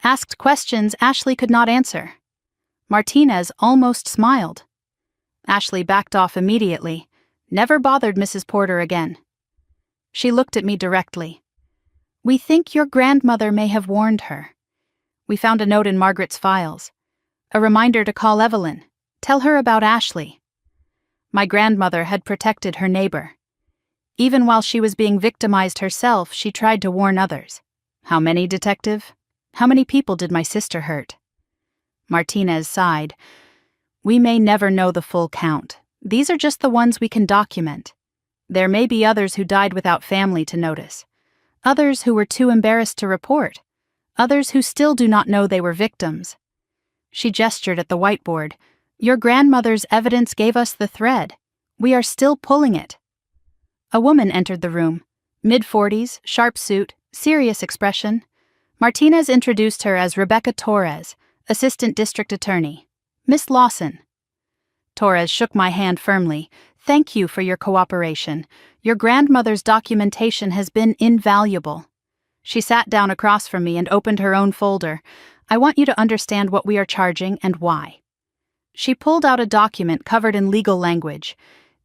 asked questions Ashley could not answer. Martinez almost smiled. Ashley backed off immediately, never bothered Mrs. Porter again. She looked at me directly. We think your grandmother may have warned her. We found a note in Margaret's files. A reminder to call Evelyn. Tell her about Ashley. My grandmother had protected her neighbor. Even while she was being victimized herself, she tried to warn others. How many, detective? How many people did my sister hurt? Martinez sighed. We may never know the full count. These are just the ones we can document. There may be others who died without family to notice. Others who were too embarrassed to report. Others who still do not know they were victims. She gestured at the whiteboard. Your grandmother's evidence gave us the thread. We are still pulling it. A woman entered the room. Mid-40s, sharp suit, serious expression. Martinez introduced her as Rebecca Torres, Assistant District Attorney. Miss Lawson. Torres shook my hand firmly. Thank you for your cooperation. Your grandmother's documentation has been invaluable. She sat down across from me and opened her own folder. I want you to understand what we are charging and why. She pulled out a document covered in legal language.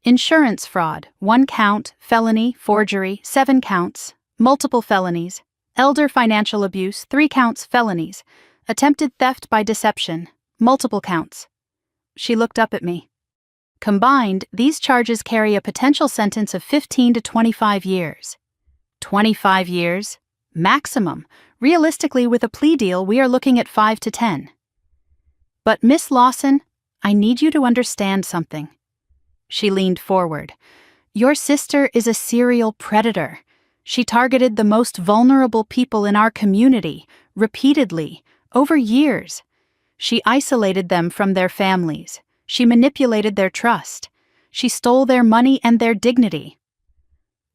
Insurance fraud, 1 count, felony, forgery, 7 counts, multiple felonies, elder financial abuse, 3 counts, felonies, attempted theft by deception, multiple counts. She looked up at me. Combined, these charges carry a potential sentence of 15 to 25 years. 25 years? Maximum. Realistically, with a plea deal, we are looking at 5 to 10. But Miss Lawson, I need you to understand something. She leaned forward. Your sister is a serial predator. She targeted the most vulnerable people in our community, repeatedly, over years. She isolated them from their families. She manipulated their trust. She stole their money and their dignity.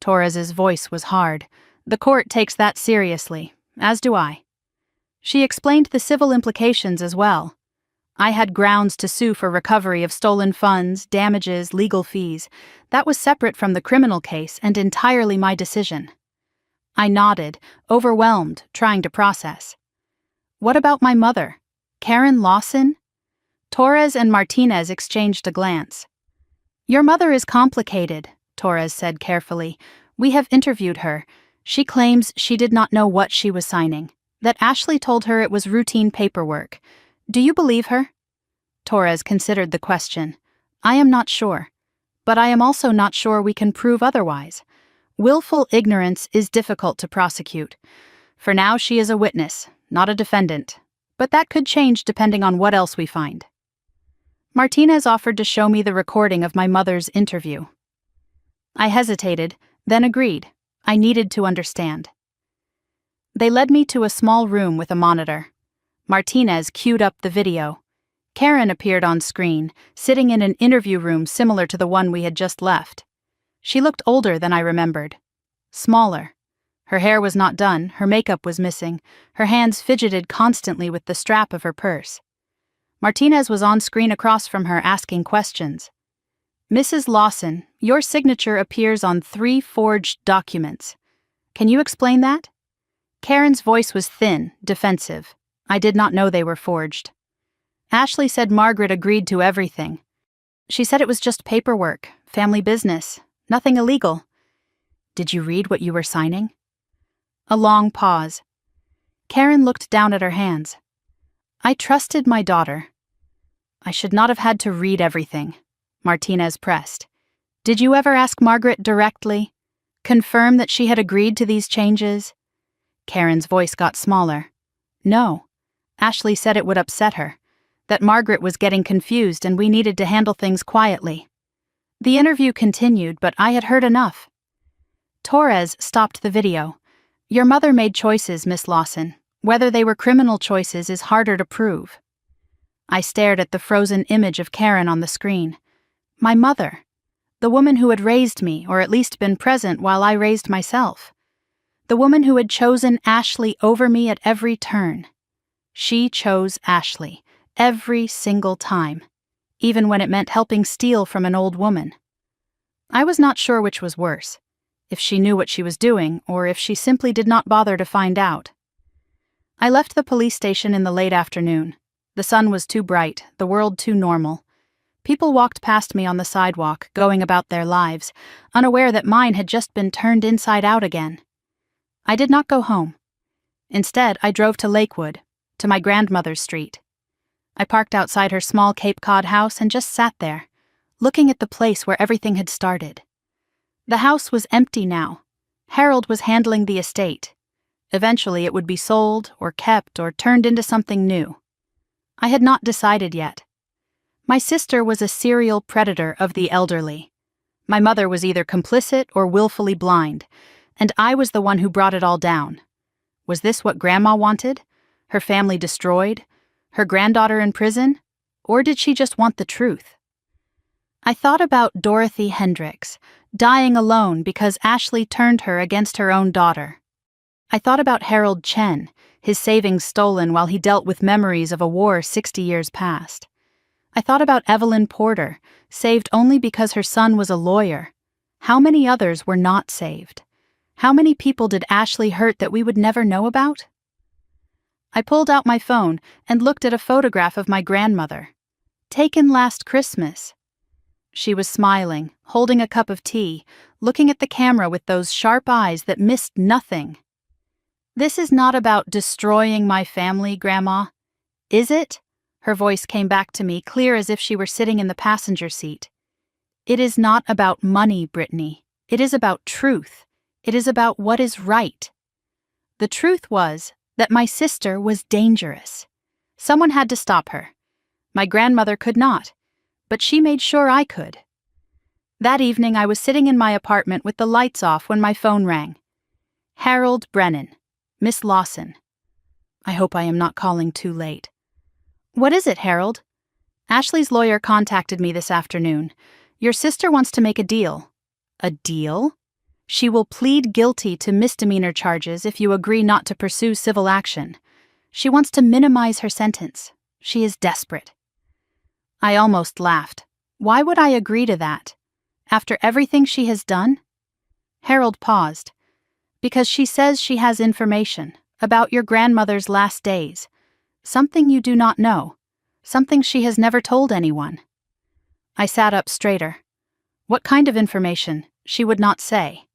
Torres's voice was hard. The court takes that seriously, as do I. She explained the civil implications as well. I had grounds to sue for recovery of stolen funds, damages, legal fees. That was separate from the criminal case and entirely my decision. I nodded, overwhelmed, trying to process. What about my mother? Karen Lawson? Torres and Martinez exchanged a glance. "Your mother is complicated," Torres said carefully. "We have interviewed her. She claims she did not know what she was signing, that Ashley told her it was routine paperwork. Do you believe her?" Torres considered the question. "I am not sure. But I am also not sure we can prove otherwise. Willful ignorance is difficult to prosecute. For now, she is a witness, not a defendant. But that could change depending on what else we find." Martinez offered to show me the recording of my mother's interview. I hesitated, then agreed. I needed to understand. They led me to a small room with a monitor. Martinez queued up the video. Karen appeared on screen, sitting in an interview room similar to the one we had just left. She looked older than I remembered. Smaller. Her hair was not done, her makeup was missing, her hands fidgeted constantly with the strap of her purse. Martinez was on screen across from her asking questions. "Mrs. Lawson, your signature appears on 3 forged documents. Can you explain that?" Karen's voice was thin, defensive. I did not know they were forged. Ashley said Margaret agreed to everything. She said it was just paperwork, family business, nothing illegal. "Did you read what you were signing?" A long pause. Karen looked down at her hands. "I trusted my daughter." "I should not have had to read everything," Martinez pressed. "Did you ever ask Margaret directly? Confirm that she had agreed to these changes?" Karen's voice got smaller. "No. Ashley said it would upset her, that Margaret was getting confused and we needed to handle things quietly." The interview continued, but I had heard enough. Torres stopped the video. "Your mother made choices, Miss Lawson. Whether they were criminal choices is harder to prove." I stared at the frozen image of Karen on the screen. My mother. The woman who had raised me, or at least been present while I raised myself. The woman who had chosen Ashley over me at every turn. She chose Ashley, every single time, even when it meant helping steal from an old woman. I was not sure which was worse, if she knew what she was doing, or if she simply did not bother to find out. I left the police station in the late afternoon. The sun was too bright, the world too normal. People walked past me on the sidewalk, going about their lives, unaware that mine had just been turned inside out again. I did not go home. Instead, I drove to Lakewood, to my grandmother's street. I parked outside her small Cape Cod house and just sat there, looking at the place where everything had started. The house was empty now. Harold was handling the estate. Eventually it would be sold, or kept, or turned into something new. I had not decided yet. My sister was a serial predator of the elderly. My mother was either complicit or willfully blind, and I was the one who brought it all down. Was this what Grandma wanted? Her family destroyed? Her granddaughter in prison? Or did she just want the truth? I thought about Dorothy Hendricks, dying alone because Ashley turned her against her own daughter. I thought about Harold Chen, his savings stolen while he dealt with memories of a war 60 years past. I thought about Evelyn Porter, saved only because her son was a lawyer. How many others were not saved? How many people did Ashley hurt that we would never know about? I pulled out my phone and looked at a photograph of my grandmother. Taken last Christmas. She was smiling, holding a cup of tea, looking at the camera with those sharp eyes that missed nothing. "This is not about destroying my family, Grandma. Is it?" Her voice came back to me, clear as if she were sitting in the passenger seat. "It is not about money, Brittany. It is about truth. It is about what is right." The truth was that my sister was dangerous. Someone had to stop her. My grandmother could not, but she made sure I could. That evening I was sitting in my apartment with the lights off when my phone rang. Harold Brennan. Miss Lawson. I hope I am not calling too late. "What is it, Harold?" "Ashley's lawyer contacted me this afternoon. Your sister wants to make a deal." "A deal?" "She will plead guilty to misdemeanor charges if you agree not to pursue civil action. She wants to minimize her sentence. She is desperate." I almost laughed. Why would I agree to that? After everything she has done? Harold paused. "Because she says she has information about your grandmother's last days. Something you do not know. something she has never told anyone. I sat up straighter. What kind of information? She would not say.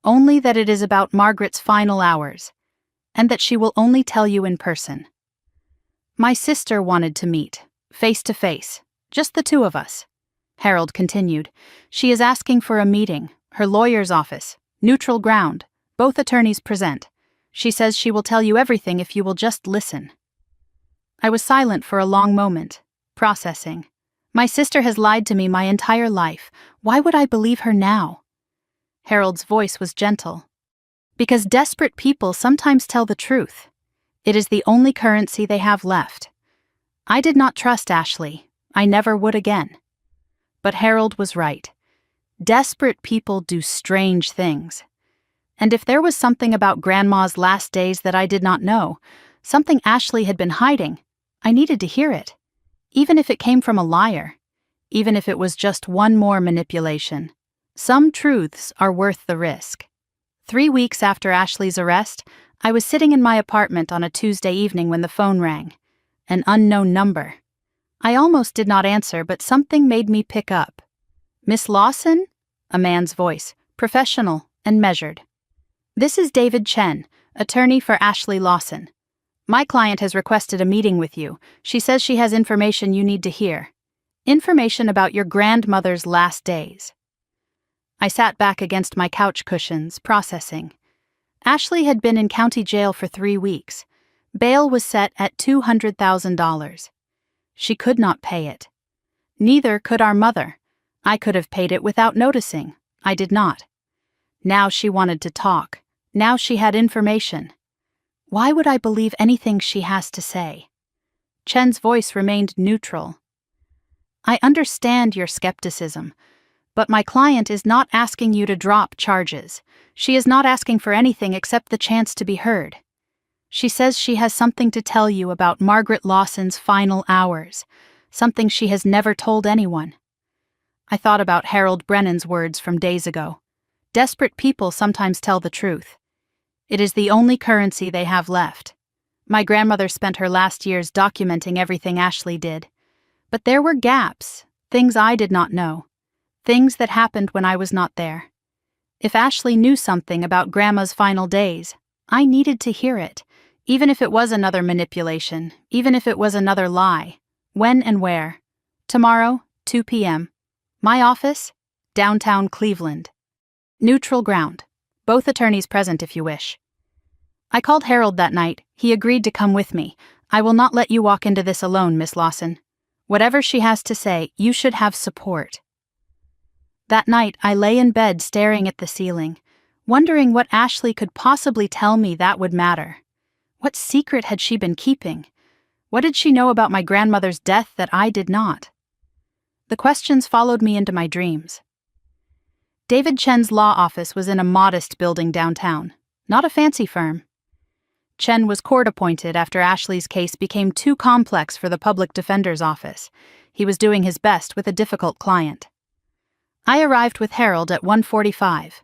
Only that it is about Margaret's final hours, and that she will only tell you in person. My sister wanted to meet, face to face, just the two of us. Harold continued. She is asking for a meeting, her lawyer's office, neutral ground, both attorneys present. She says she will tell you everything if you will just listen. I was silent for a long moment, processing. My sister has lied to me my entire life. Why would I believe her now? Harold's voice was gentle. Because desperate people sometimes tell the truth. It is the only currency they have left. I did not trust Ashley. I never would again. But Harold was right. Desperate people do strange things. And if there was something about Grandma's last days that I did not know, something Ashley had been hiding, I needed to hear it. Even if it came from a liar. Even if it was just one more manipulation. Some truths are worth the risk. 3 weeks after Ashley's arrest, I was sitting in my apartment on a Tuesday evening when the phone rang. An unknown number. I almost did not answer, but something made me pick up. "Miss Lawson?" A man's voice, professional and measured. "This is David Chen, attorney for Ashley Lawson. My client has requested a meeting with you. She says she has information you need to hear. Information about your grandmother's last days." I sat back against my couch cushions, processing. Ashley had been in county jail for 3 weeks. Bail was set at $200,000. She could not pay it. Neither could our mother. I could have paid it without noticing. I did not. Now she wanted to talk. Now she had information. Why would I believe anything she has to say? Chen's voice remained neutral. "I understand your skepticism, but my client is not asking you to drop charges. She is not asking for anything except the chance to be heard. She says she has something to tell you about Margaret Lawson's final hours, something she has never told anyone." I thought about Harold Brennan's words from days ago. Desperate people sometimes tell the truth. It is the only currency they have left. My grandmother spent her last years documenting everything Ashley did. But there were gaps, things I did not know, things that happened when I was not there. If Ashley knew something about Grandma's final days, I needed to hear it, even if it was another manipulation, even if it was another lie. When and where? Tomorrow, 2 p.m. My office? Downtown Cleveland. Neutral ground. Both attorneys present if you wish. I called Harold that night. He agreed to come with me. "I will not let you walk into this alone, Miss Lawson. Whatever she has to say, you should have support." That night, I lay in bed staring at the ceiling, wondering what Ashley could possibly tell me that would matter. What secret had she been keeping? What did she know about my grandmother's death that I did not? The questions followed me into my dreams. David Chen's law office was in a modest building downtown, not a fancy firm. Chen was court-appointed after Ashley's case became too complex for the public defender's office. He was doing his best with a difficult client. I arrived with Harold at 1:45.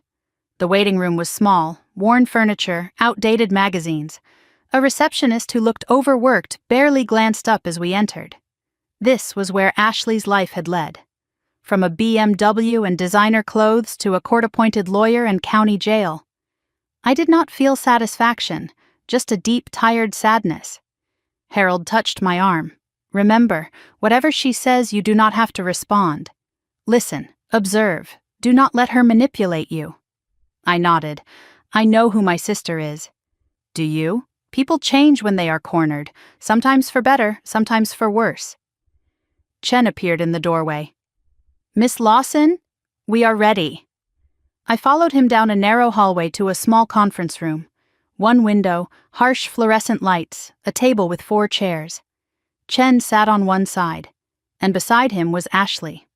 The waiting room was small, worn furniture, outdated magazines. A receptionist who looked overworked barely glanced up as we entered. This was where Ashley's life had led. From a BMW and designer clothes to a court-appointed lawyer and county jail. I did not feel satisfaction, just a deep, tired sadness. Harold touched my arm. "Remember, whatever she says, you do not have to respond. Listen, observe, do not let her manipulate you." I nodded. "I know who my sister is." "Do you? People change when they are cornered, sometimes for better, sometimes for worse." Chen appeared in the doorway. "Miss Lawson, we are ready." I followed him down a narrow hallway to a small conference room. One window, harsh fluorescent lights, a table with 4 chairs. Chen sat on one side, and beside him was Ashley.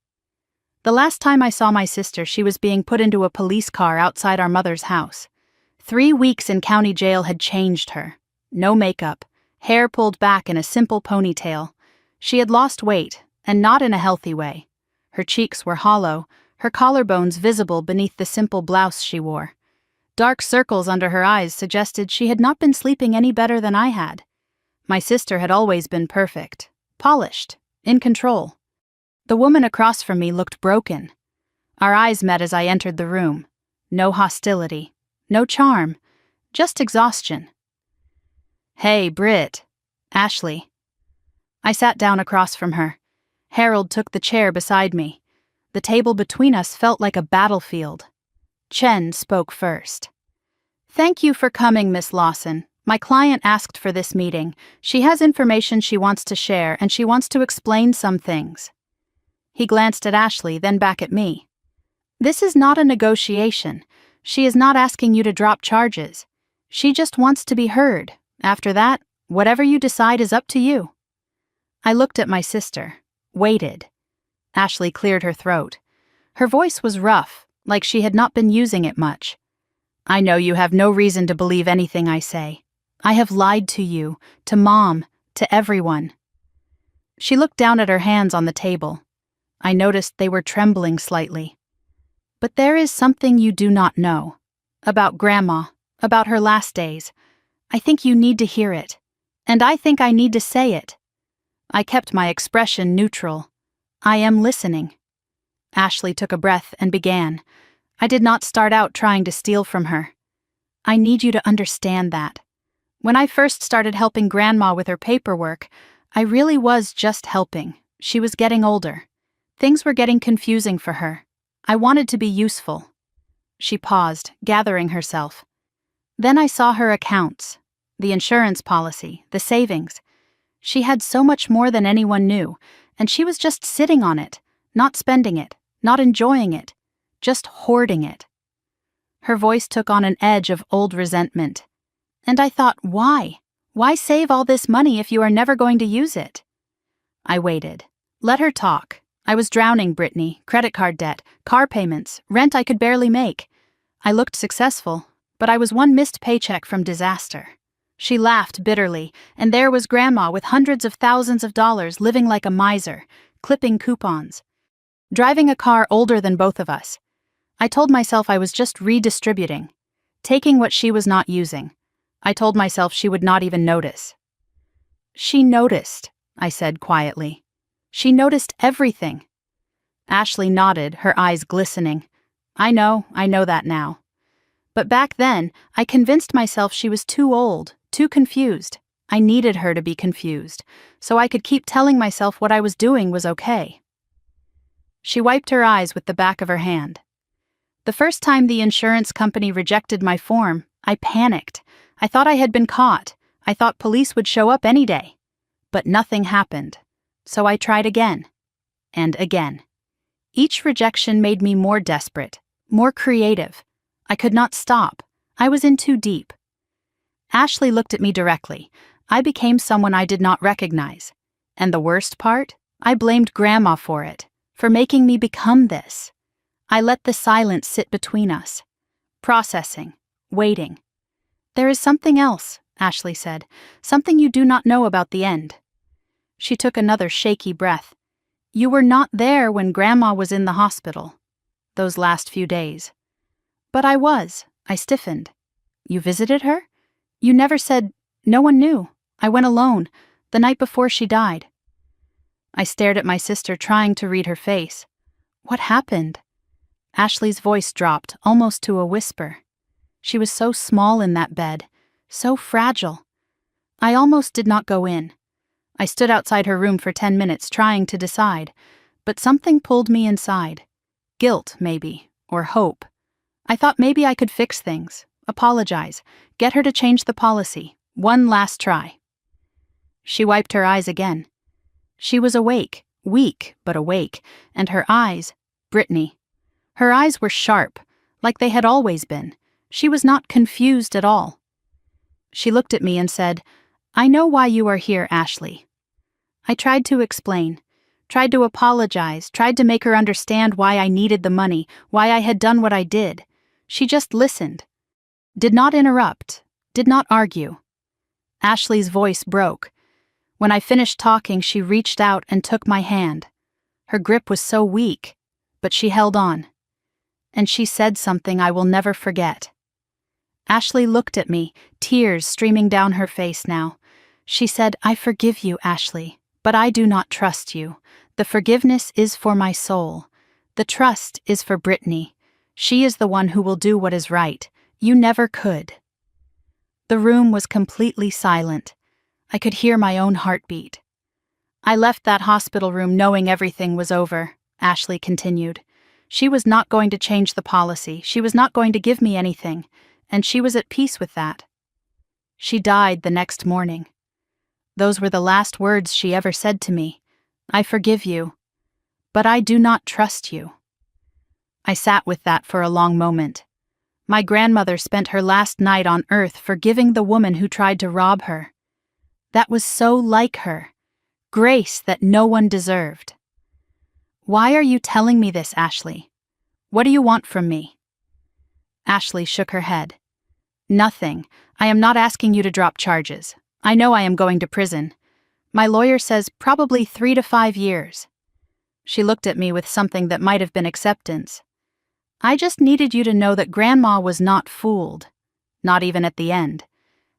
The last time I saw my sister, she was being put into a police car outside our mother's house. 3 weeks in county jail had changed her. No makeup, hair pulled back in a simple ponytail. She had lost weight, and not in a healthy way. Her cheeks were hollow, her collarbones visible beneath the simple blouse she wore. Dark circles under her eyes suggested she had not been sleeping any better than I had. My sister had always been perfect, polished, in control. The woman across from me looked broken. Our eyes met as I entered the room. No hostility, no charm, just exhaustion. "Hey, Britt." "Ashley." I sat down across from her. Harold took the chair beside me. The table between us felt like a battlefield. Chen spoke first. "Thank you for coming, Miss Lawson. My client asked for this meeting. She has information she wants to share, and she wants to explain some things." He glanced at Ashley, then back at me. "This is not a negotiation. She is not asking you to drop charges. She just wants to be heard. After that, whatever you decide is up to you." I looked at my sister, waited. Ashley cleared her throat. Her voice was rough, like she had not been using it much. "I know you have no reason to believe anything I say. I have lied to you, to Mom, to everyone." She looked down at her hands on the table. I noticed they were trembling slightly. "But there is something you do not know. About Grandma, about her last days. I think you need to hear it. And I think I need to say it." I kept my expression neutral. "I am listening." Ashley took a breath and began. I did not start out trying to steal from her. "I need you to understand that. When I first started helping Grandma with her paperwork, I really was just helping. She was getting older. Things were getting confusing for her. I wanted to be useful." She paused, gathering herself. "Then I saw her accounts, the insurance policy, the savings. She had so much more than anyone knew, and she was just sitting on it, not spending it, not enjoying it, just hoarding it." Her voice took on an edge of old resentment. And I thought, why? Why save all this money if you are never going to use it? I waited. Let her talk. I was drowning, Brittany. Credit card debt, car payments, rent I could barely make. I looked successful, but I was one missed paycheck from disaster. She laughed bitterly, and there was Grandma with hundreds of thousands of dollars living like a miser, clipping coupons, driving a car older than both of us. I told myself I was just redistributing, taking what she was not using. I told myself she would not even notice. "She noticed," I said quietly. "She noticed everything." Ashley nodded, her eyes glistening. I know that now. But back then, I convinced myself she was too old, too confused. I needed her to be confused, so I could keep telling myself what I was doing was okay. She wiped her eyes with the back of her hand. "The first time the insurance company rejected my form, I panicked. I thought I had been caught. I thought police would show up any day. But nothing happened. So I tried again. And again. Each rejection made me more desperate, more creative. I could not stop. I was in too deep." Ashley looked at me directly. I became someone I did not recognize. And the worst part? I blamed Grandma for it, for making me become this. I let the silence sit between us. Processing. Waiting. "There is something else," Ashley said. "Something you do not know about the end." She took another shaky breath. "You were not there when Grandma was in the hospital. Those last few days." "But I was." I stiffened. "You visited her? You never said—" "No one knew. I went alone, the night before she died." I stared at my sister, trying to read her face. What happened? Ashley's voice dropped, almost to a whisper. She was so small in that bed, so fragile. I almost did not go in. I stood outside her room for 10 minutes trying to decide, but something pulled me inside. Guilt, maybe, or hope. I thought maybe I could fix things, apologize, get her to change the policy, one last try. She wiped her eyes again. She was awake, weak but awake, and her eyes, Brittany. Her eyes were sharp, like they had always been. She was not confused at all. She looked at me and said, "I know why you are here, Ashley." I tried to explain, tried to apologize, tried to make her understand why I needed the money, why I had done what I did. She just listened. Did not interrupt, did not argue. Ashley's voice broke. When I finished talking, she reached out and took my hand. Her grip was so weak, but she held on. And she said something I will never forget. Ashley looked at me, tears streaming down her face now. She said, "I forgive you, Ashley, But I do not trust you. The forgiveness is for my soul. The trust is for Brittany. She is the one who will do what is right. You never could." The room was completely silent. I could hear my own heartbeat. "I left that hospital room knowing everything was over," Ashley continued. "She was not going to change the policy. She was not going to give me anything, and she was at peace with that. She died the next morning. Those were the last words she ever said to me. I forgive you, but I do not trust you." I sat with that for a long moment. My grandmother spent her last night on earth forgiving the woman who tried to rob her. That was so like her. Grace that no one deserved. "Why are you telling me this, Ashley? What do you want from me?" Ashley shook her head. "Nothing. I am not asking you to drop charges. I know I am going to prison. My lawyer says probably 3 to 5 years. She looked at me with something that might have been acceptance. "I just needed you to know that Grandma was not fooled, not even at the end,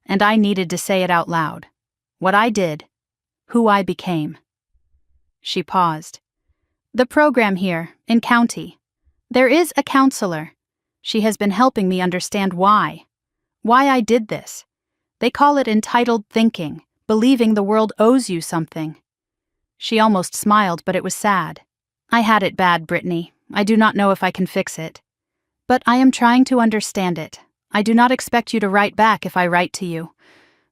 and I needed to say it out loud. What I did, who I became." She paused. "The program here, in county. There is a counselor. She has been helping me understand why I did this. They call it entitled thinking, believing the world owes you something." She almost smiled, but it was sad. "I had it bad, Brittany. I do not know if I can fix it. But I am trying to understand it. I do not expect you to write back if I write to you.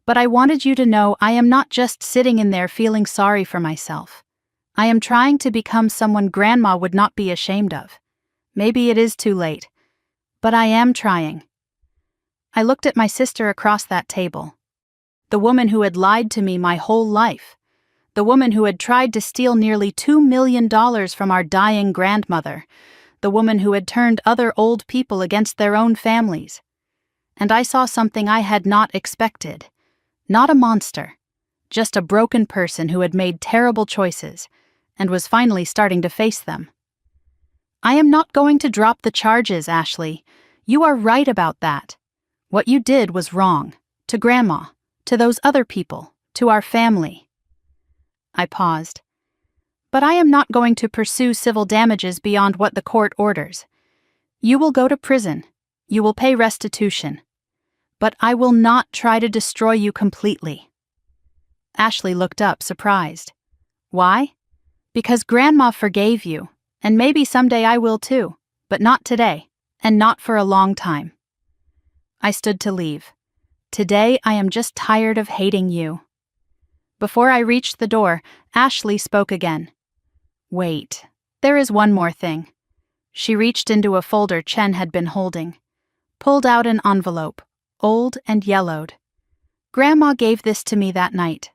But I wanted you to know I am not just sitting in there feeling sorry for myself. I am trying to become someone Grandma would not be ashamed of. Maybe it is too late, but I am trying." I looked at my sister across that table. The woman who had lied to me my whole life. The woman who had tried to steal nearly $2 million from our dying grandmother. The woman who had turned other old people against their own families. And I saw something I had not expected. Not a monster. Just a broken person who had made terrible choices and was finally starting to face them. "I am not going to drop the charges, Ashley. You are right about that. What you did was wrong. To Grandma, to those other people, to our family." I paused. "But I am not going to pursue civil damages beyond what the court orders. You will go to prison. You will pay restitution. But I will not try to destroy you completely." Ashley looked up, surprised. "Why?" "Because Grandma forgave you, and maybe someday I will too, but not today, and not for a long time." I stood to leave. "Today I am just tired of hating you." Before I reached the door, Ashley spoke again. "Wait, there is one more thing." She reached into a folder Chen had been holding, pulled out an envelope, old and yellowed. "Grandma gave this to me that night.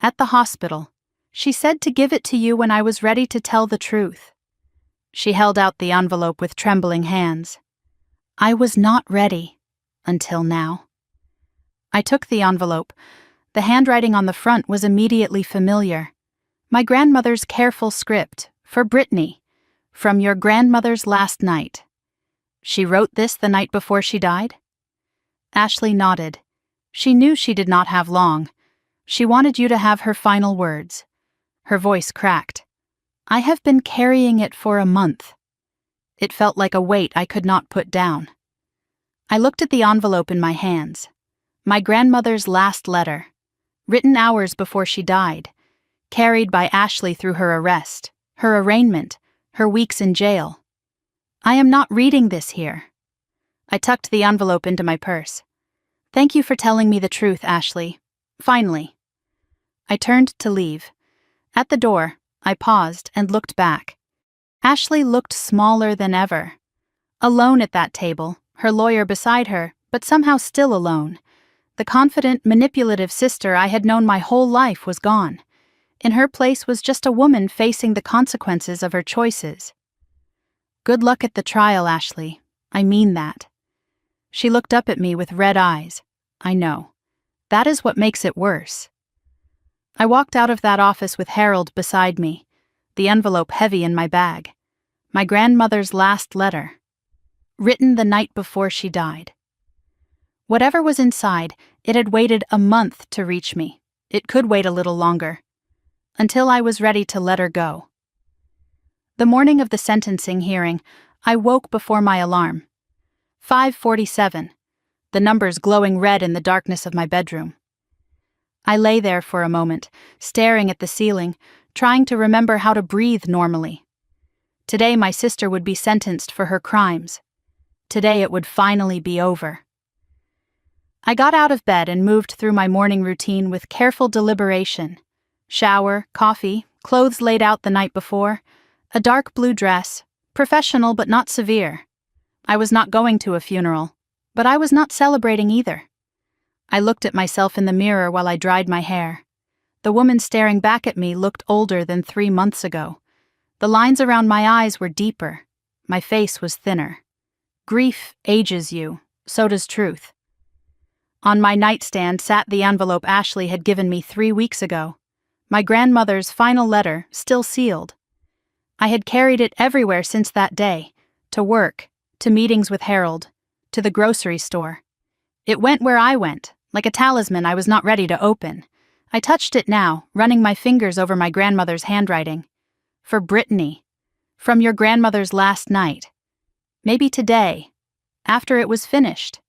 At the hospital. She said to give it to you when I was ready to tell the truth." She held out the envelope with trembling hands. "I was not ready, until now." I took the envelope. The handwriting on the front was immediately familiar. My grandmother's careful script, for Brittany, from your grandmother's last night. She wrote this the night before she died? Ashley nodded. She knew she did not have long. She wanted you to have her final words. Her voice cracked. "I have been carrying it for a month." It felt like a weight I could not put down. I looked at the envelope in my hands. My grandmother's last letter, written hours before she died, carried by Ashley through her arrest, her arraignment, her weeks in jail. I am not reading this here. I tucked the envelope into my purse. "Thank you for telling me the truth, Ashley. Finally." I turned to leave. At the door, I paused and looked back. Ashley looked smaller than ever. Alone at that table, her lawyer beside her, but somehow still alone. The confident, manipulative sister I had known my whole life was gone. In her place was just a woman facing the consequences of her choices. "Good luck at the trial, Ashley. I mean that." She looked up at me with red eyes. "I know. That is what makes it worse." I walked out of that office with Harold beside me, the envelope heavy in my bag. My grandmother's last letter, written the night before she died. Whatever was inside, it had waited a month to reach me. It could wait a little longer. until I was ready to let her go. The morning of the sentencing hearing, I woke before my alarm. 5:47, the numbers glowing red in the darkness of my bedroom. I lay there for a moment, staring at the ceiling, trying to remember how to breathe normally. Today my sister would be sentenced for her crimes. Today it would finally be over. I got out of bed and moved through my morning routine with careful deliberation. Shower, coffee, clothes laid out the night before, a dark blue dress, professional but not severe. I was not going to a funeral, but I was not celebrating either. I looked at myself in the mirror while I dried my hair. The woman staring back at me looked older than 3 months ago. The lines around my eyes were deeper. My face was thinner. Grief ages you, so does truth. On my nightstand sat the envelope Ashley had given me 3 weeks ago. My grandmother's final letter, still sealed. I had carried it everywhere since that day, to work, to meetings with Harold, to the grocery store. It went where I went, like a talisman I was not ready to open. I touched it now, running my fingers over my grandmother's handwriting. For Brittany, from your grandmother's last night. Maybe today, after it was finished.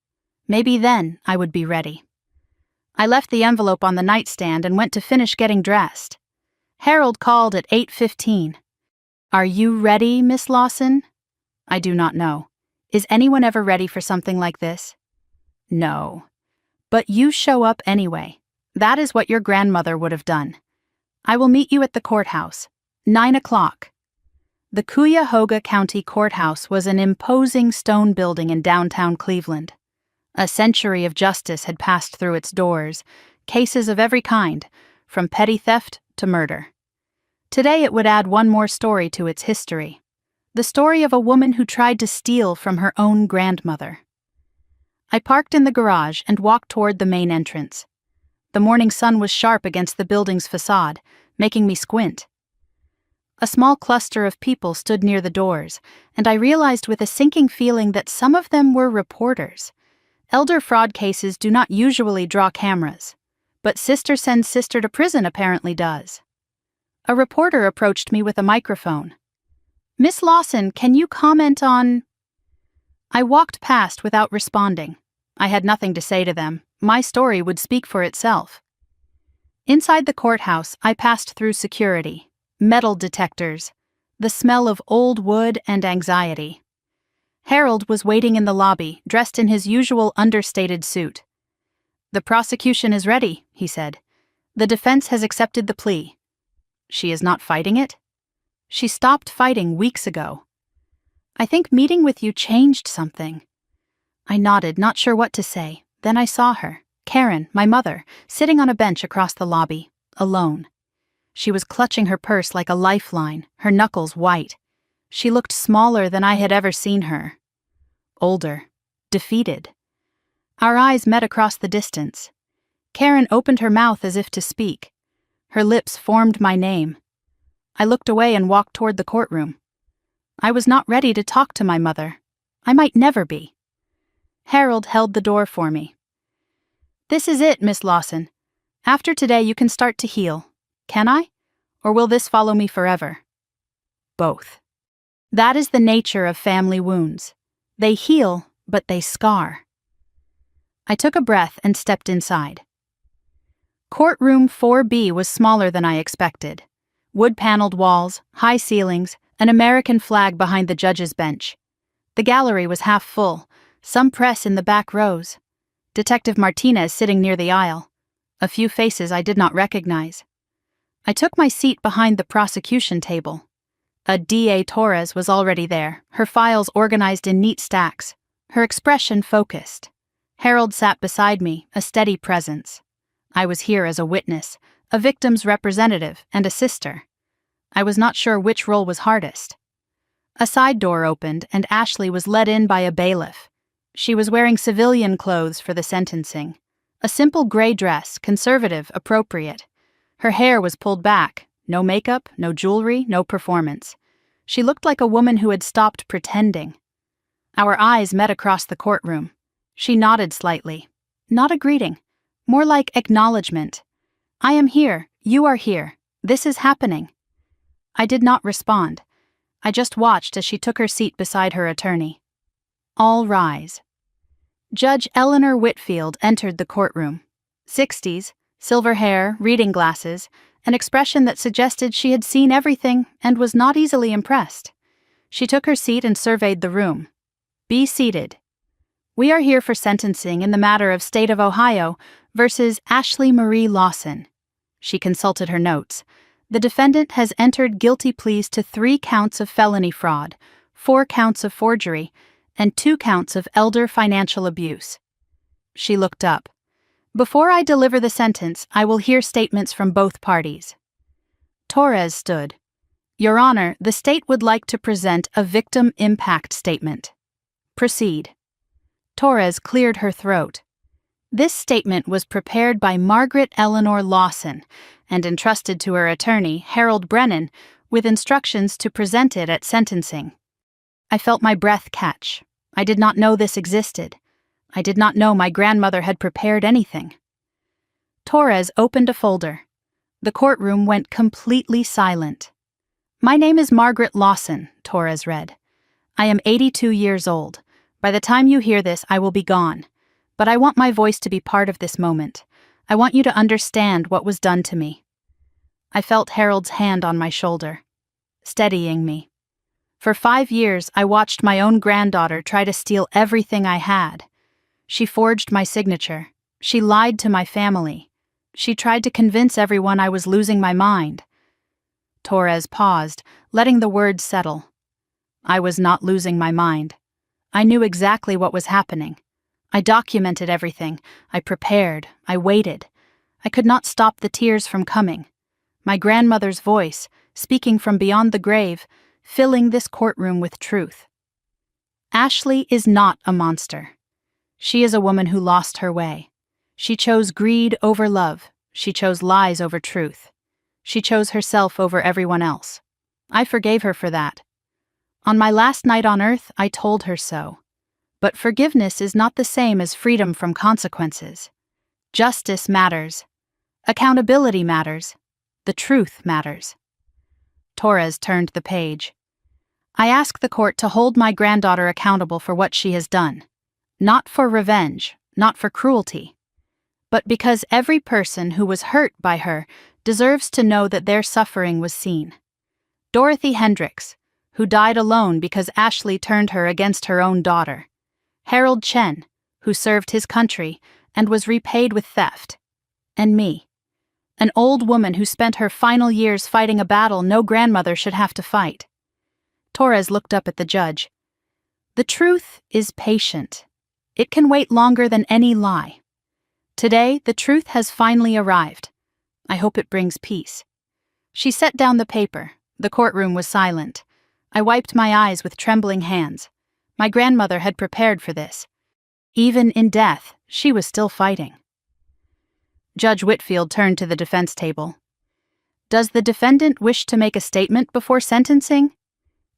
Maybe then I would be ready. I left the envelope on the nightstand and went to finish getting dressed. Harold called at 8:15. "Are you ready, Miss Lawson?" I do not know. Is anyone ever ready for something like this? No. But you show up anyway. That is what your grandmother would have done. I will meet you at the courthouse. 9 o'clock. The Cuyahoga County Courthouse was an imposing stone building in downtown Cleveland. A century of justice had passed through its doors, cases of every kind, from petty theft to murder. Today it would add one more story to its history. The story of a woman who tried to steal from her own grandmother. I parked in the garage and walked toward the main entrance. The morning sun was sharp against the building's facade, making me squint. A small cluster of people stood near the doors, and I realized with a sinking feeling that some of them were reporters. Elder fraud cases do not usually draw cameras, but sister sends sister to prison apparently does. A reporter approached me with a microphone. "Miss Lawson, can you comment on—" I walked past without responding. I had nothing to say to them. My story would speak for itself. Inside the courthouse, I passed through security. Metal detectors, the smell of old wood and anxiety. Harold was waiting in the lobby, dressed in his usual understated suit. "The prosecution is ready," he said. "The defense has accepted the plea." "She is not fighting it?" "She stopped fighting weeks ago." "I think meeting with you changed something." I nodded, not sure what to say. Then I saw her, Karen, my mother, sitting on a bench across the lobby, alone. She was clutching her purse like a lifeline, her knuckles white. She looked smaller than I had ever seen her. Older. Defeated. Our eyes met across the distance. Karen opened her mouth as if to speak. Her lips formed my name. I looked away and walked toward the courtroom. I was not ready to talk to my mother. I might never be. Harold held the door for me. "This is it, Miss Lawson. After today you can start to heal. Can I? Or will this follow me forever?" Both. That is the nature of family wounds. They heal, but they scar. I took a breath and stepped inside. Courtroom 4B was smaller than I expected. Wood-paneled walls, high ceilings, an American flag behind the judge's bench. The gallery was half full, some press in the back rows. Detective Martinez sitting near the aisle. A few faces I did not recognize. I took my seat behind the prosecution table. A DA Torres was already there, her files organized in neat stacks, her expression focused. Harold sat beside me, a steady presence. I was here as a witness, a victim's representative, and a sister. I was not sure which role was hardest. A side door opened, and Ashley was led in by a bailiff. She was wearing civilian clothes for the sentencing. A simple gray dress, conservative, appropriate. Her hair was pulled back, no makeup, no jewelry, no performance. She looked like a woman who had stopped pretending. Our eyes met across the courtroom. She nodded slightly. Not a greeting, more like acknowledgement. "I am here, you are here. This is happening." I did not respond. I just watched as she took her seat beside her attorney. All rise. Judge Eleanor Whitfield entered the courtroom. 60s, silver hair, reading glasses, an expression that suggested she had seen everything and was not easily impressed. She took her seat and surveyed the room. "Be seated. We are here for sentencing in the matter of State of Ohio versus Ashley Marie Lawson." She consulted her notes. "The defendant has entered guilty pleas to 3 counts of felony fraud, 4 counts of forgery, and 2 counts of elder financial abuse." She looked up. "Before I deliver the sentence, I will hear statements from both parties." Torres stood. "Your Honor, the state would like to present a victim impact statement." "Proceed." Torres cleared her throat. This statement was prepared by Margaret Eleanor Lawson and entrusted to her attorney, Harold Brennan, with instructions to present it at sentencing. I felt my breath catch. I did not know this existed. I did not know my grandmother had prepared anything. Torres opened a folder. The courtroom went completely silent. "My name is Margaret Lawson," Torres read. "I am 82 years old. By the time you hear this, I will be gone. But I want my voice to be part of this moment. I want you to understand what was done to me." I felt Harold's hand on my shoulder, steadying me. For 5 years, I watched my own granddaughter try to steal everything I had. She forged my signature. She lied to my family. She tried to convince everyone I was losing my mind. Torres paused, letting the words settle. I was not losing my mind. I knew exactly what was happening. I documented everything. I prepared. I waited. I could not stop the tears from coming. My grandmother's voice, speaking from beyond the grave, filling this courtroom with truth. Ashley is not a monster. She is a woman who lost her way. She chose greed over love. She chose lies over truth. She chose herself over everyone else. I forgave her for that. On my last night on earth, I told her so. But forgiveness is not the same as freedom from consequences. Justice matters. Accountability matters. The truth matters. Torres turned the page. I ask the court to hold my granddaughter accountable for what she has done. Not for revenge, not for cruelty, but because every person who was hurt by her deserves to know that their suffering was seen. Dorothy Hendricks, who died alone because Ashley turned her against her own daughter. Harold Chen, who served his country and was repaid with theft. And me, an old woman who spent her final years fighting a battle no grandmother should have to fight. Torres looked up at the judge. The truth is patient. It can wait longer than any lie. Today, the truth has finally arrived. I hope it brings peace. She set down the paper. The courtroom was silent. I wiped my eyes with trembling hands. My grandmother had prepared for this. Even in death, she was still fighting. Judge Whitfield turned to the defense table. Does the defendant wish to make a statement before sentencing?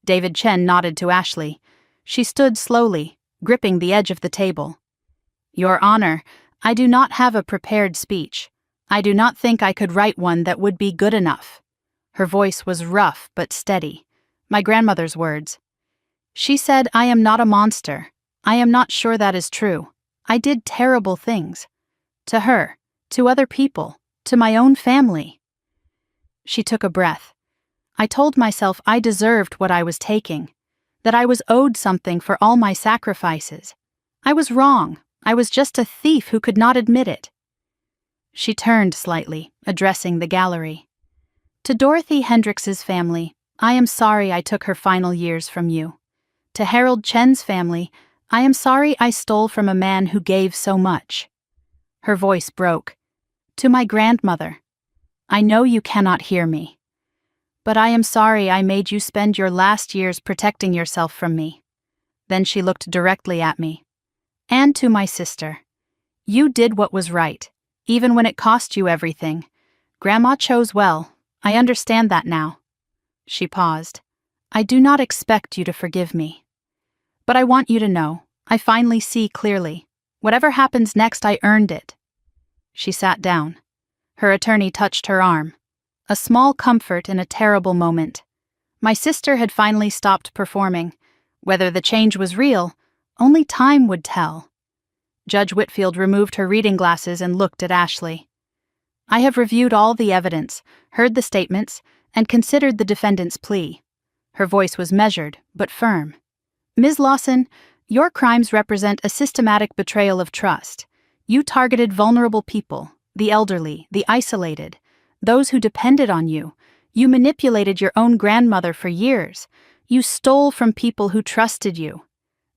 David Chen nodded to Ashley. She stood slowly, gripping the edge of the table. Your Honor, I do not have a prepared speech. I do not think I could write one that would be good enough. Her voice was rough but steady. My grandmother's words. She said, I am not a monster. I am not sure that is true. I did terrible things. To her, to other people, to my own family. She took a breath. I told myself I deserved what I was taking, that I was owed something for all my sacrifices. I was wrong. I was just a thief who could not admit it. She turned slightly, addressing the gallery. To Dorothy Hendricks's family, I am sorry I took her final years from you. To Harold Chen's family, I am sorry I stole from a man who gave so much. Her voice broke. To my grandmother, I know you cannot hear me. But I am sorry I made you spend your last years protecting yourself from me. Then she looked directly at me. And to my sister. You did what was right, even when it cost you everything. Grandma chose well. I understand that now. She paused. I do not expect you to forgive me. But I want you to know, I finally see clearly. Whatever happens next, I earned it. She sat down. Her attorney touched her arm. a small comfort in a terrible moment. My sister had finally stopped performing. Whether the change was real, only time would tell. Judge Whitfield removed her reading glasses and looked at Ashley. I have reviewed all the evidence, heard the statements, and considered the defendant's plea. Her voice was measured, but firm. Ms. Lawson, your crimes represent a systematic betrayal of trust. You targeted vulnerable people, the elderly, the isolated, those who depended on you. You manipulated your own grandmother for years. You stole from people who trusted you.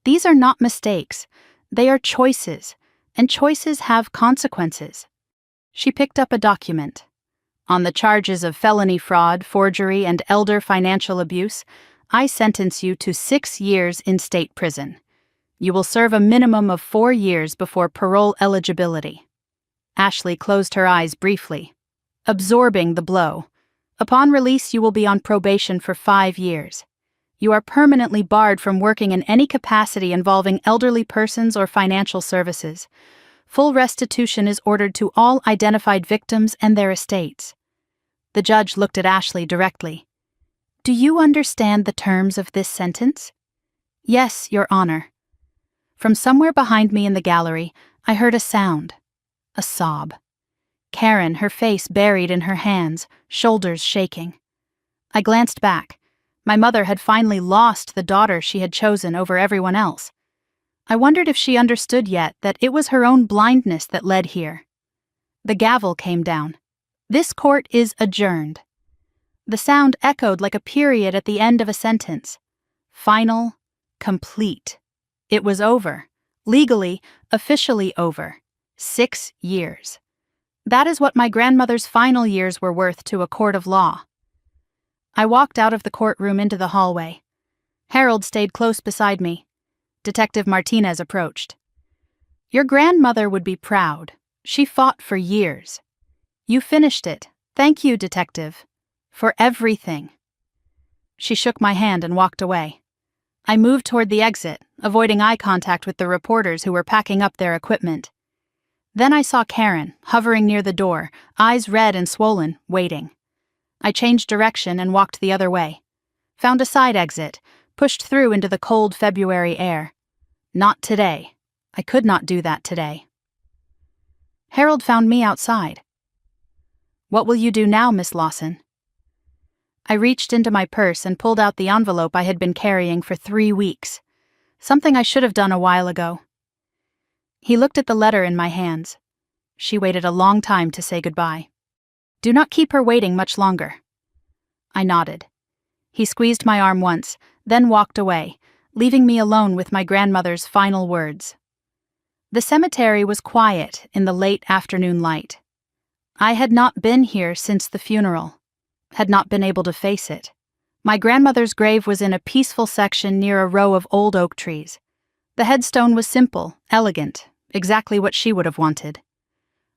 These are not mistakes. They are choices, and choices have consequences. She picked up a document. On the charges of felony fraud, forgery, and elder financial abuse, I sentence you to 6 years in state prison. You will serve a minimum of 4 years before parole eligibility. Ashley closed her eyes briefly, absorbing the blow. Upon release, you will be on probation for 5 years. You are permanently barred from working in any capacity involving elderly persons or financial services. Full restitution is ordered to all identified victims and their estates. The judge looked at Ashley directly. Do you understand the terms of this sentence? Yes, Your Honor. From somewhere behind me in the gallery, I heard a sound. A sob. Karen, her face buried in her hands, shoulders shaking. I glanced back. My mother had finally lost the daughter she had chosen over everyone else. I wondered if she understood yet that it was her own blindness that led here. The gavel came down. This court is adjourned. The sound echoed like a period at the end of a sentence. Final, complete. It was over. Legally, officially over. 6 years. That is what my grandmother's final years were worth to a court of law. I walked out of the courtroom into the hallway. Harold stayed close beside me. Detective Martinez approached. Your grandmother would be proud. She fought for years. You finished it. Thank you, Detective. For everything. She shook my hand and walked away. I moved toward the exit, avoiding eye contact with the reporters who were packing up their equipment. Then I saw Karen, hovering near the door, eyes red and swollen, waiting. I changed direction and walked the other way. Found a side exit, pushed through into the cold February air. Not today. I could not do that today. Harold found me outside. What will you do now, Miss Lawson? I reached into my purse and pulled out the envelope I had been carrying for 3 weeks. Something I should have done a while ago. He looked at the letter in my hands. She waited a long time to say goodbye. Do not keep her waiting much longer. I nodded. He squeezed my arm once, then walked away, leaving me alone with my grandmother's final words. The cemetery was quiet in the late afternoon light. I had not been here since the funeral, had not been able to face it. My grandmother's grave was in a peaceful section near a row of old oak trees. The headstone was simple, elegant, exactly what she would have wanted.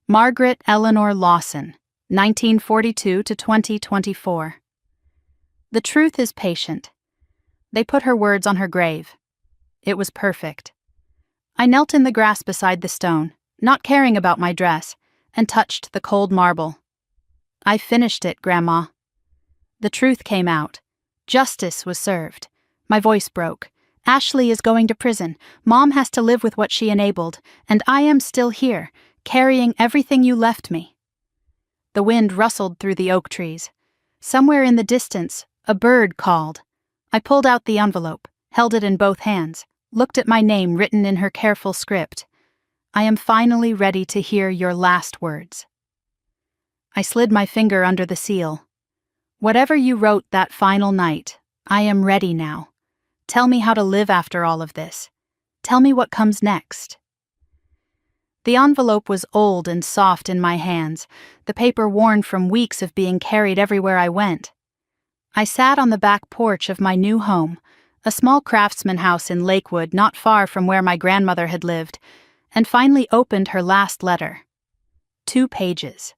Margaret Eleanor Lawson, 1942 to 2024. The truth is patient. They put her words on her grave. It was perfect. I knelt in the grass beside the stone, not caring about my dress, and touched the cold marble. I finished it, Grandma. The truth came out. Justice was served. My voice broke. Ashley is going to prison. Mom has to live with what she enabled, and I am still here, carrying everything you left me. The wind rustled through the oak trees. Somewhere in the distance, a bird called. I pulled out the envelope, held it in both hands, looked at my name written in her careful script. I am finally ready to hear your last words. I slid my finger under the seal. Whatever you wrote that final night, I am ready now. Tell me how to live after all of this. Tell me what comes next. The envelope was old and soft in my hands, the paper worn from weeks of being carried everywhere I went. I sat on the back porch of my new home, a small craftsman house in Lakewood not far from where my grandmother had lived, and finally opened her last letter. 2 pages.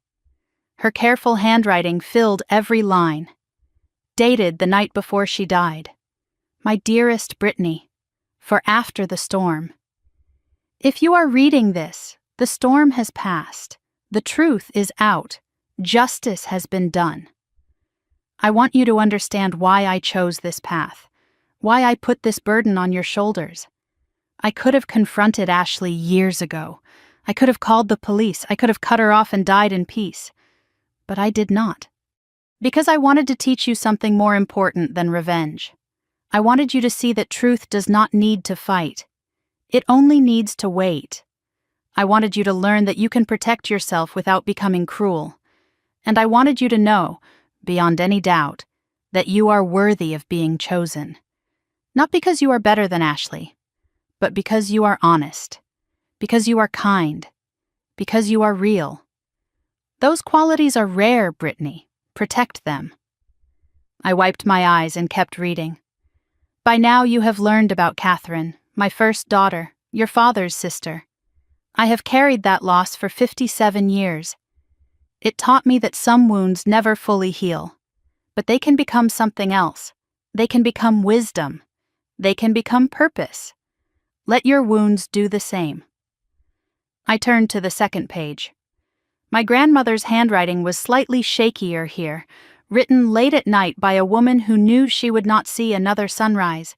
Her careful handwriting filled every line. Dated the night before she died. My dearest Brittany, for after the storm. If you are reading this, the storm has passed. The truth is out. Justice has been done. I want you to understand why I chose this path, why I put this burden on your shoulders. I could have confronted Ashley years ago. I could have called the police. I could have cut her off and died in peace. But I did not. Because I wanted to teach you something more important than revenge. I wanted you to see that truth does not need to fight. It only needs to wait. I wanted you to learn that you can protect yourself without becoming cruel. And I wanted you to know, beyond any doubt, that you are worthy of being chosen. Not because you are better than Ashley, but because you are honest, because you are kind, because you are real. Those qualities are rare, Brittany. Protect them. I wiped my eyes and kept reading. By now you have learned about Catherine, my first daughter, your father's sister. I have carried that loss for 57 years. It taught me that some wounds never fully heal, but they can become something else. They can become wisdom. They can become purpose. Let your wounds do the same. I turned to the second page. My grandmother's handwriting was slightly shakier here, written late at night by a woman who knew she would not see another sunrise.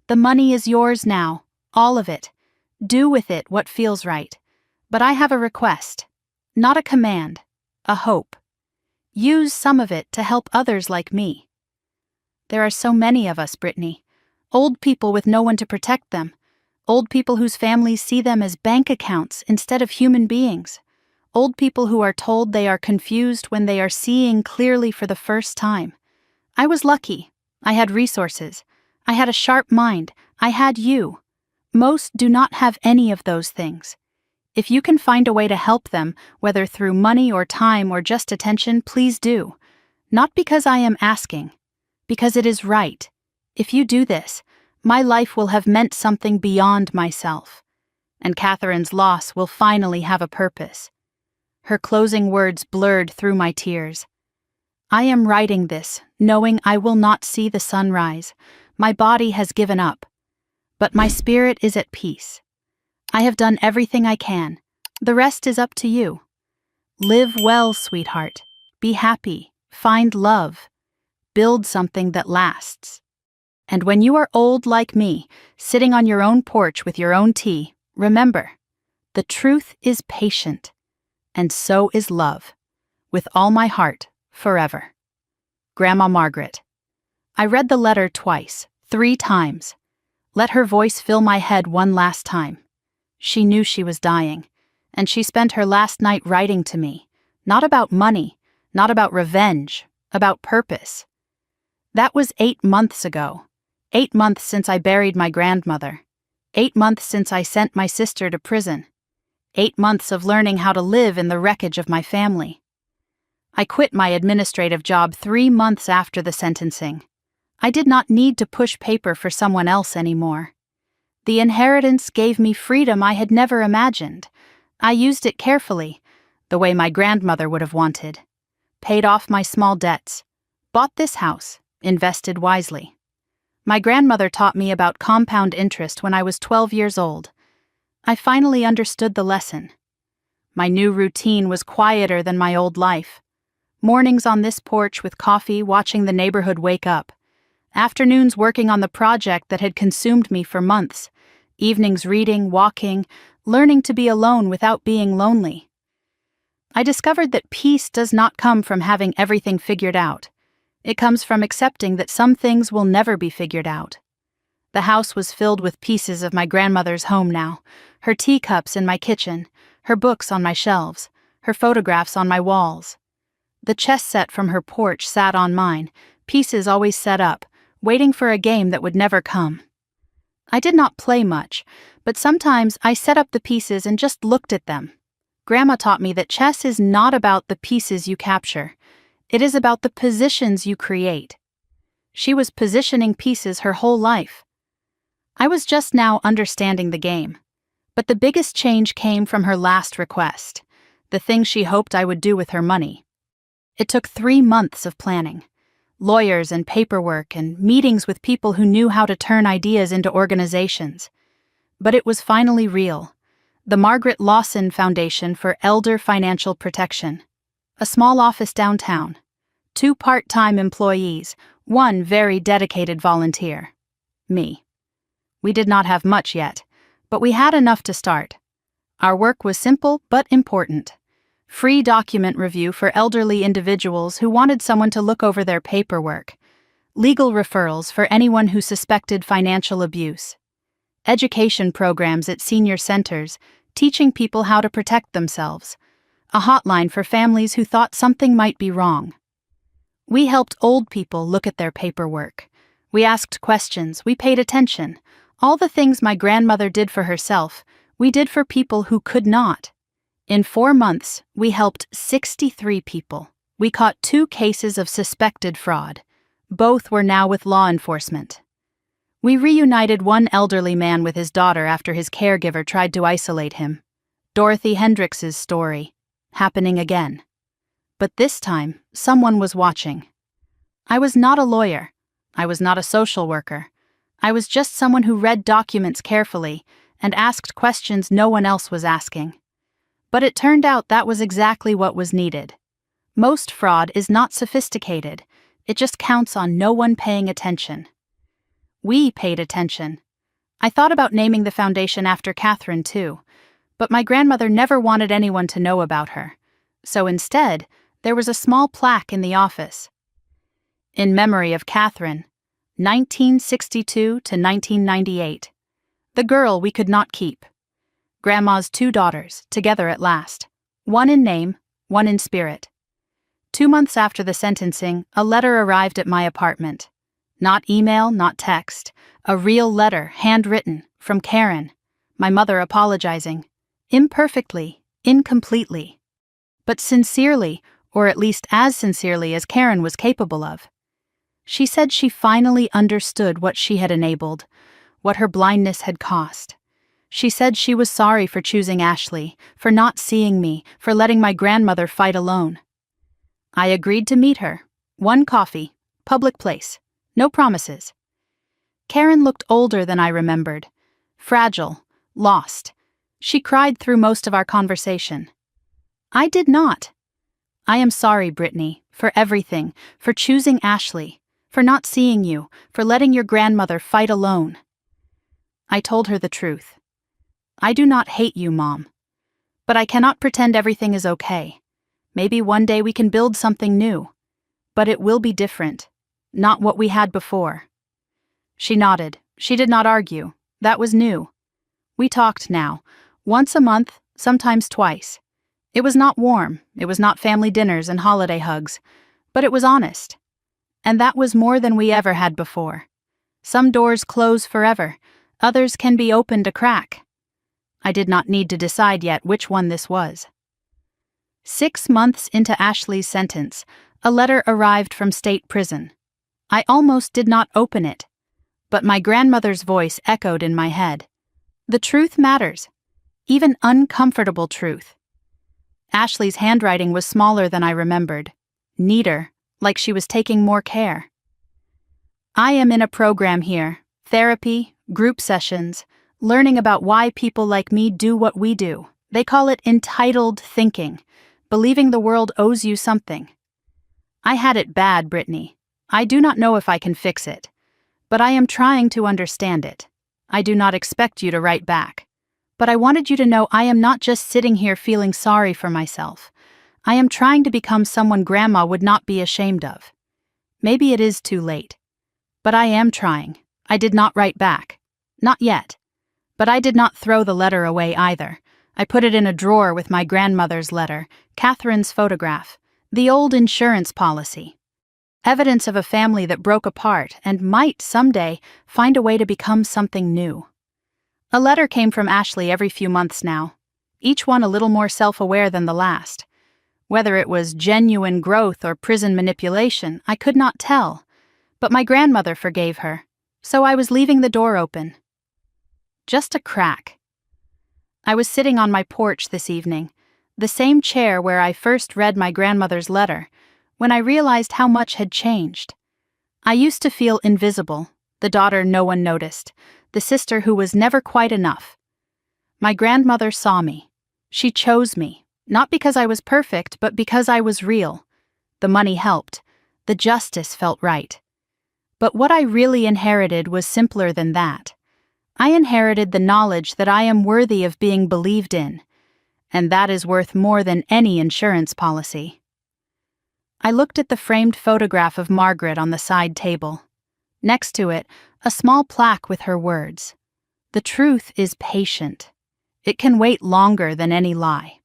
The money is yours now, all of it. Do with it what feels right. But I have a request, not a command, a hope. Use some of it to help others like me. There are so many of us, Brittany. Old people with no one to protect them. Old people whose families see them as bank accounts instead of human beings. Old people who are told they are confused when they are seeing clearly for the first time. I was lucky. I had resources. I had a sharp mind. I had you. Most do not have any of those things. If you can find a way to help them, whether through money or time or just attention, please do. Not because I am asking, because it is right. If you do this, my life will have meant something beyond myself, and Catherine's loss will finally have a purpose. Her closing words blurred through my tears. I am writing this, knowing I will not see the sunrise. My body has given up, but my spirit is at peace. I have done everything I can. The rest is up to you. Live well, sweetheart. Be happy. Find love. Build something that lasts. And when you are old like me, sitting on your own porch with your own tea, remember, the truth is patient, and so is love. With all my heart, forever. Grandma Margaret. I read the letter twice, 3 times. Let her voice fill my head one last time. She knew she was dying, and she spent her last night writing to me, not about money, not about revenge, about purpose. That was 8 months ago. 8 months since I buried my grandmother. 8 months since I sent my sister to prison. 8 months of learning how to live in the wreckage of my family. I quit my administrative job 3 months after the sentencing. I did not need to push paper for someone else anymore. The inheritance gave me freedom I had never imagined. I used it carefully, the way my grandmother would have wanted. Paid off my small debts. Bought this house. Invested wisely. My grandmother taught me about compound interest when I was 12 years old. I finally understood the lesson. My new routine was quieter than my old life. Mornings on this porch with coffee, watching the neighborhood wake up. Afternoons working on the project that had consumed me for months. Evenings reading, walking, learning to be alone without being lonely. I discovered that peace does not come from having everything figured out. It comes from accepting that some things will never be figured out. The house was filled with pieces of my grandmother's home now, her teacups in my kitchen, her books on my shelves, her photographs on my walls. The chess set from her porch sat on mine, pieces always set up, waiting for a game that would never come. I did not play much, but sometimes I set up the pieces and just looked at them. Grandma taught me that chess is not about the pieces you capture. It is about the positions you create. She was positioning pieces her whole life. I was just now understanding the game. But the biggest change came from her last request, the thing she hoped I would do with her money. It took 3 months of planning. Lawyers and paperwork and meetings with people who knew how to turn ideas into organizations. But it was finally real. The Margaret Lawson Foundation for Elder Financial Protection. A small office downtown. 2 part-time employees, 1 very dedicated volunteer. Me. We did not have much yet, but we had enough to start. Our work was simple but important. Free document review for elderly individuals who wanted someone to look over their paperwork. Legal referrals for anyone who suspected financial abuse. Education programs at senior centers, teaching people how to protect themselves. A hotline for families who thought something might be wrong. We helped old people look at their paperwork. We asked questions, we paid attention. All the things my grandmother did for herself, we did for people who could not. In 4 months, we helped 63 people. We caught 2 cases of suspected fraud. Both were now with law enforcement. We reunited one elderly man with his daughter after his caregiver tried to isolate him. Dorothy Hendricks's story, happening again. But this time, someone was watching. I was not a lawyer. I was not a social worker. I was just someone who read documents carefully and asked questions no one else was asking. But it turned out that was exactly what was needed. Most fraud is not sophisticated. It just counts on no one paying attention. We paid attention. I thought about naming the foundation after Catherine too, but my grandmother never wanted anyone to know about her. So instead, there was a small plaque in the office. In memory of Catherine, 1962 to 1998. The girl we could not keep. Grandma's 2 daughters, together at last. 1 in name, 1 in spirit. 2 months after the sentencing, a letter arrived at my apartment. Not email, not text. A real letter, handwritten, from Karen. My mother apologizing. Imperfectly, incompletely. But sincerely, or at least as sincerely as Karen was capable of. She said she finally understood what she had enabled, what her blindness had cost. She said she was sorry for choosing Ashley, for not seeing me, for letting my grandmother fight alone. I agreed to meet her. 1 coffee, public place. No promises. Karen looked older than I remembered. Fragile, lost. She cried through most of our conversation. I did not. I am sorry, Brittany, for everything, for choosing Ashley, for not seeing you, for letting your grandmother fight alone. I told her the truth. I do not hate you, Mom. But I cannot pretend everything is okay. Maybe one day we can build something new. But it will be different. Not what we had before. She nodded. She did not argue. That was new. We talked now. Once a month, sometimes twice. It was not warm. It was not family dinners and holiday hugs. But it was honest. And that was more than we ever had before. Some doors close forever. Others can be opened a crack. I did not need to decide yet which one this was. 6 months into Ashley's sentence, a letter arrived from state prison. I almost did not open it, but my grandmother's voice echoed in my head. The truth matters, even uncomfortable truth. Ashley's handwriting was smaller than I remembered, neater, like she was taking more care. I am in a program here, therapy, group sessions, learning about why people like me do what we do. They call it entitled thinking, believing the world owes you something. I had it bad, Brittany. I do not know if I can fix it, but I am trying to understand it. I do not expect you to write back, but I wanted you to know I am not just sitting here feeling sorry for myself. I am trying to become someone Grandma would not be ashamed of. Maybe it is too late, but I am trying. I did not write back. Not yet. But I did not throw the letter away either. I put it in a drawer with my grandmother's letter, Catherine's photograph, the old insurance policy. Evidence of a family that broke apart and might, someday, find a way to become something new. A letter came from Ashley every few months now, each one a little more self-aware than the last. Whether it was genuine growth or prison manipulation, I could not tell, but my grandmother forgave her, so I was leaving the door open. Just a crack. I was sitting on my porch this evening, the same chair where I first read my grandmother's letter, when I realized how much had changed. I used to feel invisible, the daughter no one noticed, the sister who was never quite enough. My grandmother saw me. She chose me, not because I was perfect, but because I was real. The money helped. The justice felt right. But what I really inherited was simpler than that. I inherited the knowledge that I am worthy of being believed in, and that is worth more than any insurance policy. I looked at the framed photograph of Margaret on the side table. Next to it, a small plaque with her words. The truth is patient. It can wait longer than any lie.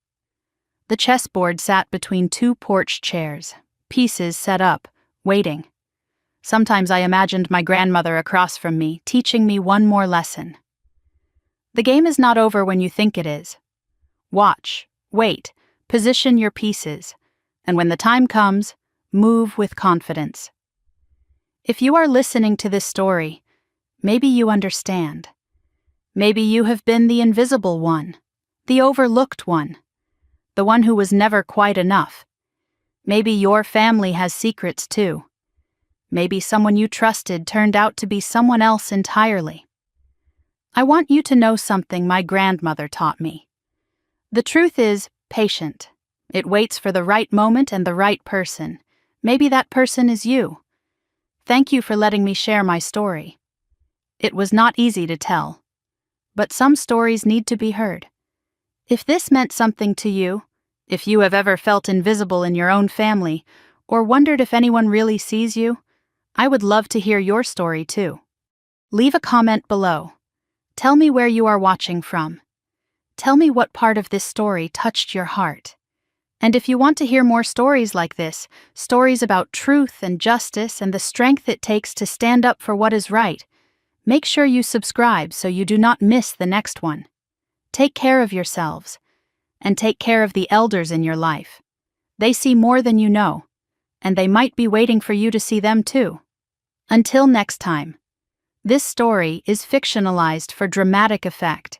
The chessboard sat between two porch chairs, pieces set up, waiting. Sometimes I imagined my grandmother across from me, teaching me one more lesson. The game is not over when you think it is. Watch, wait, position your pieces, and when the time comes, move with confidence. If you are listening to this story, maybe you understand. Maybe you have been the invisible one, the overlooked one, the one who was never quite enough. Maybe your family has secrets too. Maybe someone you trusted turned out to be someone else entirely. I want you to know something my grandmother taught me. The truth is patient. It waits for the right moment and the right person. Maybe that person is you. Thank you for letting me share my story. It was not easy to tell, but some stories need to be heard. If this meant something to you, if you have ever felt invisible in your own family, or wondered if anyone really sees you, I would love to hear your story too. Leave a comment below. Tell me where you are watching from. Tell me what part of this story touched your heart. And if you want to hear more stories like this, stories about truth and justice and the strength it takes to stand up for what is right, make sure you subscribe so you do not miss the next one. Take care of yourselves, and take care of the elders in your life. They see more than you know, and they might be waiting for you to see them too. Until next time. This story is fictionalized for dramatic effect.